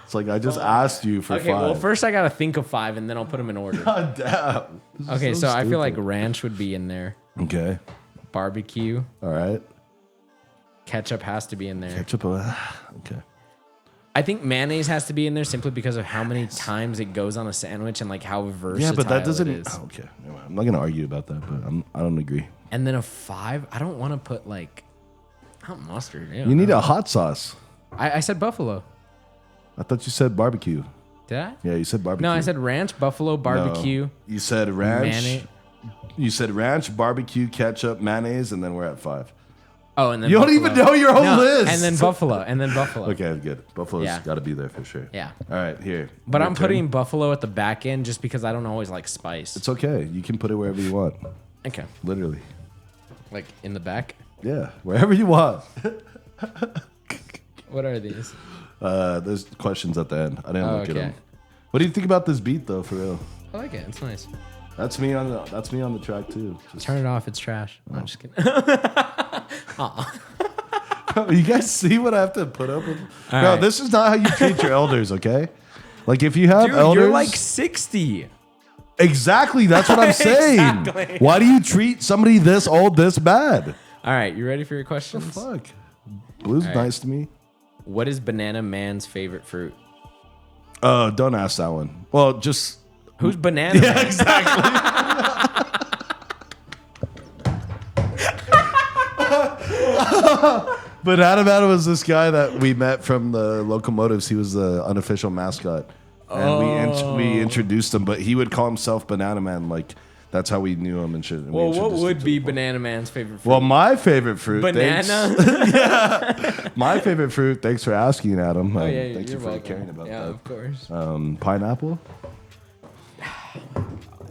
Speaker 2: It's like I just asked you for 5.
Speaker 1: Okay, well first I gotta think of 5, and then I'll put them in order.
Speaker 2: God damn. This is
Speaker 1: Okay, so I feel like
Speaker 2: stupid.
Speaker 1: ranch would be in there.
Speaker 2: Okay.
Speaker 1: Barbecue.
Speaker 2: All right.
Speaker 1: Ketchup has to be in there.
Speaker 2: Ketchup. Okay.
Speaker 1: I think mayonnaise has to be in there simply because of how many times it goes on a sandwich and like how versatile
Speaker 2: Yeah, but that
Speaker 1: it
Speaker 2: doesn't.
Speaker 1: is.
Speaker 2: Oh, okay. Never mind. I'm not gonna argue about that, but I don't agree.
Speaker 1: And then a 5, I don't want to put like not mustard. Ew,
Speaker 2: You need
Speaker 1: no.
Speaker 2: a hot sauce.
Speaker 1: I said buffalo.
Speaker 2: I thought you said barbecue.
Speaker 1: Did I?
Speaker 2: Yeah, you said barbecue.
Speaker 1: No, I said ranch, buffalo, barbecue,
Speaker 2: No, you said ranch.
Speaker 1: mayonnaise.
Speaker 2: You said ranch, barbecue, ketchup, mayonnaise, and then we're at 5.
Speaker 1: Oh, and then
Speaker 2: You don't
Speaker 1: buffalo.
Speaker 2: even know your whole
Speaker 1: No,
Speaker 2: list.
Speaker 1: And then buffalo.
Speaker 2: Okay, good. Buffalo's
Speaker 1: Yeah.
Speaker 2: got to be there for sure.
Speaker 1: Yeah.
Speaker 2: All right, here.
Speaker 1: But
Speaker 2: Your
Speaker 1: I'm
Speaker 2: turn.
Speaker 1: putting buffalo at the back end just because I don't always like spice.
Speaker 2: It's okay. You can put it wherever you want.
Speaker 1: Okay.
Speaker 2: Literally.
Speaker 1: Like in the back?
Speaker 2: Yeah, wherever you want.
Speaker 1: What are these?
Speaker 2: There's questions at the end. I didn't
Speaker 1: Oh,
Speaker 2: look at
Speaker 1: okay.
Speaker 2: them. What do you think about this beat though, for real?
Speaker 1: I like it. It's nice.
Speaker 2: That's me on the track too. Just,
Speaker 1: Turn it off. It's trash. No, I'm just kidding.
Speaker 2: you guys see what I have to put up with?
Speaker 1: All
Speaker 2: Bro,
Speaker 1: right.
Speaker 2: this is not how you treat your elders, okay? Like if you have
Speaker 1: Dude,
Speaker 2: elders,
Speaker 1: you're like 60.
Speaker 2: exactly. That's what I'm saying.
Speaker 1: Exactly.
Speaker 2: Why do you treat somebody this old this bad?
Speaker 1: All right, you ready for your questions?
Speaker 2: Fuck. Blue's
Speaker 1: right.
Speaker 2: nice to me.
Speaker 1: What is Banana Man's favorite fruit?
Speaker 2: Don't ask that one. Well, just
Speaker 1: Who's Banana Man?
Speaker 2: exactly. But Adam was this guy that we met from the locomotives. He was the unofficial mascot, and we introduced him. But he would call himself Banana Man. Like that's how we knew him and shit. And we
Speaker 1: Well, what
Speaker 2: introduced him
Speaker 1: would
Speaker 2: to
Speaker 1: be
Speaker 2: people.
Speaker 1: Banana Man's favorite fruit?
Speaker 2: Well, my favorite fruit.
Speaker 1: Banana?
Speaker 2: Thanks, my favorite fruit. Thanks for asking, Adam.
Speaker 1: Oh, yeah,
Speaker 2: thanks
Speaker 1: you're
Speaker 2: for
Speaker 1: welcome.
Speaker 2: caring about
Speaker 1: Yeah,
Speaker 2: that.
Speaker 1: of course.
Speaker 2: Pineapple.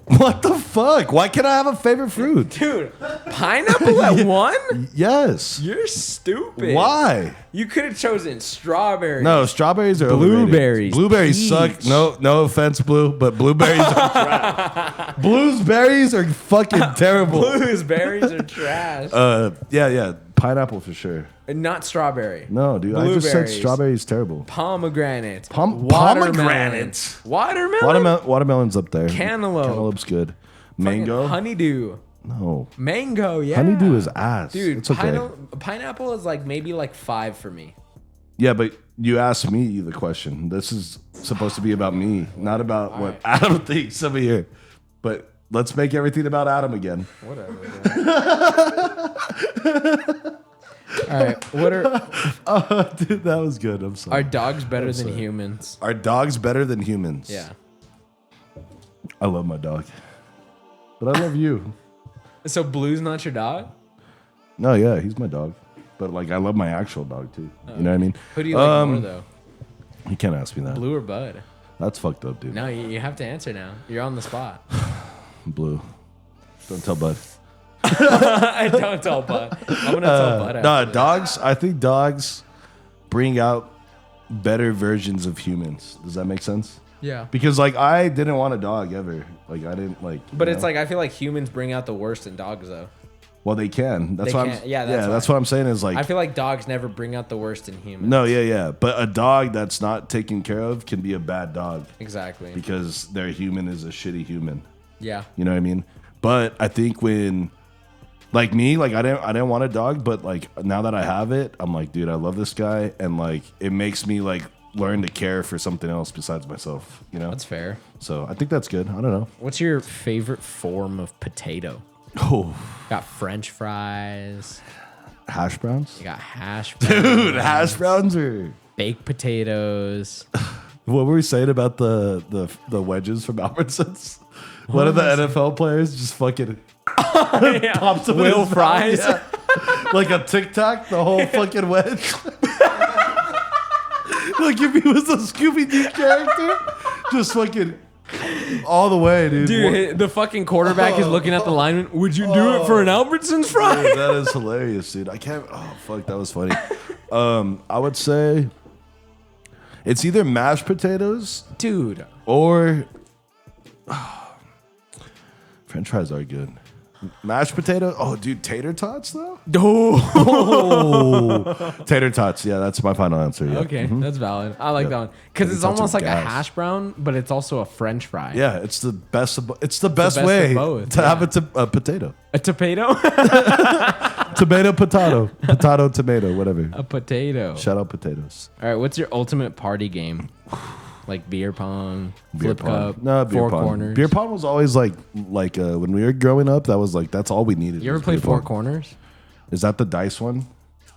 Speaker 2: What the fuck? Why can't I have a favorite fruit?
Speaker 1: Dude, pineapple at 1?
Speaker 2: Yes.
Speaker 1: You're stupid.
Speaker 2: Why?
Speaker 1: You could have chosen strawberry.
Speaker 2: No, strawberries are
Speaker 1: Blueberries,
Speaker 2: overrated. Blueberries
Speaker 1: peach.
Speaker 2: suck. No offense, Blue, but blueberries are trash. Blueberries are fucking terrible.
Speaker 1: Blueberries are trash.
Speaker 2: Yeah. Pineapple for sure.
Speaker 1: Not strawberry.
Speaker 2: No, dude. I just said
Speaker 1: Blueberries.
Speaker 2: strawberries terrible.
Speaker 1: Pomegranate.
Speaker 2: Pomegranate.
Speaker 1: Watermelon.
Speaker 2: Watermelon's up there.
Speaker 1: Cantaloupe.
Speaker 2: Cantaloupe's good.
Speaker 1: Fucking
Speaker 2: Mango.
Speaker 1: Honeydew.
Speaker 2: No.
Speaker 1: Mango, yeah.
Speaker 2: Honeydew is ass.
Speaker 1: Dude,
Speaker 2: It's okay.
Speaker 1: pineapple is like maybe like 5 for me.
Speaker 2: Yeah, but you asked me the question. This is supposed to be about me, not about what
Speaker 1: right.
Speaker 2: Adam thinks over here. But let's make everything about Adam again.
Speaker 1: Whatever. All right. What are
Speaker 2: Oh, dude, that was good. I'm sorry.
Speaker 1: Are dogs better than
Speaker 2: sorry.
Speaker 1: humans?
Speaker 2: Are dogs better than humans?
Speaker 1: Yeah.
Speaker 2: I love my dog. But I love you.
Speaker 1: So Blue's not your dog?
Speaker 2: No, yeah, he's my dog. But like I love my actual dog too. You know what I mean?
Speaker 1: Who do you like more though?
Speaker 2: You can't ask me that.
Speaker 1: Blue or Bud?
Speaker 2: That's fucked up, dude.
Speaker 1: No, you have to answer now. You're on the spot.
Speaker 2: Blue. Don't tell Bud.
Speaker 1: I don't tell Bud. I'm gonna tell Bud.
Speaker 2: No,
Speaker 1: after this.
Speaker 2: dogs. I think dogs bring out better versions of humans. Does that make sense?
Speaker 1: Yeah.
Speaker 2: Because like I didn't want a dog ever. Like I didn't like.
Speaker 1: But
Speaker 2: you
Speaker 1: it's
Speaker 2: know?
Speaker 1: like I feel like humans bring out the worst in dogs though.
Speaker 2: Well, they can. That's
Speaker 1: They
Speaker 2: what
Speaker 1: can. Yeah, that's
Speaker 2: that's
Speaker 1: why.
Speaker 2: what I'm saying is like.
Speaker 1: I feel like dogs never bring out the worst in humans.
Speaker 2: No, yeah. But a dog that's not taken care of can be a bad dog
Speaker 1: Exactly.
Speaker 2: because their human is a shitty human.
Speaker 1: Yeah.
Speaker 2: You know what I mean? But I think when, like me, like I didn't want a dog, but like now that I have it, I'm like, dude, I love this guy, and like it makes me like learn to care for something else besides myself. You know?
Speaker 1: That's fair.
Speaker 2: So I think that's good. I don't know.
Speaker 1: What's your favorite form of potato?
Speaker 2: Oh,
Speaker 1: Got French fries.
Speaker 2: hash browns.
Speaker 1: You got hash browns.
Speaker 2: Dude, hash browns are.
Speaker 1: Baked potatoes.
Speaker 2: What were we saying about the wedges from Albertsons? One of the NFL players just fucking pops them in
Speaker 1: Will
Speaker 2: his mouth.
Speaker 1: Fries.
Speaker 2: Yeah. Like a Tic Tac, the whole fucking wedge. Like if he was a Scooby Doo character, just fucking all the way, dude.
Speaker 1: Dude, the fucking quarterback is looking at the lineman. Would you do it for an Albertsons fry?
Speaker 2: Dude, that is hilarious, dude. I can't. Oh fuck, that was funny. I would say it's either mashed potatoes,
Speaker 1: Dude.
Speaker 2: or French fries are good. Mashed potato. Oh, dude, tater tots though.
Speaker 1: Oh.
Speaker 2: Tater tots. Yeah, that's my final answer. Yeah.
Speaker 1: Okay, that's valid. I like that one because
Speaker 2: Tater
Speaker 1: it's
Speaker 2: tots
Speaker 1: almost
Speaker 2: are
Speaker 1: like a
Speaker 2: gas.
Speaker 1: hash brown, but it's also a French fry.
Speaker 2: Yeah, it's the best. It's the best
Speaker 1: best
Speaker 2: way
Speaker 1: of both,
Speaker 2: to have
Speaker 1: yeah.
Speaker 2: a potato.
Speaker 1: A tomato.
Speaker 2: Tomato, potato, tomato, whatever.
Speaker 1: A potato.
Speaker 2: Shout out potatoes.
Speaker 1: All right, what's your ultimate party game? Like beer pong, flip cup,
Speaker 2: No, beer
Speaker 1: four
Speaker 2: pong.
Speaker 1: corners.
Speaker 2: Beer pong was always like when we were growing up. That was like that's all we needed.
Speaker 1: You ever
Speaker 2: was
Speaker 1: played
Speaker 2: beer
Speaker 1: four
Speaker 2: pong.
Speaker 1: corners?
Speaker 2: Is that the dice one?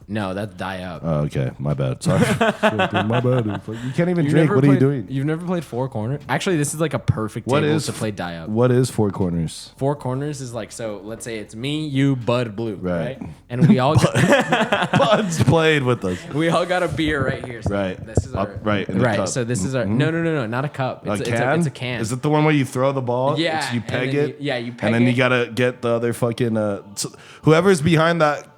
Speaker 1: No, that's die up.
Speaker 2: Oh, okay, my bad. Sorry, my bad. You can't even drink.
Speaker 1: never
Speaker 2: What are you
Speaker 1: played-
Speaker 2: doing?
Speaker 1: You've never played four corners? Actually, this is like a perfect
Speaker 2: What
Speaker 1: table
Speaker 2: is
Speaker 1: to play die up.
Speaker 2: What is four corners?
Speaker 1: Four corners is like, so let's say it's me, you, Bud, Blue,
Speaker 2: Right.
Speaker 1: right? And we all
Speaker 2: Bud's played with us.
Speaker 1: we all got a beer right here. So
Speaker 2: Right.
Speaker 1: This is our
Speaker 2: Up right in the
Speaker 1: right.
Speaker 2: cup.
Speaker 1: So this is our no, not a cup. It's
Speaker 2: A can?
Speaker 1: It's a can.
Speaker 2: Is it the one where you throw the ball?
Speaker 1: Yeah,
Speaker 2: It's- you
Speaker 1: and
Speaker 2: peg
Speaker 1: then
Speaker 2: it.
Speaker 1: you peg
Speaker 2: and then
Speaker 1: it.
Speaker 2: you gotta get the other fucking. Whoever's behind that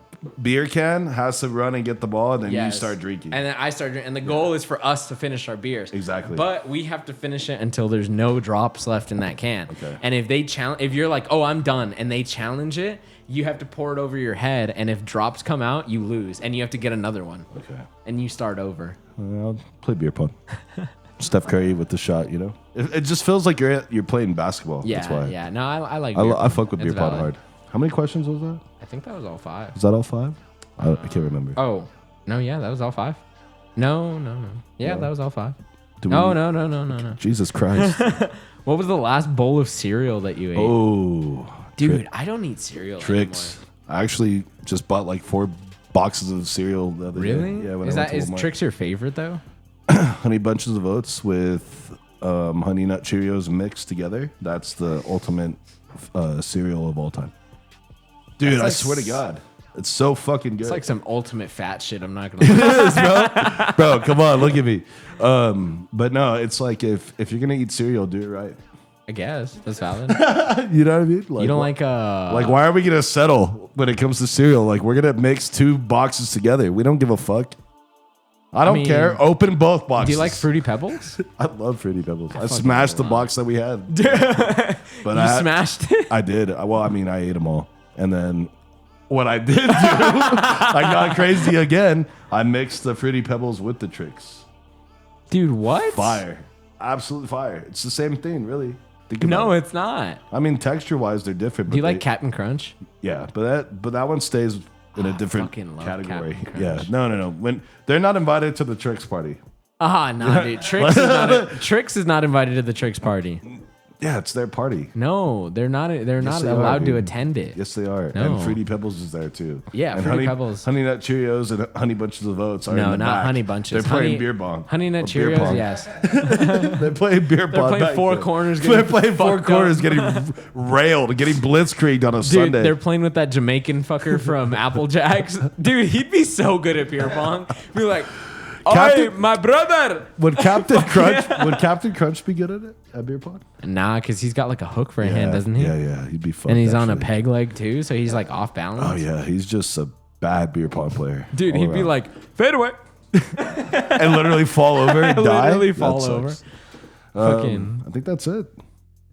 Speaker 2: beer can has to run and get the ball, and then you
Speaker 1: Yes.
Speaker 2: start drinking.
Speaker 1: And then I start drinking. And the goal is for us to finish our beers.
Speaker 2: Exactly.
Speaker 1: But we have to finish it until there's no drops left in that can.
Speaker 2: Okay.
Speaker 1: And if they challenge, if you're like, oh, I'm done, and they challenge it, you have to pour it over your head. And if drops come out, you lose, and you have to get another one.
Speaker 2: Okay.
Speaker 1: And you start over.
Speaker 2: I'll play beer pong. Steph Curry with the shot, you know. It just feels like you're playing basketball.
Speaker 1: Yeah,
Speaker 2: That's why.
Speaker 1: yeah. No, I like.
Speaker 2: I,
Speaker 1: beer
Speaker 2: I
Speaker 1: pong.
Speaker 2: fuck with
Speaker 1: It's
Speaker 2: beer pong
Speaker 1: valid.
Speaker 2: hard. How many questions was that?
Speaker 1: I think that was all 5.
Speaker 2: Is that all 5? I can't remember.
Speaker 1: Oh no, yeah, that was all 5. No. Yeah,
Speaker 2: No.
Speaker 1: that was all 5.
Speaker 2: Do
Speaker 1: No,
Speaker 2: we-
Speaker 1: no.
Speaker 2: Jesus Christ.
Speaker 1: What was the last bowl of cereal that you ate?
Speaker 2: Oh,
Speaker 1: Dude, I don't eat cereal
Speaker 2: Tricks. I actually just bought like 4 boxes of cereal the other
Speaker 1: anymore.
Speaker 2: day.
Speaker 1: Really?
Speaker 2: Yeah, when
Speaker 1: is
Speaker 2: I went
Speaker 1: that
Speaker 2: to
Speaker 1: is
Speaker 2: Walmart.
Speaker 1: Trix your favorite though?
Speaker 2: Honey Bunches of Oats with Honey Nut Cheerios mixed together. That's the ultimate cereal of all time. Dude,
Speaker 1: That's
Speaker 2: I
Speaker 1: like
Speaker 2: swear to God. It's so fucking good.
Speaker 1: It's like some ultimate fat shit. I'm not gonna. Lie.
Speaker 2: It is, bro. Bro, come on, look at me. But no, it's like if you're gonna eat cereal, do it right.
Speaker 1: I guess that's valid.
Speaker 2: You know what I mean? Like,
Speaker 1: You don't like
Speaker 2: like why are we gonna settle when it comes to cereal? Like we're gonna mix 2 boxes together. We don't give a fuck. I don't
Speaker 1: mean,
Speaker 2: care. Open both boxes.
Speaker 1: Do you like Fruity Pebbles?
Speaker 2: I love Fruity Pebbles. I
Speaker 1: fucking
Speaker 2: smashed the
Speaker 1: love
Speaker 2: box that we had. But
Speaker 1: You smashed it.
Speaker 2: I did. Well, I mean, I ate them all. And then what I did do, I got crazy again. I mixed the Fruity Pebbles with the Tricks.
Speaker 1: Dude, what?
Speaker 2: Fire. Absolute fire. It's the same thing, really. Think about
Speaker 1: No,
Speaker 2: it.
Speaker 1: it's not.
Speaker 2: I mean, texture-wise, they're different.
Speaker 1: Do you
Speaker 2: but
Speaker 1: like Captain Crunch?
Speaker 2: Yeah, but that one stays in a different
Speaker 1: fucking love
Speaker 2: category.
Speaker 1: Captain
Speaker 2: Yeah,
Speaker 1: Crunch.
Speaker 2: no. When they're not invited to the Tricks party.
Speaker 1: Nah, dude. Trix is not invited to the Trix party.
Speaker 2: Yeah, it's their party.
Speaker 1: No, they're not. They're not
Speaker 2: they are,
Speaker 1: allowed to
Speaker 2: dude.
Speaker 1: attend it.
Speaker 2: Yes, they are.
Speaker 1: No.
Speaker 2: And Fruity Pebbles is there too.
Speaker 1: Yeah,
Speaker 2: and
Speaker 1: Fruity Pebbles.
Speaker 2: Honey Nut Cheerios and Honey Bunches of Oats are
Speaker 1: No,
Speaker 2: in the
Speaker 1: not
Speaker 2: back.
Speaker 1: Honey Bunches.
Speaker 2: They're playing
Speaker 1: Honey-
Speaker 2: beer bong.
Speaker 1: Honey Nut
Speaker 2: Or beer
Speaker 1: Cheerios,
Speaker 2: pong.
Speaker 1: yes.
Speaker 2: They're playing beer pong.
Speaker 1: playing
Speaker 2: back
Speaker 1: four
Speaker 2: there.
Speaker 1: corners,
Speaker 2: They're
Speaker 1: getting
Speaker 2: playing 4
Speaker 1: fucked
Speaker 2: corners,
Speaker 1: up.
Speaker 2: getting railed, getting blitzkrieged on a
Speaker 1: Dude,
Speaker 2: Sunday.
Speaker 1: they're playing with that Jamaican fucker from Apple Jacks. Dude, he'd be so good at beer pong. Be like, "Hey,
Speaker 2: Captain-
Speaker 1: my brother."
Speaker 2: Would Captain Crunch be good at it at beer pong?
Speaker 1: Nah, because he's got like a hook for a hand, doesn't he?
Speaker 2: Yeah, he'd be fun.
Speaker 1: And he's on a peg leg too, so he's like off balance.
Speaker 2: Oh yeah, he's just a bad beer pong player.
Speaker 1: Dude,
Speaker 2: all
Speaker 1: he'd be
Speaker 2: around.
Speaker 1: like, "Fade away."
Speaker 2: and literally fall over and die.
Speaker 1: Literally
Speaker 2: That
Speaker 1: fall
Speaker 2: sucks.
Speaker 1: over. Fucking.
Speaker 2: I think that's it.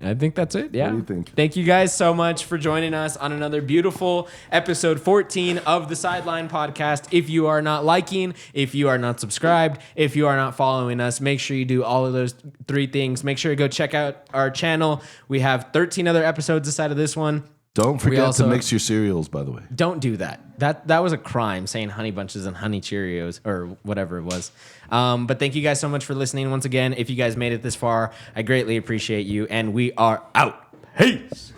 Speaker 1: I think that's it. Yeah.
Speaker 2: do you think?
Speaker 1: Thank you guys so much for joining us on another beautiful episode 14 of the Sideline Podcast. If you are not liking, if you are not subscribed, if you are not following us, make sure you do all of those 3 things. Make sure you go check out our channel. We have 13 other episodes aside of this one.
Speaker 2: Don't forget
Speaker 1: also-
Speaker 2: to mix your cereals, by the way.
Speaker 1: Don't do that. That was a crime, saying Honey Bunches and Honey Cheerios or whatever it was. But thank you guys so much for listening once again. If you guys made it this far, I greatly appreciate you. And we are out. Peace.